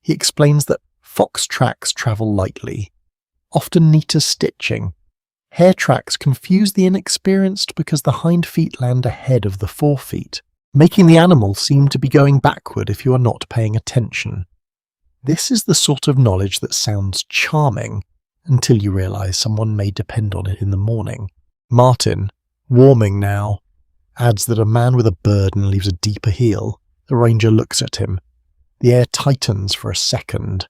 S1: He explains that fox tracks travel lightly, often neat as stitching. Hare tracks confuse the inexperienced because the hind feet land ahead of the forefeet, making the animal seem to be going backward if you are not paying attention. This is the sort of knowledge that sounds charming until you realise someone may depend on it in the morning. Martin, warming now, adds that a man with a burden leaves a deeper heel. The ranger looks at him. The air tightens for a second.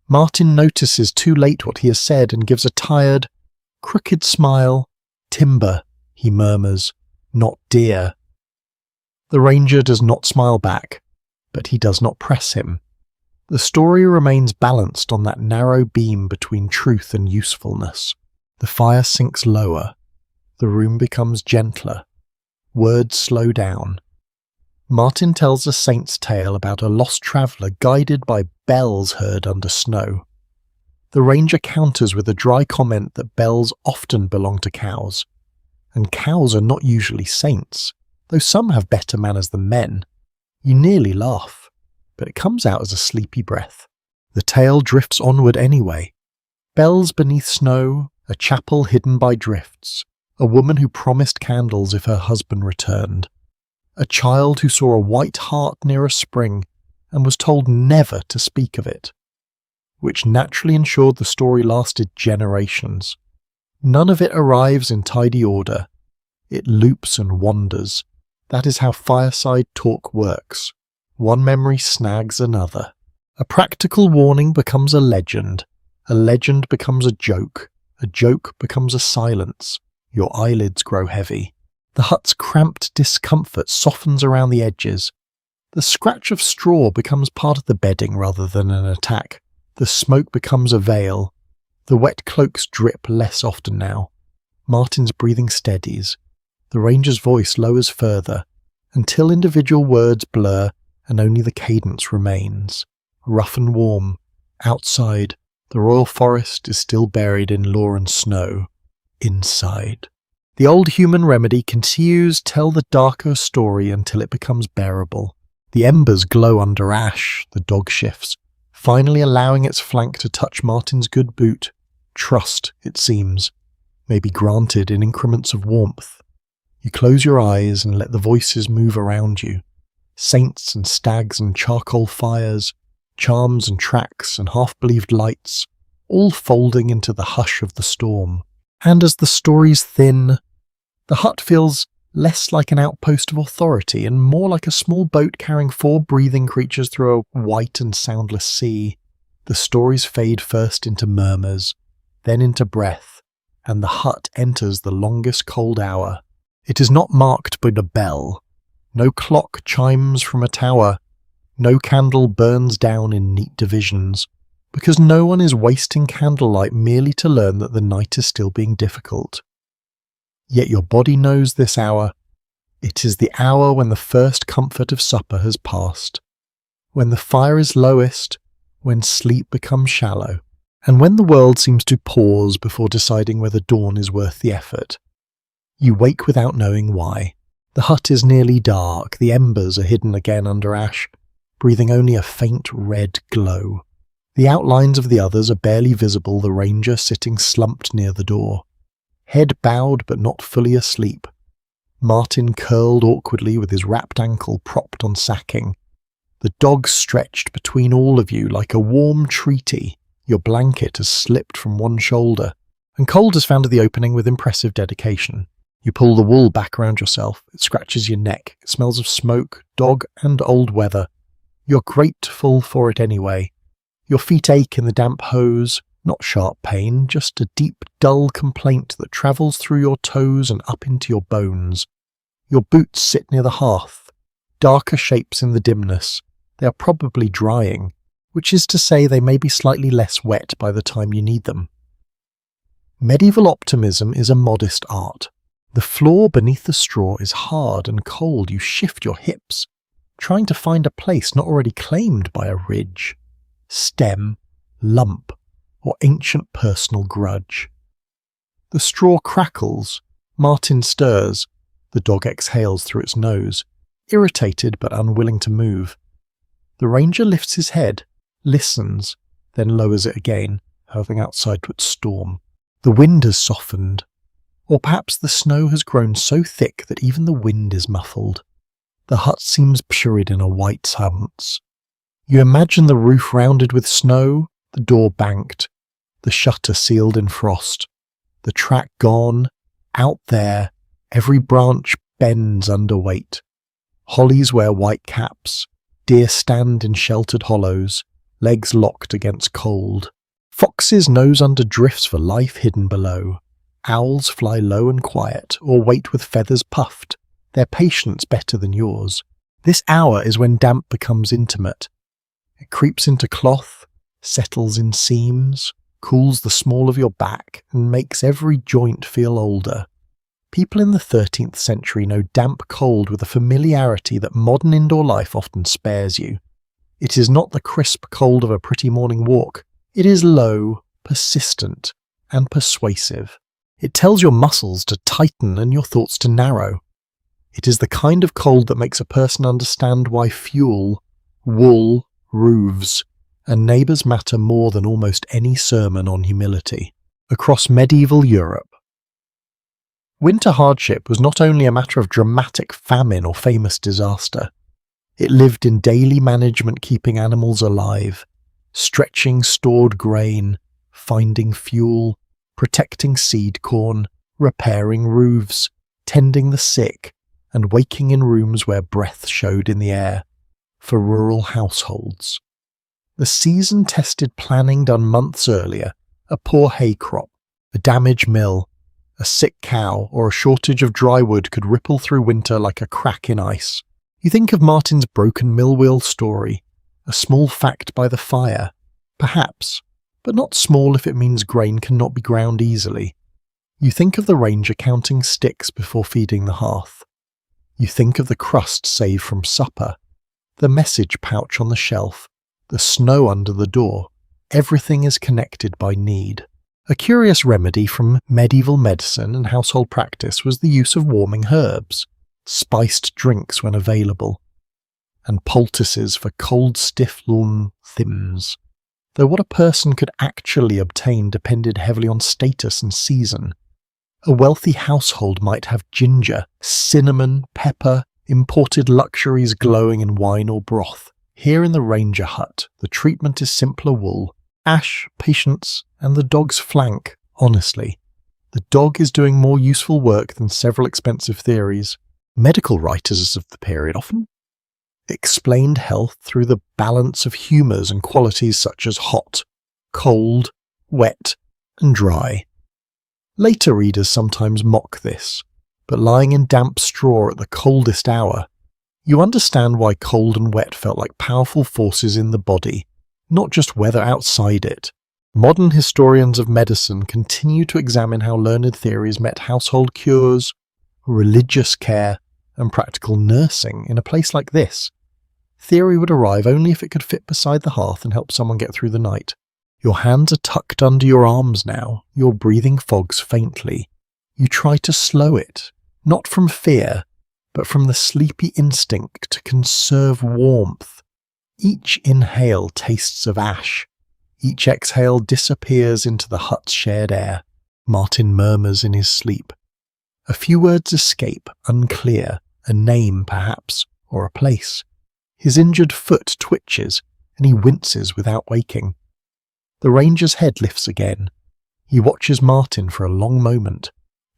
S1: Martin notices too late what he has said and gives a tired, crooked smile. Timber, he murmurs, not deer. The ranger does not smile back, but he does not press him. The story remains balanced on that narrow beam between truth and usefulness. The fire sinks lower. The room becomes gentler. Words slow down. Martin tells a saint's tale about a lost traveller guided by bells heard under snow. The ranger counters with a dry comment that bells often belong to cows, and cows are not usually saints, though some have better manners than men. You nearly laugh, but it comes out as a sleepy breath. The tale drifts onward anyway. Bells beneath snow, a chapel hidden by drifts, a woman who promised candles if her husband returned, a child who saw a white hart near a spring and was told never to speak of it. which naturally ensured the story lasted generations. None of it arrives in tidy order. It loops and wanders. That is how fireside talk works. One memory snags another. A practical warning becomes a legend becomes a joke becomes a silence. Your eyelids grow heavy. The hut's cramped discomfort softens around the edges. The scratch of straw becomes part of the bedding rather than an attack. The smoke becomes a veil. The wet cloaks drip less often now. Martin's breathing steadies. The ranger's voice lowers further, until individual words blur and only the cadence remains. Rough and warm. Outside, the royal forest is still buried in law and snow. Inside. The old human remedy continues tell the darker story until it becomes bearable. The embers glow under ash, the dog shifts, finally allowing its flank to touch Martin's good boot. Trust, it seems, may be granted in increments of warmth. You close your eyes and let the voices move around you. Saints and stags and charcoal fires, charms and tracks and half-believed lights, all folding into the hush of the storm. And as the stories thin, the hut feels less like an outpost of authority and more like a small boat carrying 4 breathing creatures through a white and soundless sea. The stories fade first into murmurs, then into breath, and the hut enters the longest cold hour. It is not marked by a bell. No clock chimes from a tower. No candle burns down in neat divisions, because no one is wasting candlelight merely to learn that the night is still being difficult. Yet your body knows this hour. It is the hour when the first comfort of supper has passed, when the fire is lowest, when sleep becomes shallow, and when the world seems to pause before deciding whether dawn is worth the effort. You wake without knowing why. The hut is nearly dark, the embers are hidden again under ash, breathing only a faint red glow. The outlines of the others are barely visible, the ranger sitting slumped near the door. Head bowed but not fully asleep. Martin curled awkwardly with his wrapped ankle propped on sacking. The dog stretched between all of you like a warm treaty. Your blanket has slipped from one shoulder, and Cold has found the opening with impressive dedication. You pull the wool back around yourself. It scratches your neck. It smells of smoke, dog, and old weather. You're grateful for it anyway. Your feet ache in the damp hose. Not sharp pain, just a deep, dull complaint that travels through your toes and up into your bones. Your boots sit near the hearth, darker shapes in the dimness. They are probably drying, which is to say they may be slightly less wet by the time you need them. Medieval optimism is a modest art. The floor beneath the straw is hard and cold. You shift your hips, trying to find a place not already claimed by a ridge, stem, lump, or ancient personal grudge. The straw crackles. Martin stirs. The dog exhales through its nose, irritated but unwilling to move. The ranger lifts his head, listens, then lowers it again, hurling outside to its storm. The wind has softened, or perhaps the snow has grown so thick that even the wind is muffled. The hut seems buried in a white silence. You imagine the roof rounded with snow, the door banked, the shutter sealed in frost, the track gone. Out there, every branch bends under weight. Hollies wear white caps, deer stand in sheltered hollows, legs locked against cold. Foxes nose under drifts for life hidden below. Owls fly low and quiet, or wait with feathers puffed, their patience better than yours. This hour is when damp becomes intimate. It creeps into cloth, settles in seams, cools the small of your back, and makes every joint feel older. People in the 13th century know damp cold with a familiarity that modern indoor life often spares you. It is not the crisp cold of a pretty morning walk. It is low, persistent, and persuasive. It tells your muscles to tighten and your thoughts to narrow. It is the kind of cold that makes a person understand why fuel, wool, roofs, and neighbours matter more than almost any sermon on humility. Across medieval Europe, winter hardship was not only a matter of dramatic famine or famous disaster. It lived in daily management keeping animals alive, stretching stored grain, finding fuel, protecting seed corn, repairing roofs, tending the sick, and waking in rooms where breath showed in the air, for rural households. The season-tested planning done months earlier, a poor hay crop, a damaged mill, a sick cow, or a shortage of dry wood could ripple through winter like a crack in ice. You think of Martin's broken mill wheel story, a small fact by the fire, perhaps, but not small if it means grain cannot be ground easily. You think of the ranger counting sticks before feeding the hearth. You think of the crust saved from supper, the message pouch on the shelf, the snow under the door. Everything is connected by need. A curious remedy from medieval medicine and household practice was the use of warming herbs, spiced drinks when available, and poultices for cold stiff thims. Though what a person could actually obtain depended heavily on status and season. A wealthy household might have ginger, cinnamon, pepper, imported luxuries glowing in wine or broth. Here in the ranger hut, the treatment is simpler wool, ash, patience, and the dog's flank. Honestly, the dog is doing more useful work than several expensive theories. Medical writers of the period often explained health through the balance of humours and qualities such as hot, cold, wet, and dry. Later readers sometimes mock this, but lying in damp straw at the coldest hour, you understand why cold and wet felt like powerful forces in the body, not just weather outside it. Modern historians of medicine continue to examine how learned theories met household cures, religious care, and practical nursing in a place like this. Theory would arrive only if it could fit beside the hearth and help someone get through the night. Your hands are tucked under your arms now, your breathing fogs faintly. You try to slow it, not from fear, but from the sleepy instinct to conserve warmth. Each inhale tastes of ash. Each exhale disappears into the hut's shared air. Martin murmurs in his sleep. A few words escape, unclear, a name perhaps, or a place. His injured foot twitches, and he winces without waking. The ranger's head lifts again. He watches Martin for a long moment,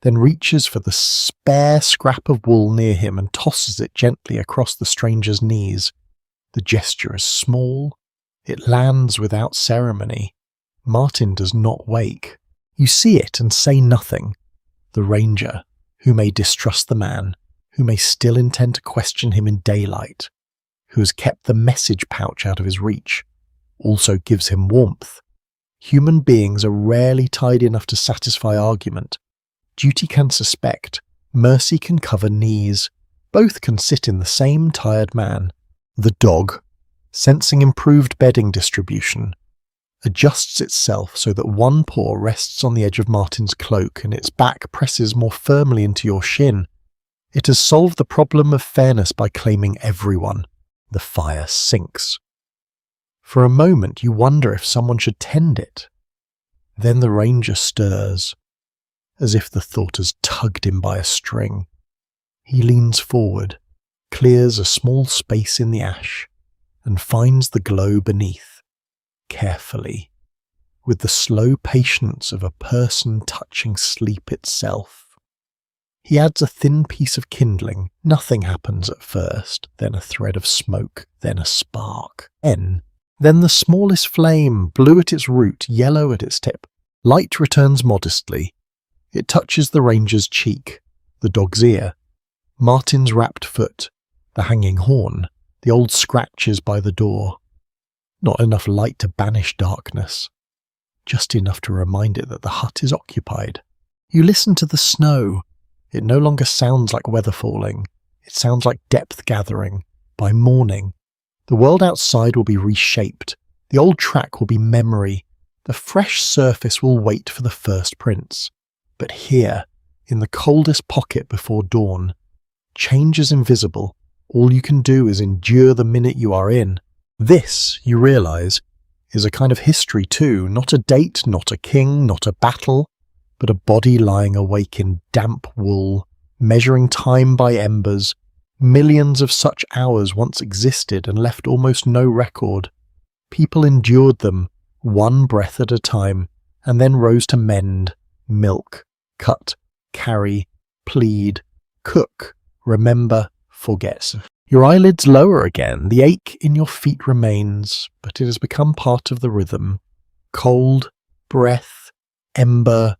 S1: then reaches for the spare scrap of wool near him and tosses it gently across the stranger's knees. The gesture is small. It lands without ceremony. Martin does not wake. You see it and say nothing. The ranger, who may distrust the man, who may still intend to question him in daylight, who has kept the message pouch out of his reach, also gives him warmth. Human beings are rarely tied enough to satisfy argument. Duty can suspect, mercy can cover knees. Both can sit in the same tired man. The dog, sensing improved bedding distribution, adjusts itself so that one paw rests on the edge of Martin's cloak and its back presses more firmly into your shin. It has solved the problem of fairness by claiming everyone. The fire sinks. For a moment you wonder if someone should tend it. Then the ranger stirs, as if the thought has tugged him by a string. He leans forward, clears a small space in the ash, and finds the glow beneath, carefully, with the slow patience of a person touching sleep itself. He adds a thin piece of kindling. Nothing happens at first, then a thread of smoke, then a spark. Then the smallest flame, blue at its root, yellow at its tip. Light returns modestly. It touches the ranger's cheek, the dog's ear, Martin's wrapped foot, the hanging horn, the old scratches by the door. Not enough light to banish darkness, just enough to remind it that the hut is occupied. You listen to the snow. It no longer sounds like weather falling. It sounds like depth gathering. By morning, the world outside will be reshaped. The old track will be memory. The fresh surface will wait for the first prints. But here, in the coldest pocket before dawn, change is invisible. All you can do is endure the minute you are in. This, you realize, is a kind of history too, not a date, not a king, not a battle, but a body lying awake in damp wool, measuring time by embers. Millions of such hours once existed and left almost no record. People endured them, one breath at a time, and then rose to mend, milk, cut, carry, plead, cook, remember, forget. Your eyelids lower again, the ache in your feet remains, but it has become part of the rhythm. Cold, breath, ember,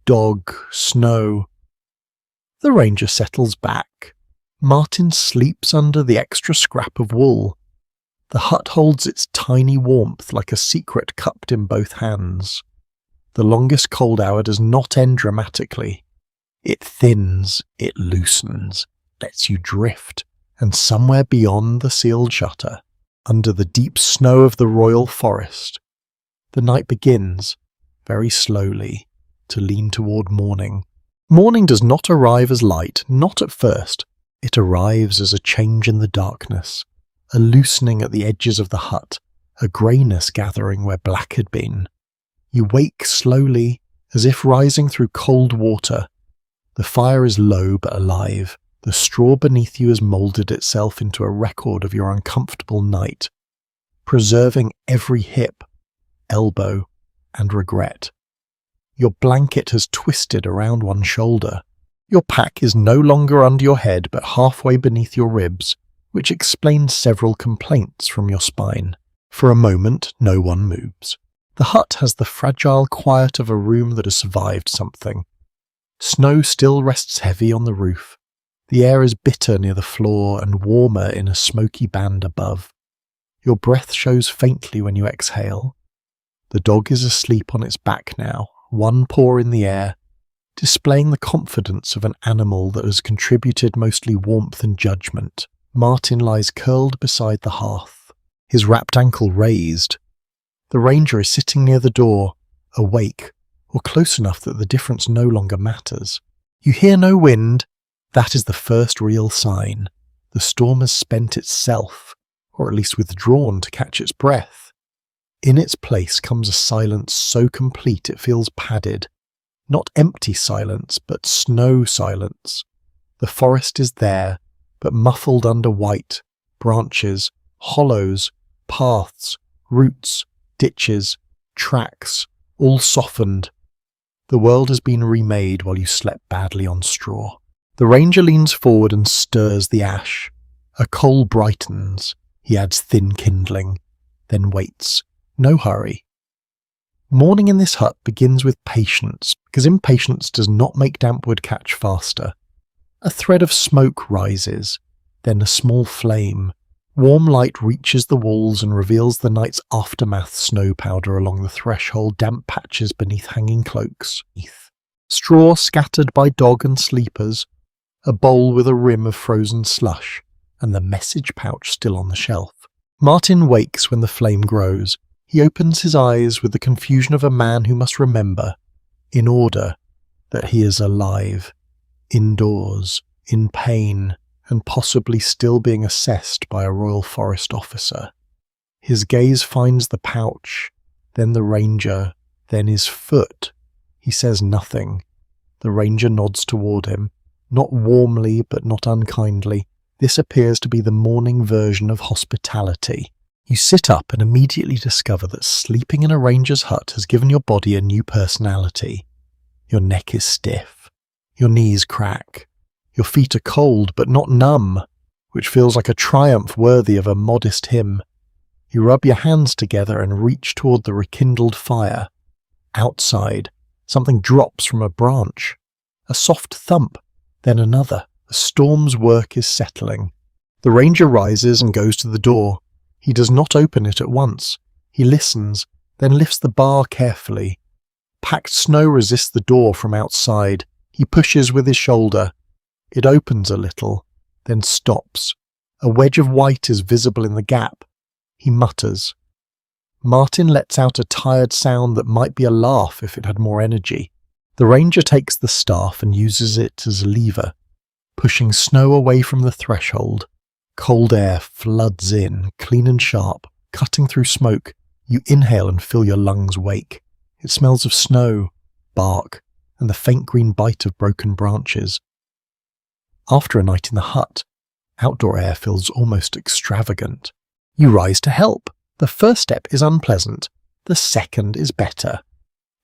S1: dog, snow. The ranger settles back. Martin sleeps under the extra scrap of wool. The hut holds its tiny warmth like a secret cupped in both hands. The longest cold hour does not end dramatically. It thins, it loosens, lets you drift, and somewhere beyond the sealed shutter, under the deep snow of the royal forest, the night begins, very slowly, to lean toward morning. Morning does not arrive as light, not at first. It arrives as a change in the darkness, a loosening at the edges of the hut, a greyness gathering where black had been. You wake slowly, as if rising through cold water. The fire is low but alive. The straw beneath you has moulded itself into a record of your uncomfortable night, preserving every hip, elbow, and regret. Your blanket has twisted around one shoulder. Your pack is no longer under your head but halfway beneath your ribs, which explains several complaints from your spine. For a moment, no one moves. The hut has the fragile quiet of a room that has survived something. Snow still rests heavy on the roof. The air is bitter near the floor and warmer in a smoky band above. Your breath shows faintly when you exhale. The dog is asleep on its back now, one paw in the air, displaying the confidence of an animal that has contributed mostly warmth and judgment. Martin lies curled beside the hearth, his wrapped ankle raised. The ranger is sitting near the door, awake, or close enough that the difference no longer matters. You hear no wind. That is the first real sign. The storm has spent itself, or at least withdrawn to catch its breath. In its place comes a silence so complete it feels padded. Not empty silence, but snow silence. The forest is there, but muffled under white, branches, hollows, paths, roots, ditches, tracks, all softened. The world has been remade while you slept badly on straw. The ranger leans forward and stirs the ash. A coal brightens. He adds thin kindling, then waits. No hurry. Morning in this hut begins with patience, because impatience does not make damp wood catch faster. A thread of smoke rises, then a small flame. Warm light reaches the walls and reveals the night's aftermath snow powder along the threshold, damp patches beneath hanging cloaks. Straw scattered by dog and sleepers, a bowl with a rim of frozen slush, and the message pouch still on the shelf. Martin wakes when the flame grows. He opens his eyes with the confusion of a man who must remember, in order, that he is alive, indoors, in pain, and possibly still being assessed by a royal forest officer. His gaze finds the pouch, then the ranger, then his foot. He says nothing. The ranger nods toward him, not warmly but not unkindly. This appears to be the morning version of hospitality. You sit up and immediately discover that sleeping in a ranger's hut has given your body a new personality. Your neck is stiff. Your knees crack. Your feet are cold but not numb, which feels like a triumph worthy of a modest hymn. You rub your hands together and reach toward the rekindled fire. Outside, something drops from a branch. A soft thump, then another. The storm's work is settling. The ranger rises and goes to the door. He does not open it at once. He listens, then lifts the bar carefully. Packed snow resists the door from outside. He pushes with his shoulder. It opens a little, then stops. A wedge of white is visible in the gap. He mutters. Martin lets out a tired sound that might be a laugh if it had more energy. The ranger takes the staff and uses it as a lever, pushing snow away from the threshold. Cold air floods in, clean and sharp, cutting through smoke. You inhale and feel your lungs wake. It smells of snow, bark, and the faint green bite of broken branches. After a night in the hut, outdoor air feels almost extravagant. You rise to help. The first step is unpleasant, the second is better.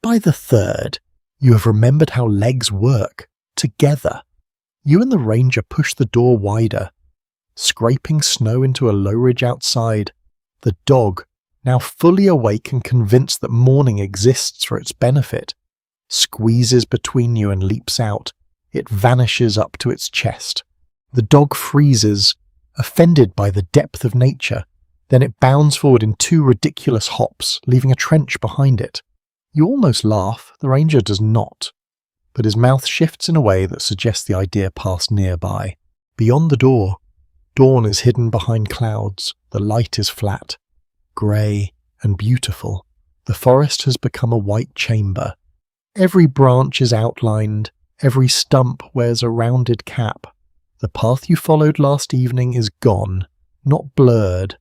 S1: By the third, you have remembered how legs work, together. You and the ranger push the door wider, scraping snow into a low ridge outside. The dog, now fully awake and convinced that morning exists for its benefit, squeezes between you and leaps out. It vanishes up to its chest. The dog freezes, offended by the depth of nature. Then it bounds forward in 2 ridiculous hops, leaving a trench behind it. You almost laugh, the ranger does not, but his mouth shifts in a way that suggests the idea passed nearby. Beyond the door, dawn is hidden behind clouds, the light is flat, grey and beautiful. The forest has become a white chamber. Every branch is outlined, every stump wears a rounded cap. The path you followed last evening is gone, not blurred,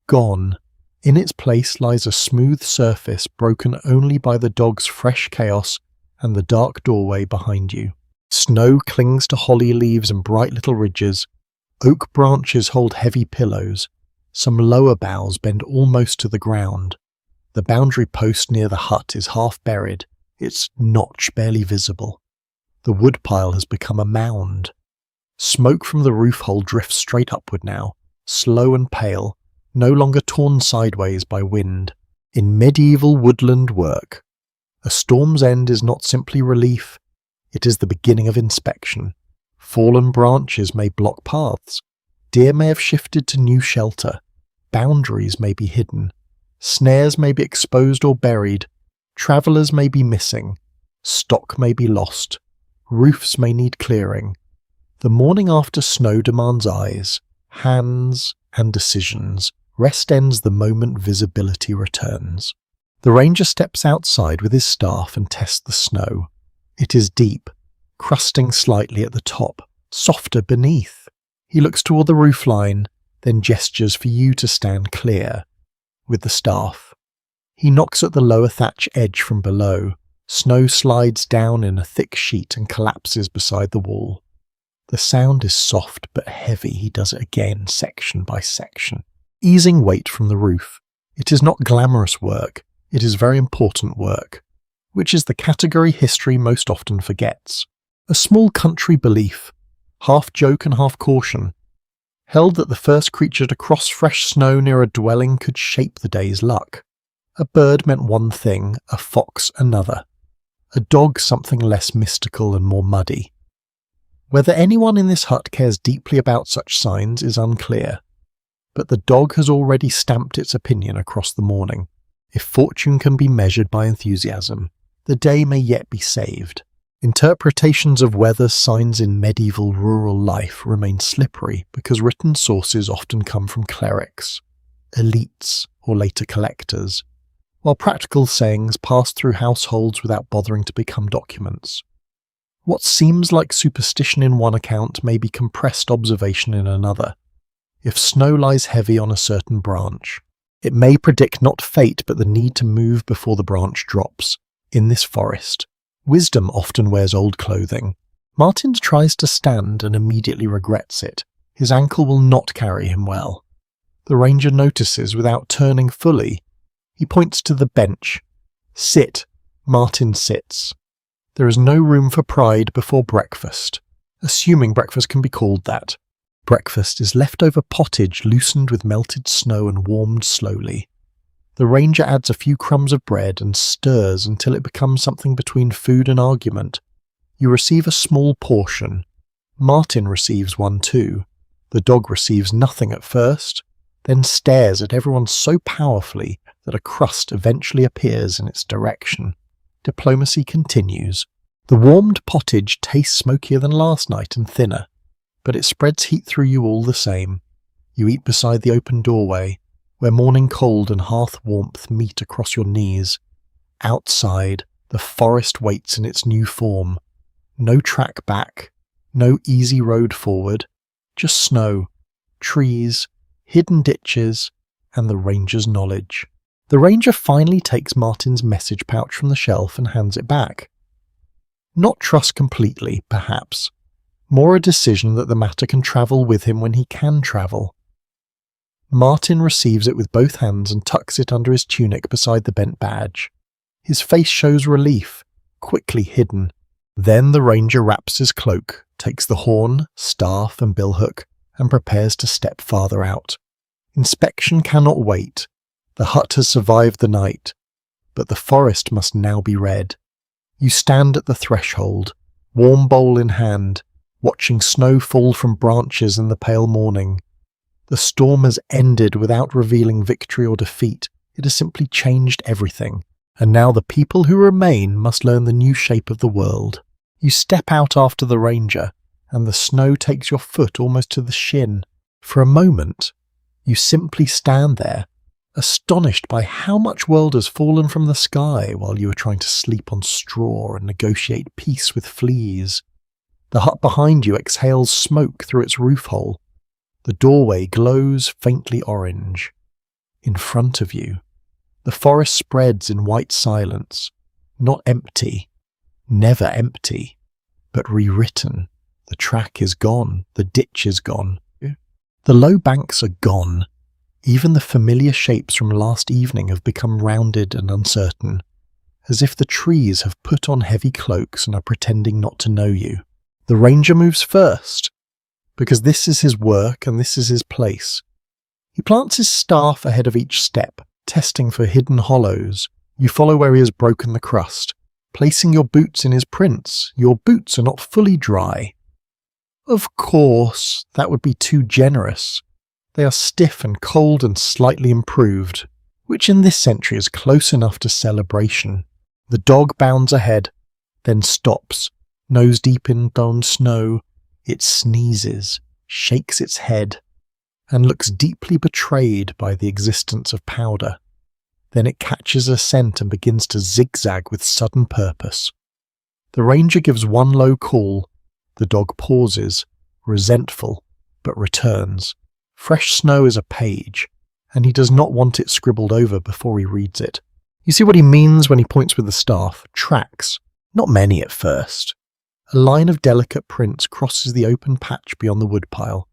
S1: gone. In its place lies a smooth surface broken only by the dog's fresh chaos and the dark doorway behind you. Snow clings to holly leaves and bright little ridges. Oak branches hold heavy pillows. Some lower boughs bend almost to the ground. The boundary post near the hut is half buried, its notch barely visible. The woodpile has become a mound. Smoke from the roof hole drifts straight upward now, slow and pale, no longer torn sideways by wind. In medieval woodland work, a storm's end is not simply relief, it is the beginning of inspection. Fallen branches may block paths. Deer may have shifted to new shelter. Boundaries may be hidden. Snares may be exposed or buried. Travellers may be missing. Stock may be lost. Roofs may need clearing. The morning after snow demands eyes, hands, and decisions. Rest ends the moment visibility returns. The ranger steps outside with his staff and tests the snow. It is deep, crusting slightly at the top, softer beneath. He looks toward the roofline, then gestures for you to stand clear. With the staff, he knocks at the lower thatch edge from below. Snow slides down in a thick sheet and collapses beside the wall. The sound is soft but heavy. He does it again, section by section, easing weight from the roof. It is not glamorous work, it is very important work, which is the category history most often forgets. A small country belief, half joke and half caution, held that the first creature to cross fresh snow near a dwelling could shape the day's luck. A bird meant one thing, a fox another. A dog something less mystical and more muddy. Whether anyone in this hut cares deeply about such signs is unclear, but the dog has already stamped its opinion across the morning. If fortune can be measured by enthusiasm, the day may yet be saved. Interpretations of weather signs in medieval rural life remain slippery because written sources often come from clerics, elites, or later collectors, while practical sayings pass through households without bothering to become documents. What seems like superstition in one account may be compressed observation in another. If snow lies heavy on a certain branch, it may predict not fate but the need to move before the branch drops. In this forest, wisdom often wears old clothing. Martin tries to stand and immediately regrets it. His ankle will not carry him well. The ranger notices without turning fully. He points to the bench. Sit. Martin sits. There is no room for pride before breakfast, assuming breakfast can be called that. Breakfast is leftover pottage loosened with melted snow and warmed slowly. The ranger adds a few crumbs of bread and stirs until it becomes something between food and argument. You receive a small portion. Martin receives one too. The dog receives nothing at first, then stares at everyone so powerfully that a crust eventually appears in its direction. Diplomacy continues. The warmed pottage tastes smokier than last night and thinner, but it spreads heat through you all the same. You eat beside the open doorway, where morning cold and hearth warmth meet across your knees. Outside, the forest waits in its new form. No track back, no easy road forward, just snow, trees, hidden ditches, and the ranger's knowledge. The ranger finally takes Martin's message pouch from the shelf and hands it back. Not trust completely, perhaps. More a decision that the matter can travel with him when he can travel. Martin receives it with both hands and tucks it under his tunic beside the bent badge. His face shows relief, quickly hidden. Then the ranger wraps his cloak, takes the horn, staff and billhook, and prepares to step farther out. Inspection cannot wait. The hut has survived the night, but the forest must now be read. You stand at the threshold, warm bowl in hand, watching snow fall from branches in the pale morning. The storm has ended without revealing victory or defeat. It has simply changed everything, and now the people who remain must learn the new shape of the world. You step out after the ranger, and the snow takes your foot almost to the shin. For a moment, you simply stand there, astonished by how much world has fallen from the sky while you are trying to sleep on straw and negotiate peace with fleas. The hut behind you exhales smoke through its roof hole. The doorway glows faintly orange. In front of you, the forest spreads in white silence, not empty, never empty, but rewritten. The track is gone, the ditch is gone. The low banks are gone. Even the familiar shapes from last evening have become rounded and uncertain, as if the trees have put on heavy cloaks and are pretending not to know you. The ranger moves first, because this is his work and this is his place. He plants his staff ahead of each step, testing for hidden hollows. You follow where he has broken the crust, placing your boots in his prints. Your boots are not fully dry. Of course, that would be too generous. They are stiff and cold and slightly improved, which in this century is close enough to celebration. The dog bounds ahead, then stops, nose deep in dull snow. It sneezes, shakes its head, and looks deeply betrayed by the existence of powder. Then it catches a scent and begins to zigzag with sudden purpose. The ranger gives one low call. The dog pauses, resentful, but returns. Fresh snow is a page, and he does not want it scribbled over before he reads it. You see what he means when he points with the staff? Tracks. Not many at first. A line of delicate prints crosses the open patch beyond the woodpile.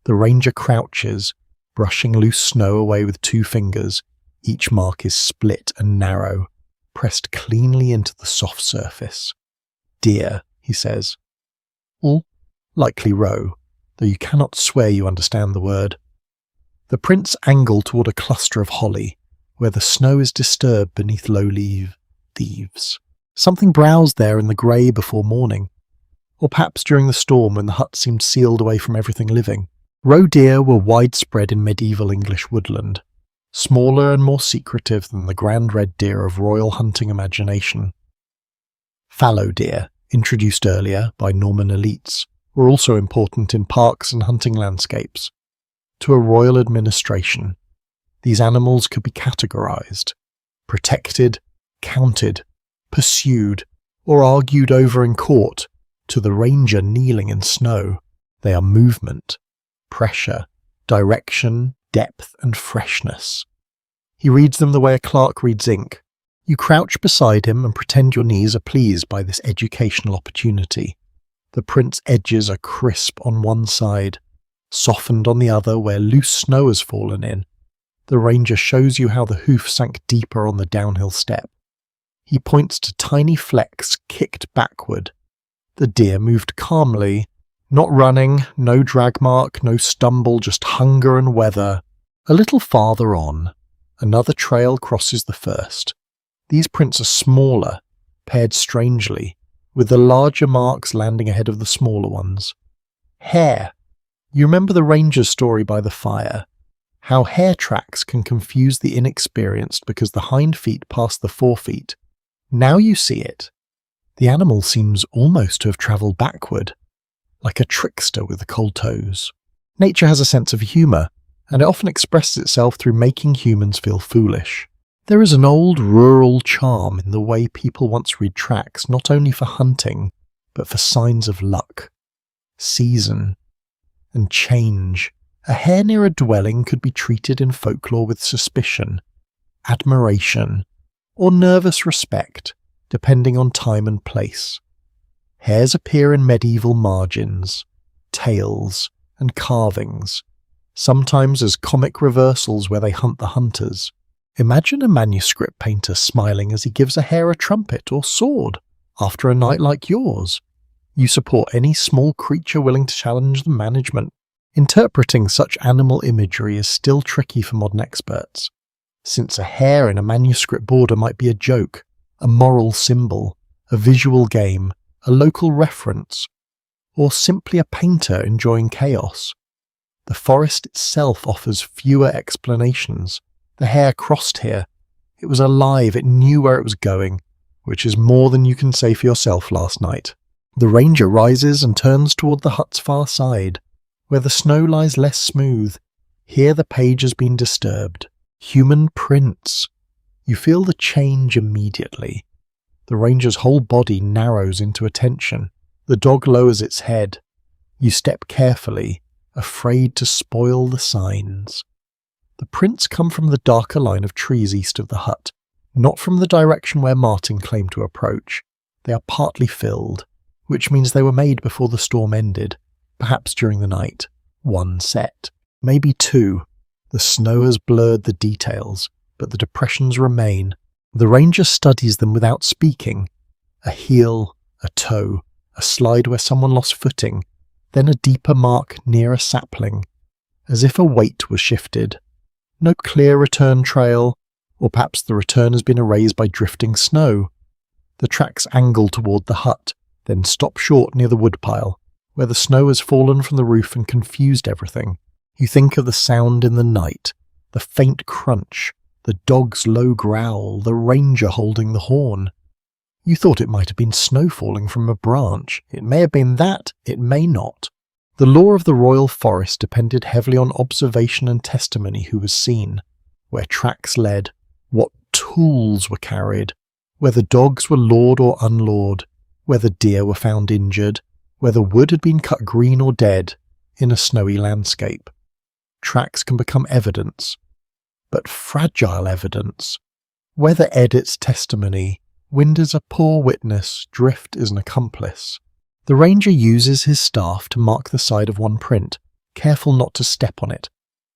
S1: The ranger crouches, brushing loose snow away with 2 fingers. Each mark is split and narrow, pressed cleanly into the soft surface. Deer, he says. Likely roe, though you cannot swear you understand the word. The prints angle toward a cluster of holly, where the snow is disturbed beneath low leaves. Something browsed there in the grey before morning, or perhaps during the storm when the hut seemed sealed away from everything living. Roe deer were widespread in medieval English woodland, smaller and more secretive than the grand red deer of royal hunting imagination. Fallow deer, introduced earlier by Norman elites, were also important in parks and hunting landscapes. To a royal administration, these animals could be categorized, protected, counted, pursued, or argued over in court. To the ranger kneeling in snow, they are movement, pressure, direction, depth, and freshness. He reads them the way a clerk reads ink. You crouch beside him and pretend your knees are pleased by this educational opportunity. The print's edges are crisp on one side, softened on the other where loose snow has fallen in. The ranger shows you how the hoof sank deeper on the downhill step. He points to tiny flecks kicked backward. The deer moved calmly, not running, no drag mark, no stumble, just hunger and weather. A little farther on, another trail crosses the first. These prints are smaller, paired strangely, with the larger marks landing ahead of the smaller ones. Hare. You remember the ranger's story by the fire? How hare tracks can confuse the inexperienced because the hind feet pass the forefeet. Now you see it. The animal seems almost to have travelled backward, like a trickster with the cold toes. Nature has a sense of humour, and it often expresses itself through making humans feel foolish. There is an old rural charm in the way people once read tracks not only for hunting, but for signs of luck, season, and change. A hare near a dwelling could be treated in folklore with suspicion, admiration, or nervous respect, depending on time and place. Hares appear in medieval margins, tales, and carvings, sometimes as comic reversals where they hunt the hunters. Imagine a manuscript painter smiling as he gives a hare a trumpet or sword after a night like yours. You support any small creature willing to challenge the management. Interpreting such animal imagery is still tricky for modern experts, since a hare in a manuscript border might be a joke, a moral symbol, a visual game, a local reference, or simply a painter enjoying chaos. The forest itself offers fewer explanations. The hare crossed here. It was alive, it knew where it was going, which is more than you can say for yourself last night. The ranger rises and turns toward the hut's far side, where the snow lies less smooth. Here the page has been disturbed. Human prints. You feel the change immediately. The ranger's whole body narrows into attention. The dog lowers its head. You step carefully, afraid to spoil the signs. The prints come from the darker line of trees east of the hut, not from the direction where Martin claimed to approach. They are partly filled, which means they were made before the storm ended, perhaps during the night. One set, maybe two. The snow has blurred the details, but the depressions remain. The ranger studies them without speaking. A heel, a toe, a slide where someone lost footing, then a deeper mark near a sapling, as if a weight was shifted. No clear return trail, or perhaps the return has been erased by drifting snow. The tracks angle toward the hut, then stop short near the woodpile, where the snow has fallen from the roof and confused everything. You think of the sound in the night, the faint crunch, the dog's low growl, the ranger holding the horn. You thought it might have been snow falling from a branch. It may have been that, it may not. The law of the royal forest depended heavily on observation and testimony who was seen, where tracks led, what tools were carried, whether dogs were lawed or unlawed, whether deer were found injured, whether wood had been cut green or dead in a snowy landscape. Tracks can become evidence, but fragile evidence. Weather edits testimony, wind is a poor witness, drift is an accomplice. The ranger uses his staff to mark the side of one print, careful not to step on it.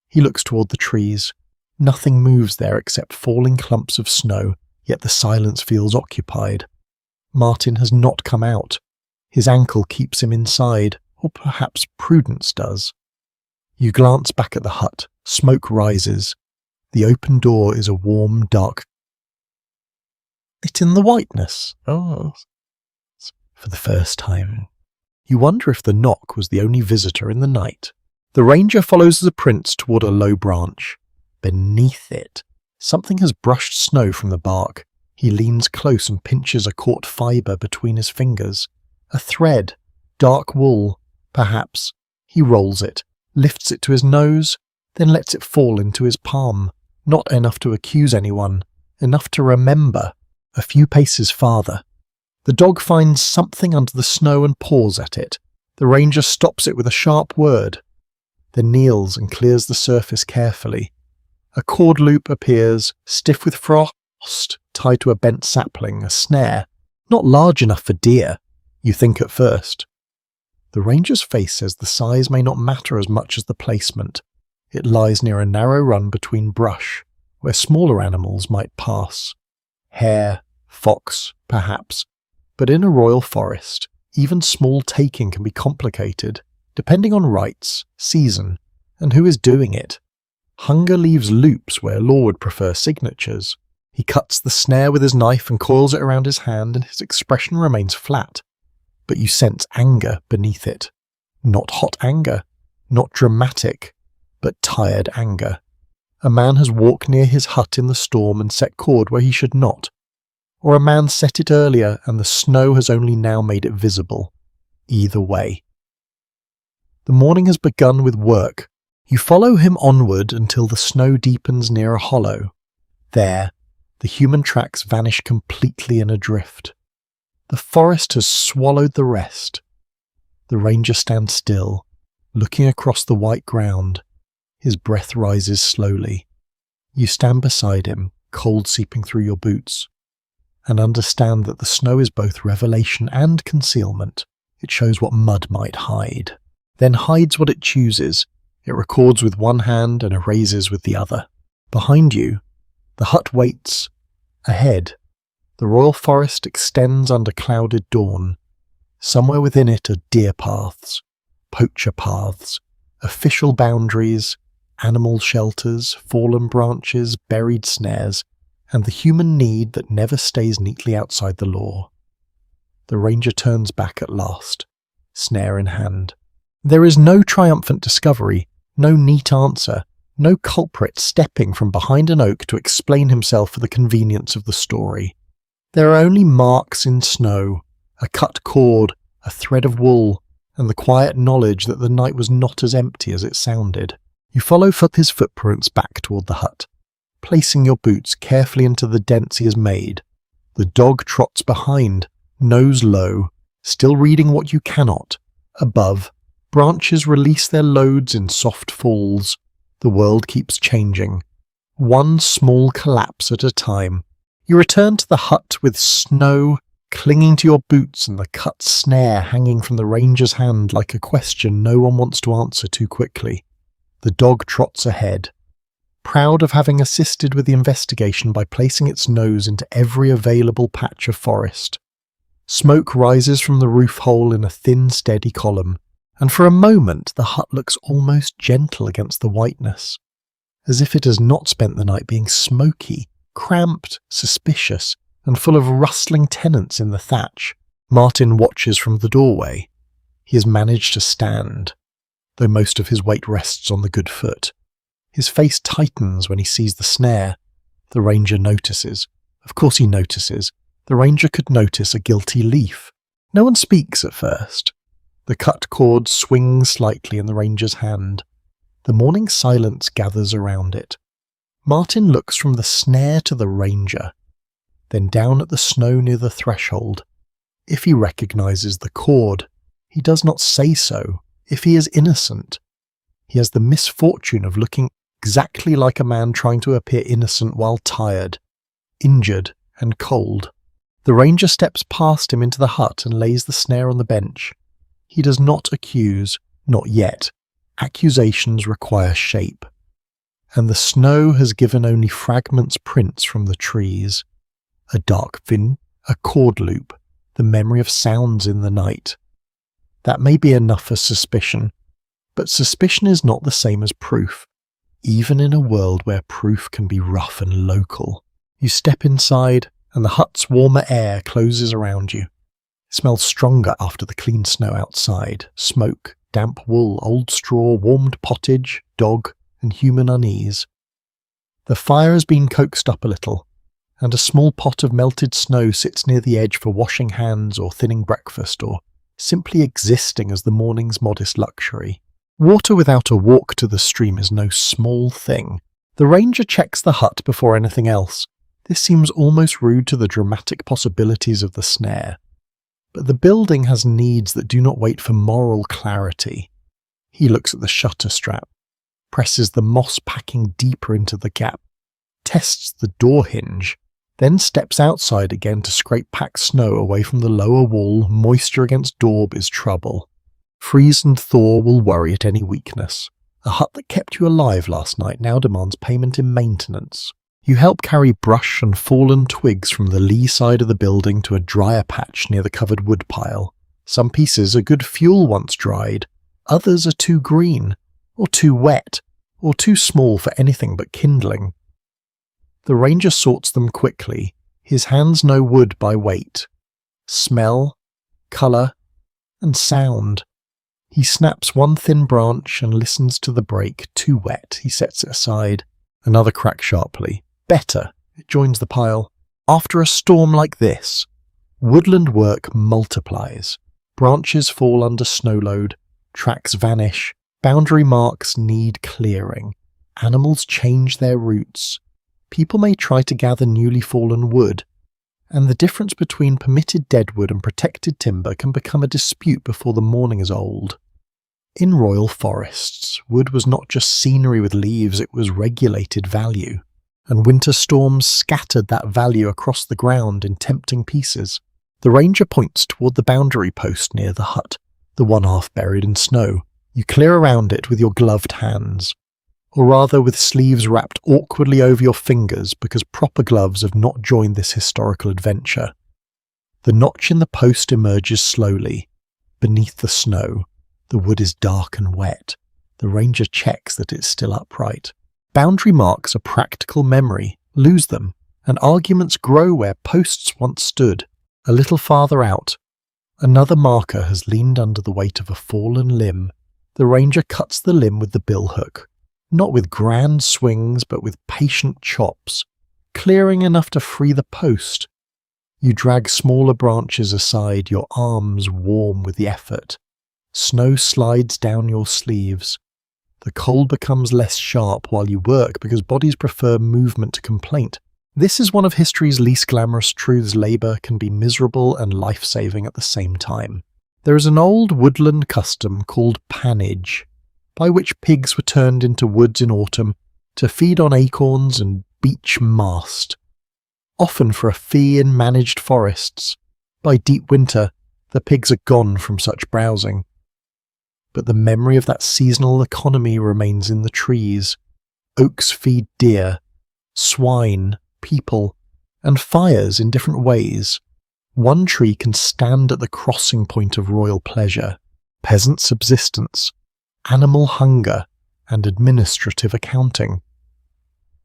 S1: He looks toward the trees. Nothing moves there except falling clumps of snow, yet the silence feels occupied. Martin has not come out. His ankle keeps him inside, or perhaps prudence does. You glance back at the hut. Smoke rises. The open door is a warm, dark light in the whiteness. Oh, for the first time. You wonder if the knock was the only visitor in the night. The ranger follows the prints toward a low branch. Beneath it, something has brushed snow from the bark. He leans close and pinches a caught fibre between his fingers. A thread, dark wool, perhaps. He rolls it, lifts it to his nose, then lets it fall into his palm. Not enough to accuse anyone, enough to remember. A few paces farther. The dog finds something under the snow and paws at it. The ranger stops it with a sharp word, then kneels and clears the surface carefully. A cord loop appears, stiff with frost, tied to a bent sapling, a snare. Not large enough for deer, you think at first. The ranger's face says the size may not matter as much as the placement. It lies near a narrow run between brush, where smaller animals might pass. Hare, fox, perhaps. But in a royal forest, even small taking can be complicated, depending on rights, season, and who is doing it. Hunger leaves loops where law would prefer signatures. He cuts the snare with his knife and coils it around his hand, and his expression remains flat. But you sense anger beneath it. Not hot anger, not dramatic, but tired anger. A man has walked near his hut in the storm and set cord where he should not. Or a man set it earlier and the snow has only now made it visible. Either way. The morning has begun with work. You follow him onward until the snow deepens near a hollow. There, the human tracks vanish completely in a drift. The forest has swallowed the rest. The ranger stands still, looking across the white ground. His breath rises slowly. You stand beside him, cold seeping through your boots, and understand that the snow is both revelation and concealment. It shows what mud might hide, then hides what it chooses. It records with one hand and erases with the other. Behind you, the hut waits. Ahead, the royal forest extends under clouded dawn. Somewhere within it are deer paths, poacher paths, official boundaries, animal shelters, fallen branches, buried snares, and the human need that never stays neatly outside the law. The ranger turns back at last, snare in hand. There is no triumphant discovery, no neat answer, no culprit stepping from behind an oak to explain himself for the convenience of the story. There are only marks in snow, a cut cord, a thread of wool, and the quiet knowledge that the night was not as empty as it sounded. You follow his footprints back toward the hut, placing your boots carefully into the dents he has made. The dog trots behind, nose low, still reading what you cannot. Above, branches release their loads in soft falls. The world keeps changing, one small collapse at a time. You return to the hut with snow clinging to your boots and the cut snare hanging from the ranger's hand like a question no one wants to answer too quickly. The dog trots ahead, proud of having assisted with the investigation by placing its nose into every available patch of forest. Smoke rises from the roof hole in a thin, steady column, and for a moment the hut looks almost gentle against the whiteness, as if it has not spent the night being smoky, cramped, suspicious, and full of rustling tenants in the thatch. Martin watches from the doorway. He has managed to stand, though most of his weight rests on the good foot. His face tightens when he sees the snare. The ranger notices. Of course he notices. The ranger could notice a guilty leaf. No one speaks at first. The cut cord swings slightly in the ranger's hand. The morning silence gathers around it. Martin looks from the snare to the ranger, then down at the snow near the threshold. If he recognizes the cord, he does not say so. If he is innocent, he has the misfortune of looking exactly like a man trying to appear innocent while tired, injured, and cold. The ranger steps past him into the hut and lays the snare on the bench. He does not accuse, not yet. Accusations require shape. And the snow has given only fragments prints from the trees. A dark fin, a cord loop, the memory of sounds in the night. That may be enough for suspicion, but suspicion is not the same as proof, even in a world where proof can be rough and local. You step inside, and the hut's warmer air closes around you. It smells stronger after the clean snow outside, smoke, damp wool, old straw, warmed pottage, dog, and human unease. The fire has been coaxed up a little, and a small pot of melted snow sits near the edge for washing hands or thinning breakfast or simply existing as the morning's modest luxury. Water without a walk to the stream is no small thing. The ranger checks the hut before anything else. This seems almost rude to the dramatic possibilities of the snare. But the building has needs that do not wait for moral clarity. He looks at the shutter strap, presses the moss packing deeper into the gap, tests the door hinge, then steps outside again to scrape packed snow away from the lower wall. Moisture against daub is trouble. Freeze and thaw will worry at any weakness. A hut that kept you alive last night now demands payment in maintenance. You help carry brush and fallen twigs from the lee side of the building to a drier patch near the covered wood pile. Some pieces are good fuel once dried, others are too green, or too wet, or too small for anything but kindling. The ranger sorts them quickly. His hands know wood by weight, smell, colour, and sound. He snaps one thin branch and listens to the break. Too wet, he sets it aside. Another crack sharply. Better, it joins the pile. After a storm like this, woodland work multiplies. Branches fall under snow load, tracks vanish, boundary marks need clearing. Animals change their routes. People may try to gather newly fallen wood, and the difference between permitted deadwood and protected timber can become a dispute before the morning is old. In royal forests, wood was not just scenery with leaves, it was regulated value, and winter storms scattered that value across the ground in tempting pieces. The ranger points toward the boundary post near the hut, the one half buried in snow. You clear around it with your gloved hands, or rather with sleeves wrapped awkwardly over your fingers because proper gloves have not joined this historical adventure. The notch in the post emerges slowly. Beneath the snow, the wood is dark and wet. The ranger checks that it's still upright. Boundary marks are practical memory. Lose them, and arguments grow where posts once stood. A little farther out, another marker has leaned under the weight of a fallen limb. The ranger cuts the limb with the billhook, not with grand swings but with patient chops, clearing enough to free the post. You drag smaller branches aside, your arms warm with the effort. Snow slides down your sleeves. The cold becomes less sharp while you work because bodies prefer movement to complaint. This is one of history's least glamorous truths. Labour can be miserable and life-saving at the same time. There is an old woodland custom called pannage, by which pigs were turned into woods in autumn to feed on acorns and beech mast, often for a fee in managed forests. By deep winter, the pigs are gone from such browsing. But the memory of that seasonal economy remains in the trees. Oaks feed deer, swine, people, and fires in different ways. One tree can stand at the crossing point of royal pleasure, peasant subsistence, animal hunger, and administrative accounting.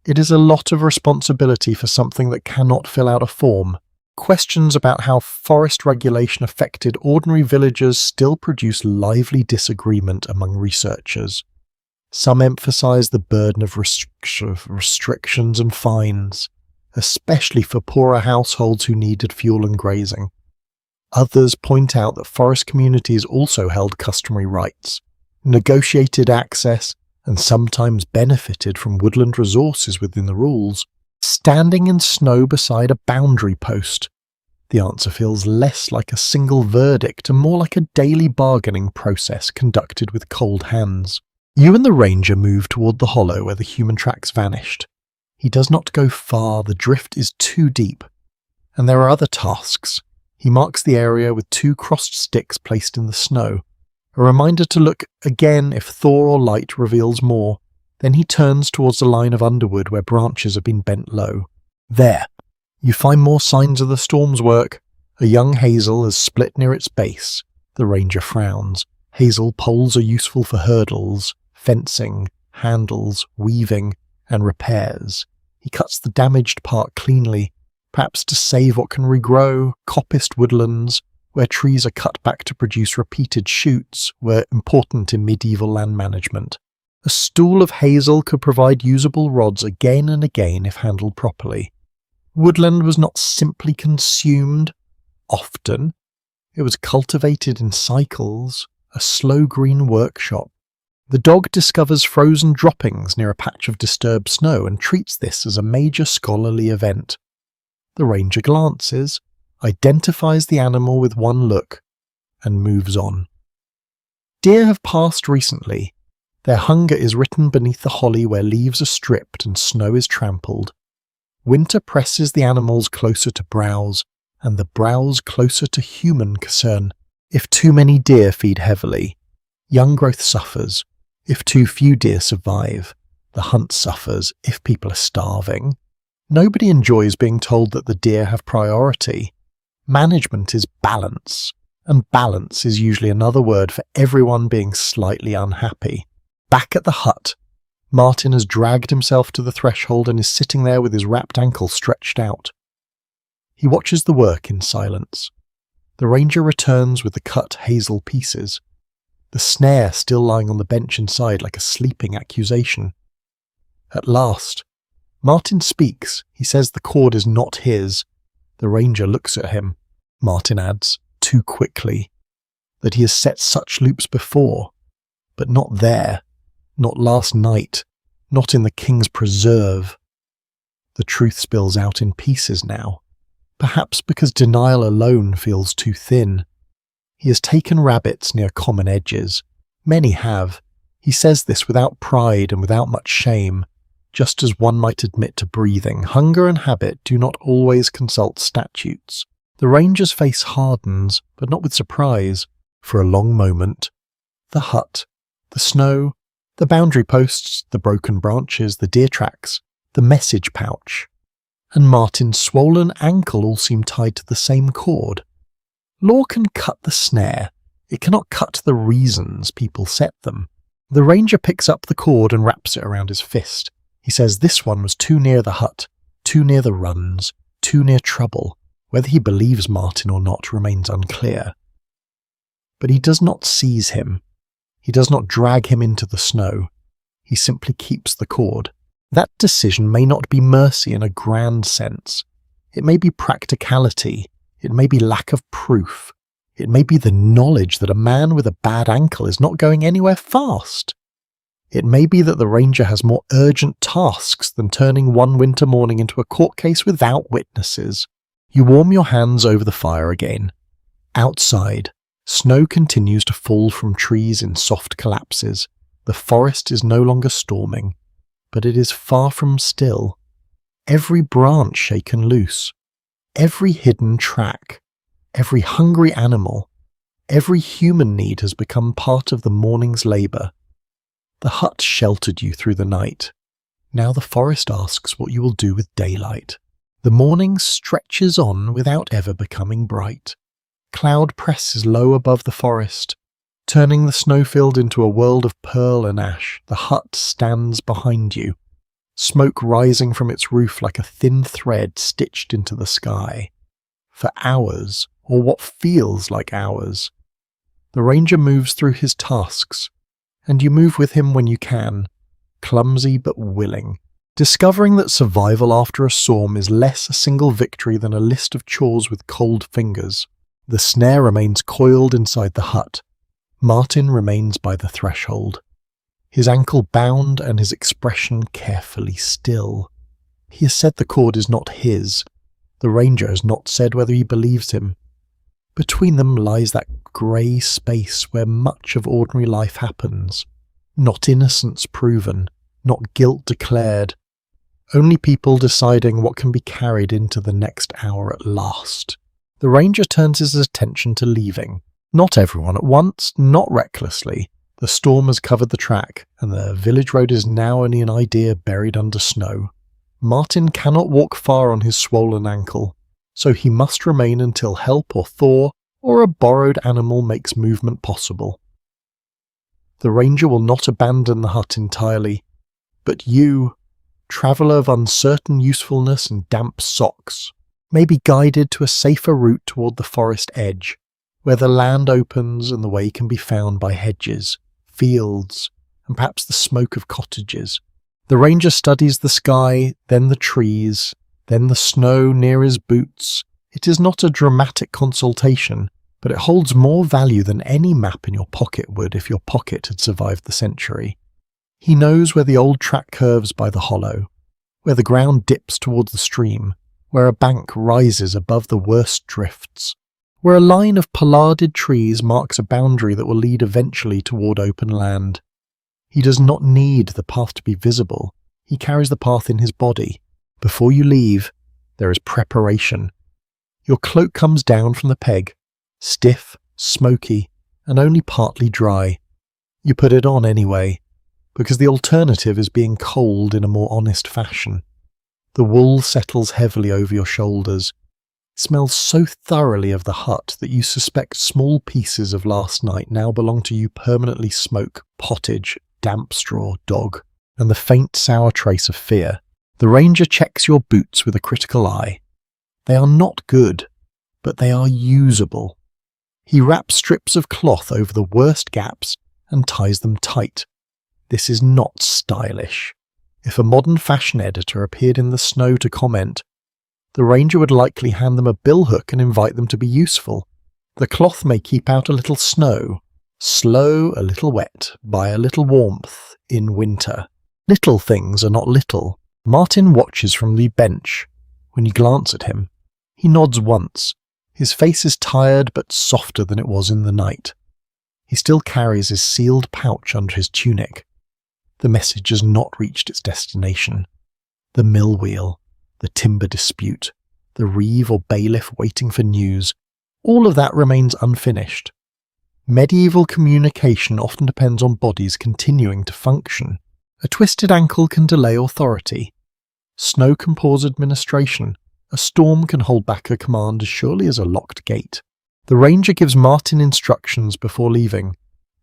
S1: It is a lot of responsibility for something that cannot fill out a form. Questions about how forest regulation affected ordinary villagers still produce lively disagreement among researchers. Some emphasize the burden of restrictions and fines, especially for poorer households who needed fuel and grazing. Others point out that forest communities also held customary rights, negotiated access, and sometimes benefited from woodland resources within the rules. Standing in snow beside a boundary post, the answer feels less like a single verdict and more like a daily bargaining process conducted with cold hands. You and the ranger move toward the hollow where the human tracks vanished. He does not go far, the drift is too deep, and there are other tasks. He marks the area with 2 crossed sticks placed in the snow, a reminder to look again if thaw or light reveals more. Then he turns towards the line of underwood where branches have been bent low. There, you find more signs of the storm's work. A young hazel is split near its base. The ranger frowns. Hazel poles are useful for hurdles, fencing, handles, weaving, and repairs. He cuts the damaged part cleanly, perhaps to save what can regrow. Coppiced woodlands, where trees are cut back to produce repeated shoots, were important in medieval land management. A stool of hazel could provide usable rods again and again if handled properly. Woodland was not simply consumed. Often, it was cultivated in cycles, a slow green workshop. The dog discovers frozen droppings near a patch of disturbed snow and treats this as a major scholarly event. The ranger glances, identifies the animal with one look, and moves on. Deer have passed recently. Their hunger is written beneath the holly where leaves are stripped and snow is trampled. Winter presses the animals closer to browse, and the browse closer to human concern. If too many deer feed heavily, young growth suffers. If too few deer survive, the hunt suffers. If people are starving, nobody enjoys being told that the deer have priority. Management is balance, and balance is usually another word for everyone being slightly unhappy. Back at the hut, Martin has dragged himself to the threshold and is sitting there with his wrapped ankle stretched out. He watches the work in silence. The ranger returns with the cut hazel pieces, the snare still lying on the bench inside like a sleeping accusation. At last, Martin speaks. He says the cord is not his. The ranger looks at him. Martin adds, too quickly, that he has set such loops before, but not there. Not last night, not in the king's preserve. The truth spills out in pieces now, perhaps because denial alone feels too thin. He has taken rabbits near common edges. Many have. He says this without pride and without much shame, just as one might admit to breathing. Hunger and habit do not always consult statutes. The ranger's face hardens, but not with surprise. For a long moment, the hut The snow, the boundary posts, the broken branches, the deer tracks, the message pouch, and Martin's swollen ankle all seem tied to the same cord. Law can cut the snare. It cannot cut the reasons people set them. The ranger picks up the cord and wraps it around his fist. He says this one was too near the hut, too near the runs, too near trouble. Whether he believes Martin or not remains unclear. But he does not seize him. He does not drag him into the snow. He simply keeps the cord. That decision may not be mercy in a grand sense. It may be practicality. It may be lack of proof. It may be the knowledge that a man with a bad ankle is not going anywhere fast. It may be that the ranger has more urgent tasks than turning one winter morning into a court case without witnesses. You warm your hands over the fire again. Outside, snow continues to fall from trees in soft collapses. The forest is no longer storming, but it is far from still. Every branch shaken loose, every hidden track, every hungry animal, every human need has become part of the morning's labour. The hut sheltered you through the night. Now the forest asks what you will do with daylight. The morning stretches on without ever becoming bright. Cloud presses low above the forest, turning the snowfield into a world of pearl and ash. The hut stands behind you, smoke rising from its roof like a thin thread stitched into the sky. For hours, or what feels like hours, the ranger moves through his tasks, and you move with him when you can, clumsy but willing, discovering that survival after a storm is less a single victory than a list of chores with cold fingers. The snare remains coiled inside the hut. Martin remains by the threshold, his ankle bound and his expression carefully still. He has said the cord is not his. The ranger has not said whether he believes him. Between them lies that grey space where much of ordinary life happens. Not innocence proven, not guilt declared. Only people deciding what can be carried into the next hour at last. The ranger turns his attention to leaving. Not everyone at once, not recklessly. The storm has covered the track, and the village road is now only an idea buried under snow. Martin cannot walk far on his swollen ankle, so he must remain until help or thaw or a borrowed animal makes movement possible. The ranger will not abandon the hut entirely, but you, traveller of uncertain usefulness and damp socks, may be guided to a safer route toward the forest edge, where the land opens and the way can be found by hedges, fields, and perhaps the smoke of cottages. The ranger studies the sky, then the trees, then the snow near his boots. It is not a dramatic consultation, but it holds more value than any map in your pocket would if your pocket had survived the century. He knows where the old track curves by the hollow, where the ground dips towards the stream, where a bank rises above the worst drifts, where a line of pollarded trees marks a boundary that will lead eventually toward open land. He does not need the path to be visible. He carries the path in his body. Before you leave, there is preparation. Your cloak comes down from the peg, stiff, smoky, and only partly dry. You put it on anyway, because the alternative is being cold in a more honest fashion. The wool settles heavily over your shoulders. It smells so thoroughly of the hut that you suspect small pieces of last night now belong to you permanently smoke, pottage, damp straw, dog, and the faint sour trace of fear. The ranger checks your boots with a critical eye. They are not good, but they are usable. He wraps strips of cloth over the worst gaps and ties them tight. This is not stylish. If a modern fashion editor appeared in the snow to comment, the ranger would likely hand them a billhook and invite them to be useful. The cloth may keep out a little snow, slow, a little wet, by a little warmth in winter. Little things are not little. Martin watches from the bench. When you glance at him, he nods once. His face is tired but softer than it was in the night. He still carries his sealed pouch under his tunic. The message has not reached its destination. The mill wheel, the timber dispute, the reeve or bailiff waiting for news, all of that remains unfinished. Medieval communication often depends on bodies continuing to function. A twisted ankle can delay authority. Snow can pause administration. A storm can hold back a command as surely as a locked gate. The ranger gives Martin instructions before leaving.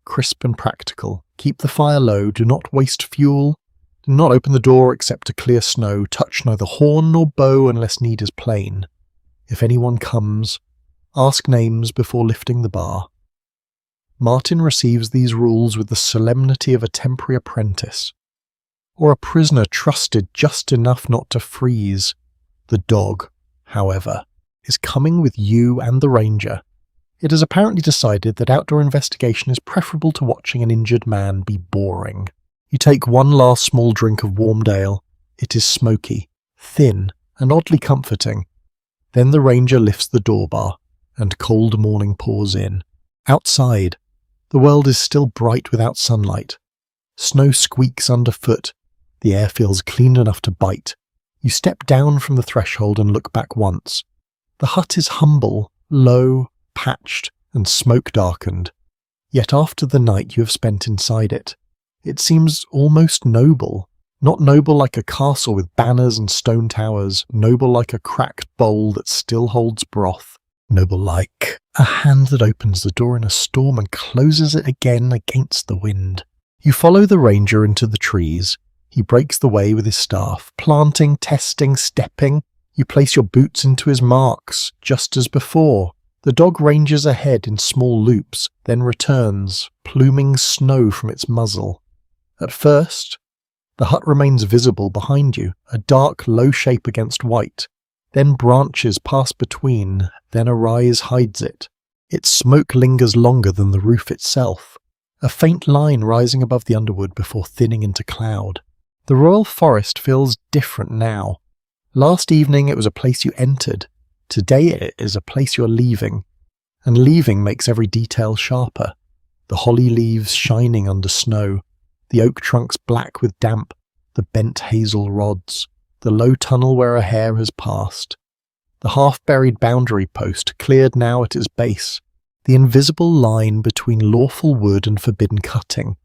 S1: Crisp and practical. Keep the fire low, do not waste fuel, do not open the door except to clear snow, touch neither horn nor bow unless need is plain. If anyone comes, ask names before lifting the bar. Martin receives these rules with the solemnity of a temporary apprentice, or a prisoner trusted just enough not to freeze. The dog, however, is coming with you and the ranger. It is apparently decided that outdoor investigation is preferable to watching an injured man be boring. You take one last small drink of warmed ale. It is smoky, thin, and oddly comforting. Then the ranger lifts the door bar, and cold morning pours in. Outside, the world is still bright without sunlight. Snow squeaks underfoot. The air feels clean enough to bite. You step down from the threshold and look back once. The hut is humble, low, patched, and smoke-darkened. Yet after the night you have spent inside it, it seems almost noble. Not noble like a castle with banners and stone towers, noble like a cracked bowl that still holds broth, noble like a hand that opens the door in a storm and closes it again against the wind. You follow the ranger into the trees. He breaks the way with his staff, planting, testing, stepping. You place your boots into his marks, just as before. The dog ranges ahead in small loops, then returns, pluming snow from its muzzle. At first, the hut remains visible behind you, a dark, low shape against white. Then branches pass between, then a rise hides it. Its smoke lingers longer than the roof itself, a faint line rising above the underwood before thinning into cloud. The royal forest feels different now. Last evening it was a place you entered. Today it is a place you're leaving, and leaving makes every detail sharper. The holly leaves shining under snow, the oak trunks black with damp, the bent hazel rods, the low tunnel where a hare has passed, the half-buried boundary post cleared now at its base, the invisible line between lawful wood and forbidden cutting.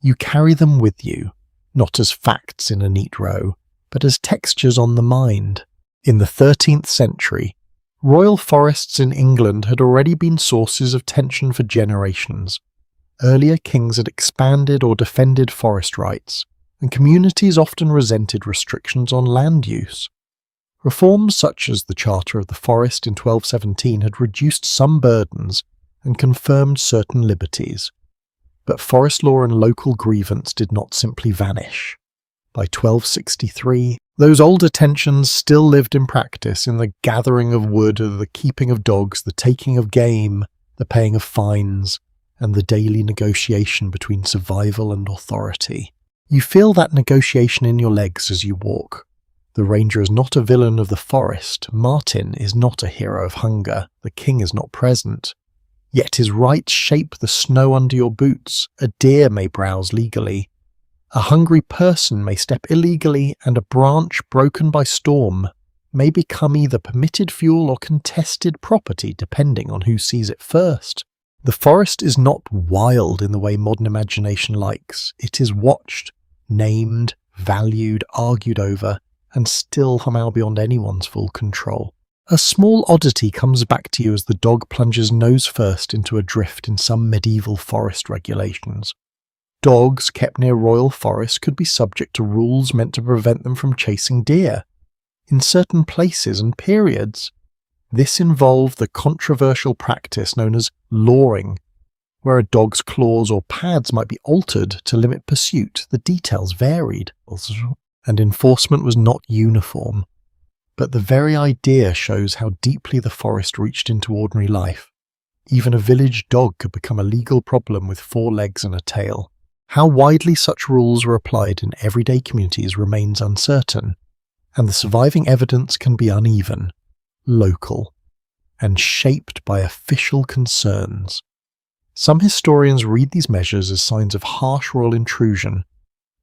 S1: You carry them with you, not as facts in a neat row, but as textures on the mind. In the 13th century, royal forests in England had already been sources of tension for generations. Earlier kings had expanded or defended forest rights, and communities often resented restrictions on land use. Reforms such as the Charter of the Forest in 1217 had reduced some burdens and confirmed certain liberties. But forest law and local grievance did not simply vanish. By 1263, those older tensions still lived in practice in the gathering of wood, the keeping of dogs, the taking of game, the paying of fines, and the daily negotiation between survival and authority. You feel that negotiation in your legs as you walk. The ranger is not a villain of the forest, Martin is not a hero of hunger, the king is not present. Yet his rights shape the snow under your boots, a deer may browse legally. A hungry person may step illegally, and a branch broken by storm may become either permitted fuel or contested property depending on who sees it first. The forest is not wild in the way modern imagination likes. It is watched, named, valued, argued over, and still somehow beyond anyone's full control. A small oddity comes back to you as the dog plunges nose first into a drift in some medieval forest regulations. Dogs kept near royal forests could be subject to rules meant to prevent them from chasing deer. In certain places and periods, this involved the controversial practice known as lawing, where a dog's claws or pads might be altered to limit pursuit. The details varied, and enforcement was not uniform. But the very idea shows how deeply the forest reached into ordinary life. Even a village dog could become a legal problem with 4 legs and a tail. How widely such rules were applied in everyday communities remains uncertain, and the surviving evidence can be uneven, local, and shaped by official concerns. Some historians read these measures as signs of harsh royal intrusion.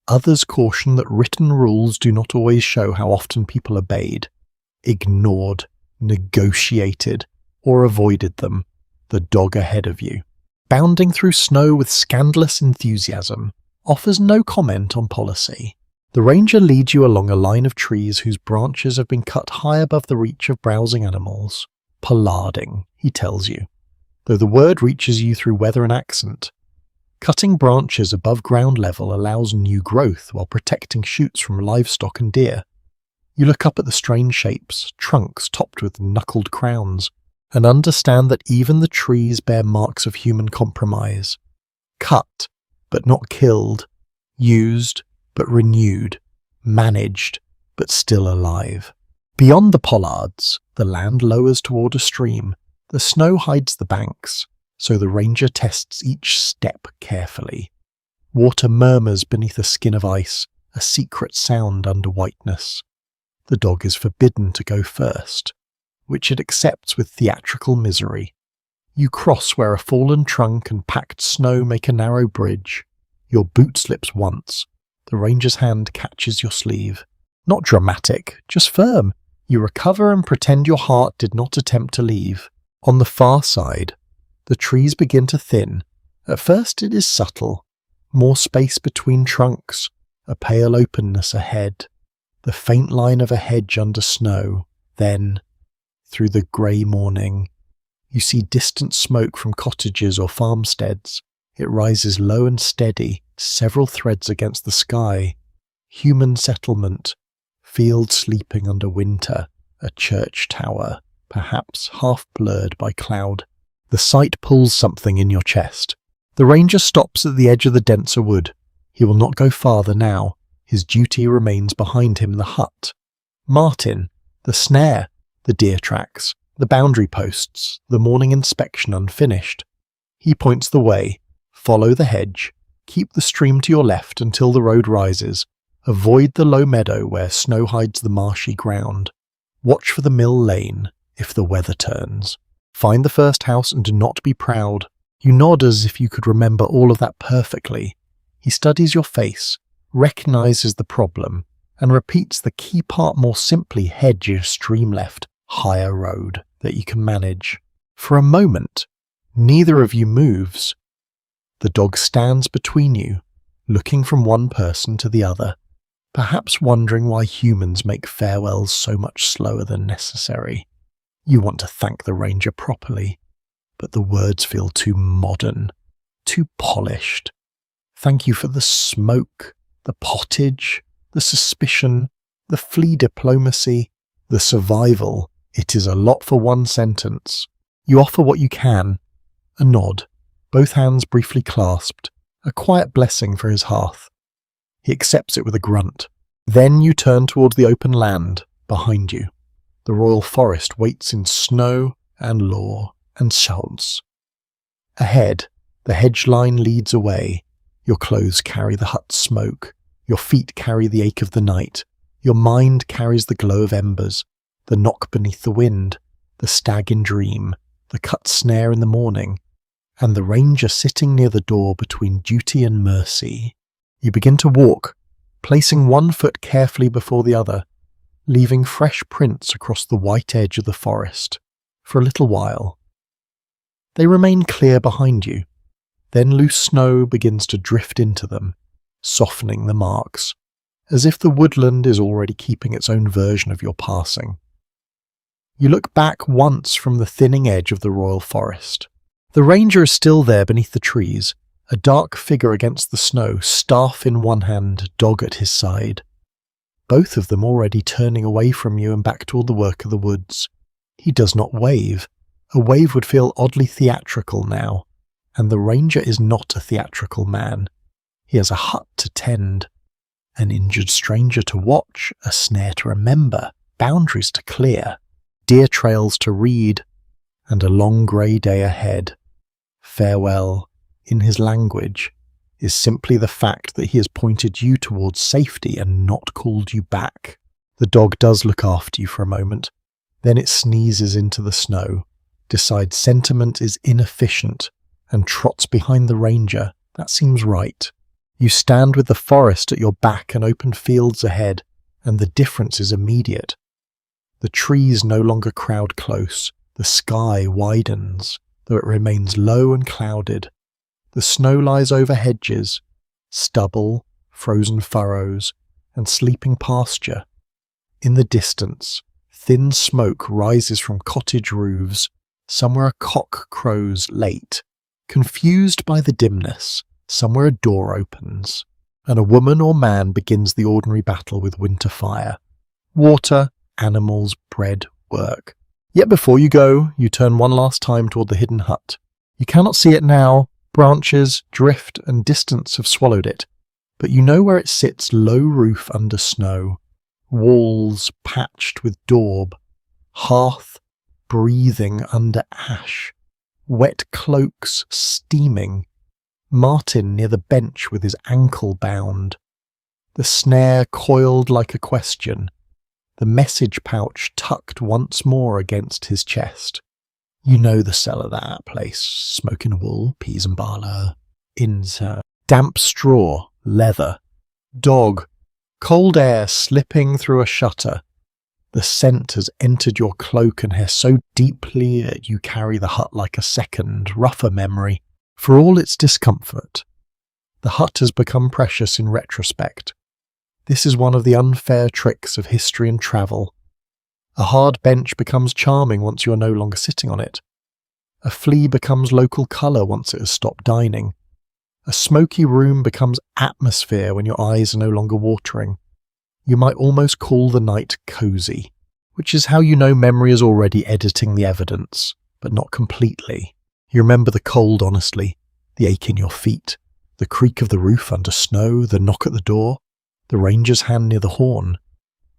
S1: Others caution that written rules do not always show how often people obeyed, ignored, negotiated, or avoided them, the dog ahead of you. bounding through snow with scandalous enthusiasm, offers no comment on policy. The ranger leads you along a line of trees whose branches have been cut high above the reach of browsing animals. Pollarding, he tells you, though the word reaches you through weather and accent. Cutting branches above ground level allows new growth while protecting shoots from livestock and deer. You look up at the strange shapes, trunks topped with knuckled crowns, and understand that even the trees bear marks of human compromise. Cut, but not killed. Used, but renewed. Managed, but still alive. Beyond the pollards, the land lowers toward a stream. The snow hides the banks, so the ranger tests each step carefully. Water murmurs beneath a skin of ice, a secret sound under whiteness. The dog is forbidden to go first, which it accepts with theatrical misery. You cross where a fallen trunk and packed snow make a narrow bridge. Your boot slips once. The ranger's hand catches your sleeve. Not dramatic, just firm. You recover and pretend your heart did not attempt to leave. On the far side, the trees begin to thin. At first it is subtle. More space between trunks, a pale openness ahead. The faint line of a hedge under snow. Then, through the grey morning, you see distant smoke from cottages or farmsteads. It rises low and steady, several threads against the sky. Human settlement, field sleeping under winter, a church tower, perhaps half blurred by cloud. The sight pulls something in your chest. The ranger stops at the edge of the denser wood. He will not go farther now. His duty remains behind him, the hut. Martin, the snare, the deer tracks, the boundary posts, the morning inspection unfinished. He points the way. Follow the hedge. Keep the stream to your left until the road rises. Avoid the low meadow where snow hides the marshy ground. Watch for the mill lane, if the weather turns. Find the first house and do not be proud. You nod as if you could remember all of that perfectly. He studies your face, recognizes the problem, and repeats the key part more simply: hedge is stream left, higher road, that you can manage. For a moment, neither of you moves. The dog stands between you, looking from one person to the other, perhaps wondering why humans make farewells so much slower than necessary. You want to thank the ranger properly, but the words feel too modern, too polished. Thank you for the smoke, the pottage, the suspicion, the flea diplomacy, the survival. It is a lot for one sentence. You offer what you can. A nod, both hands briefly clasped, a quiet blessing for his hearth. He accepts it with a grunt. Then you turn towards the open land behind you. The royal forest waits in snow and law and Schultz. Ahead, the hedge line leads away. Your clothes carry the hut's smoke. Your feet carry the ache of the night. Your mind carries the glow of embers, the knock beneath the wind, the stag in dream, the cut snare in the morning, and the ranger sitting near the door between duty and mercy. You begin to walk, placing one foot carefully before the other, leaving fresh prints across the white edge of the forest. For a little while, they remain clear behind you. Then loose snow begins to drift into them, softening the marks, as if the woodland is already keeping its own version of your passing. You look back once from the thinning edge of the royal forest. The ranger is still there beneath the trees, a dark figure against the snow, staff in one hand, dog at his side. Both of them already turning away from you and back toward the work of the woods. He does not wave. A wave would feel oddly theatrical now, and the ranger is not a theatrical man. He has a hut to tend, an injured stranger to watch, a snare to remember, boundaries to clear, deer trails to read, and a long grey day ahead. Farewell, in his language, is simply the fact that he has pointed you towards safety and not called you back. The dog does look after you for a moment. Then it sneezes into the snow, decides sentiment is inefficient, and trots behind the ranger. That seems right. You stand with the forest at your back and open fields ahead, and the difference is immediate. The trees no longer crowd close. The sky widens, though it remains low and clouded. The snow lies over hedges, stubble, frozen furrows, and sleeping pasture. In the distance, thin smoke rises from cottage roofs, somewhere a cock crows late. Confused by the dimness, somewhere a door opens, and a woman or man begins the ordinary battle with winter fire. Water, animals, bread, work. Yet before you go, you turn one last time toward the hidden hut. You cannot see it now. Branches, drift, and distance have swallowed it, but you know where it sits, low roof under snow, walls patched with daub, hearth breathing under ash, wet cloaks steaming, Martin near the bench with his ankle bound, the snare coiled like a question, the message pouch tucked once more against his chest. You know the cellar, that place, smoking wool, peas and barley, insert, damp straw, leather, dog, cold air slipping through a shutter. The scent has entered your cloak and hair so deeply that you carry the hut like a second, rougher memory. For all its discomfort, the hut has become precious in retrospect. This is one of the unfair tricks of history and travel. A hard bench becomes charming once you are no longer sitting on it. A flea becomes local colour once it has stopped dining. A smoky room becomes atmosphere when your eyes are no longer watering. You might almost call the night cosy, which is how you know memory is already editing the evidence, but not completely. You remember the cold honestly, the ache in your feet, the creak of the roof under snow, the knock at the door, the ranger's hand near the horn,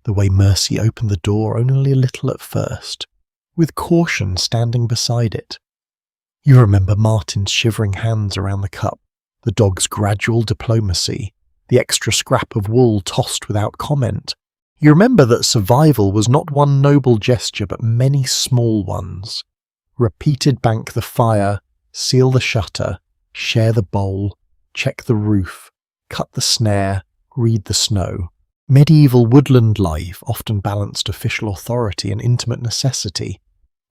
S1: the way Mercy opened the door only a little at first, with caution standing beside it. You remember Martin's shivering hands around the cup, the dog's gradual diplomacy, the extra scrap of wool tossed without comment. You remember that survival was not one noble gesture but many small ones. Repeated bank the fire, seal the shutter, share the bowl, check the roof, cut the snare, read the snow. Medieval woodland life often balanced official authority and intimate necessity.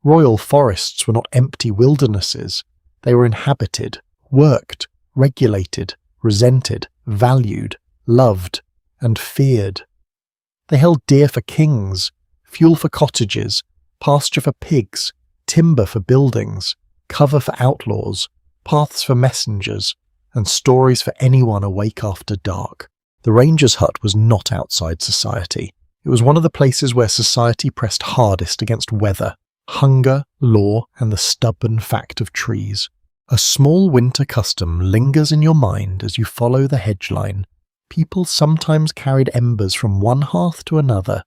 S1: Royal forests were not empty wildernesses. They were inhabited, worked, regulated, resented, valued, loved, and feared. They held deer for kings, fuel for cottages, pasture for pigs, timber for buildings, cover for outlaws, paths for messengers, and stories for anyone awake after dark. The ranger's hut was not outside society. It was one of the places where society pressed hardest against weather, hunger, law, and the stubborn fact of trees. A small winter custom lingers in your mind as you follow the hedge line. People sometimes carried embers from one hearth to another,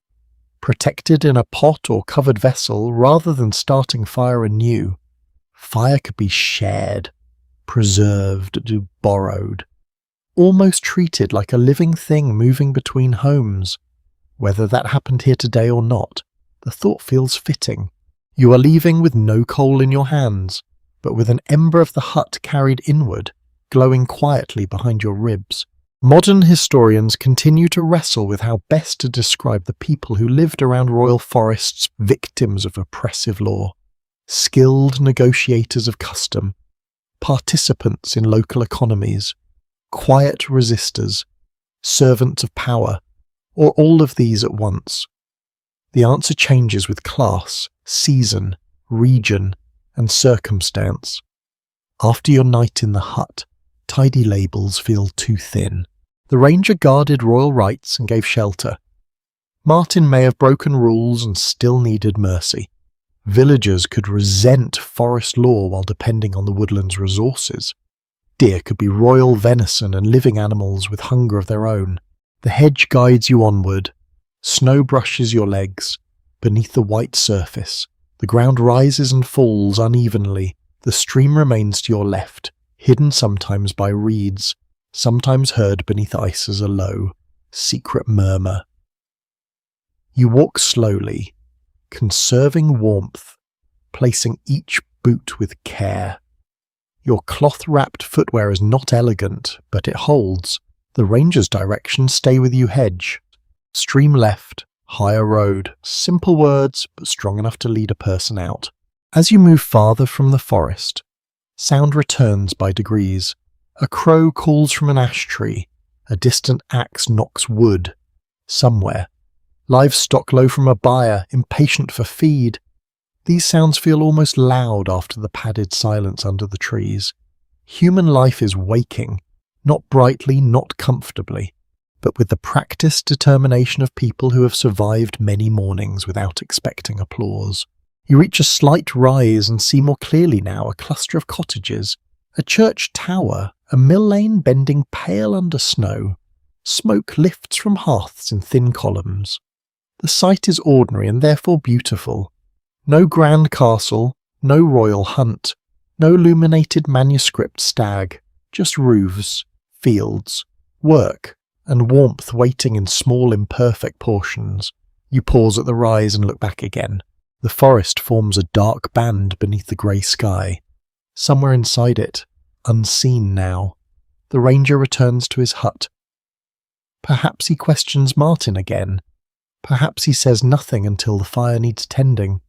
S1: protected in a pot or covered vessel rather than starting fire anew. Fire could be shared, preserved, borrowed, almost treated like a living thing moving between homes. Whether that happened here today or not, the thought feels fitting. You are leaving with no coal in your hands, but with an ember of the hut carried inward, glowing quietly behind your ribs. Modern historians continue to wrestle with how best to describe the people who lived around royal forests, victims of oppressive law, skilled negotiators of custom, participants in local economies, quiet resistors, servants of power, or all of these at once. The answer changes with class, season, region, and circumstance. After your night in the hut, tidy labels feel too thin. The ranger guarded royal rights and gave shelter. Martin may have broken rules and still needed mercy. Villagers could resent forest law while depending on the woodland's resources. Deer could be royal venison and living animals with hunger of their own. The hedge guides you onward. Snow brushes your legs. Beneath the white surface, the ground rises and falls unevenly. The stream remains to your left, hidden sometimes by reeds, sometimes heard beneath ice as a low, secret murmur. You walk slowly, conserving warmth, placing each boot with care. Your cloth-wrapped footwear is not elegant, but it holds. The ranger's directions stay with you hedge. Stream left, higher road. Simple words, but strong enough to lead a person out. As you move farther from the forest, sound returns by degrees. A crow calls from an ash tree. A distant axe knocks wood. Somewhere. Livestock low from a byre, impatient for feed. These sounds feel almost loud after the padded silence under the trees. Human life is waking, not brightly, not comfortably, but with the practiced determination of people who have survived many mornings without expecting applause. You reach a slight rise and see more clearly now a cluster of cottages, a church tower, a mill lane bending pale under snow. Smoke lifts from hearths in thin columns. The sight is ordinary and therefore beautiful. No grand castle, no royal hunt, no illuminated manuscript stag, just roofs, fields, work, and warmth waiting in small imperfect portions. You pause at the rise and look back again. The forest forms a dark band beneath the grey sky. Somewhere inside it, unseen now, the ranger returns to his hut. Perhaps he questions Martin again. Perhaps he says nothing until the fire needs tending.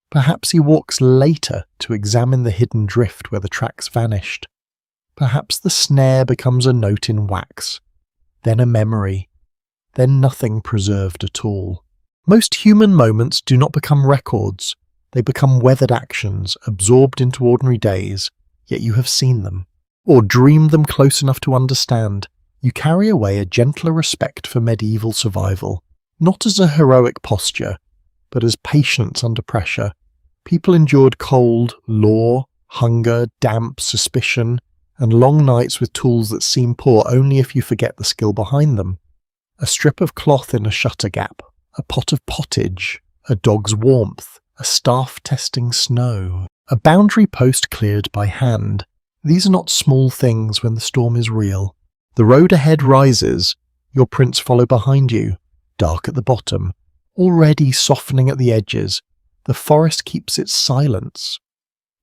S1: Perhaps he walks later to examine the hidden drift where the tracks vanished. Perhaps the snare becomes a note in wax, then a memory, then nothing preserved at all. Most human moments do not become records. They become weathered actions, absorbed into ordinary days, yet you have seen them, or dreamed them close enough to understand. You carry away a gentler respect for medieval survival, not as a heroic posture, but as patience under pressure. People endured cold, law, hunger, damp, suspicion, and long nights with tools that seem poor only if you forget the skill behind them. A strip of cloth in a shutter gap, a pot of pottage, a dog's warmth, a staff testing snow, a boundary post cleared by hand. These are not small things when the storm is real. The road ahead rises, your prints follow behind you, dark at the bottom, already softening at the edges. The forest keeps its silence.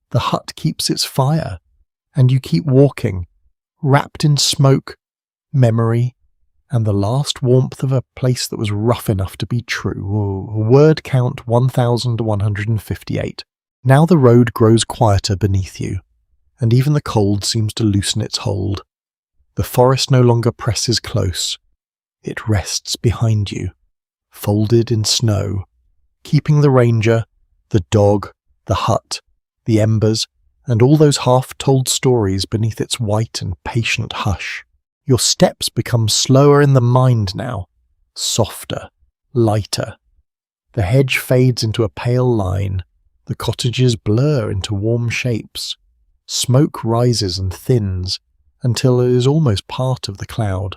S1: The hut keeps its fire. And you keep walking, wrapped in smoke, memory, and the last warmth of a place that was rough enough to be true. Word count 1158. Now the road grows quieter beneath you, and even the cold seems to loosen its hold. The forest no longer presses close. It rests behind you, folded in snow, keeping the ranger, the dog, the hut, the embers, and all those half-told stories beneath its white and patient hush. Your steps become slower in the mind now, softer, lighter. The hedge fades into a pale line, the cottages blur into warm shapes. Smoke rises and thins until it is almost part of the cloud.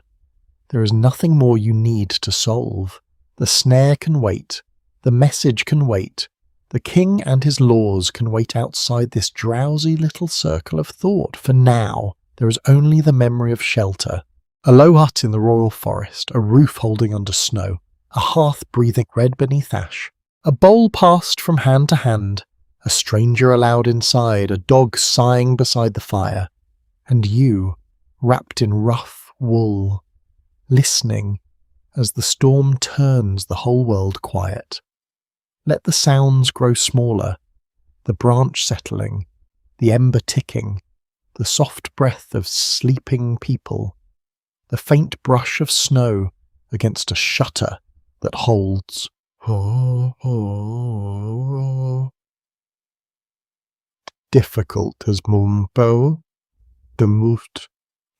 S1: There is nothing more you need to solve. The snare can wait, the message can wait. The king and his laws can wait outside this drowsy little circle of thought. For now, there is only the memory of shelter. A low hut in the royal forest, a roof holding under snow, a hearth breathing red beneath ash, a bowl passed from hand to hand, a stranger allowed inside, a dog sighing beside the fire, and you, wrapped in rough wool, listening as the storm turns the whole world quiet. Let the sounds grow smaller, the branch settling, the ember ticking, the soft breath of sleeping people, the faint brush of snow against a shutter that holds. Difficult as Mumbo, the moved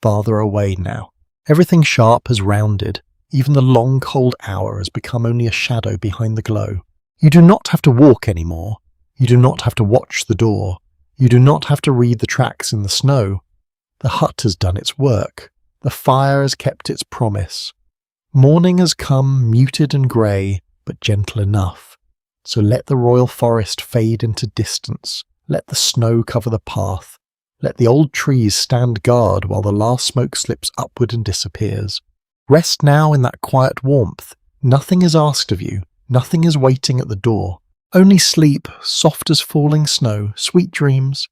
S1: farther away now. Everything sharp has rounded, even the long cold hour has become only a shadow behind the glow. You do not have to walk anymore. You do not have to watch the door. You do not have to read the tracks in the snow. The hut has done its work. The fire has kept its promise. Morning has come, muted and grey, but gentle enough. So let the royal forest fade into distance. Let the snow cover the path. Let the old trees stand guard while the last smoke slips upward and disappears. Rest now in that quiet warmth. Nothing is asked of you. Nothing is waiting at the door. Only sleep, soft as falling snow, sweet dreams,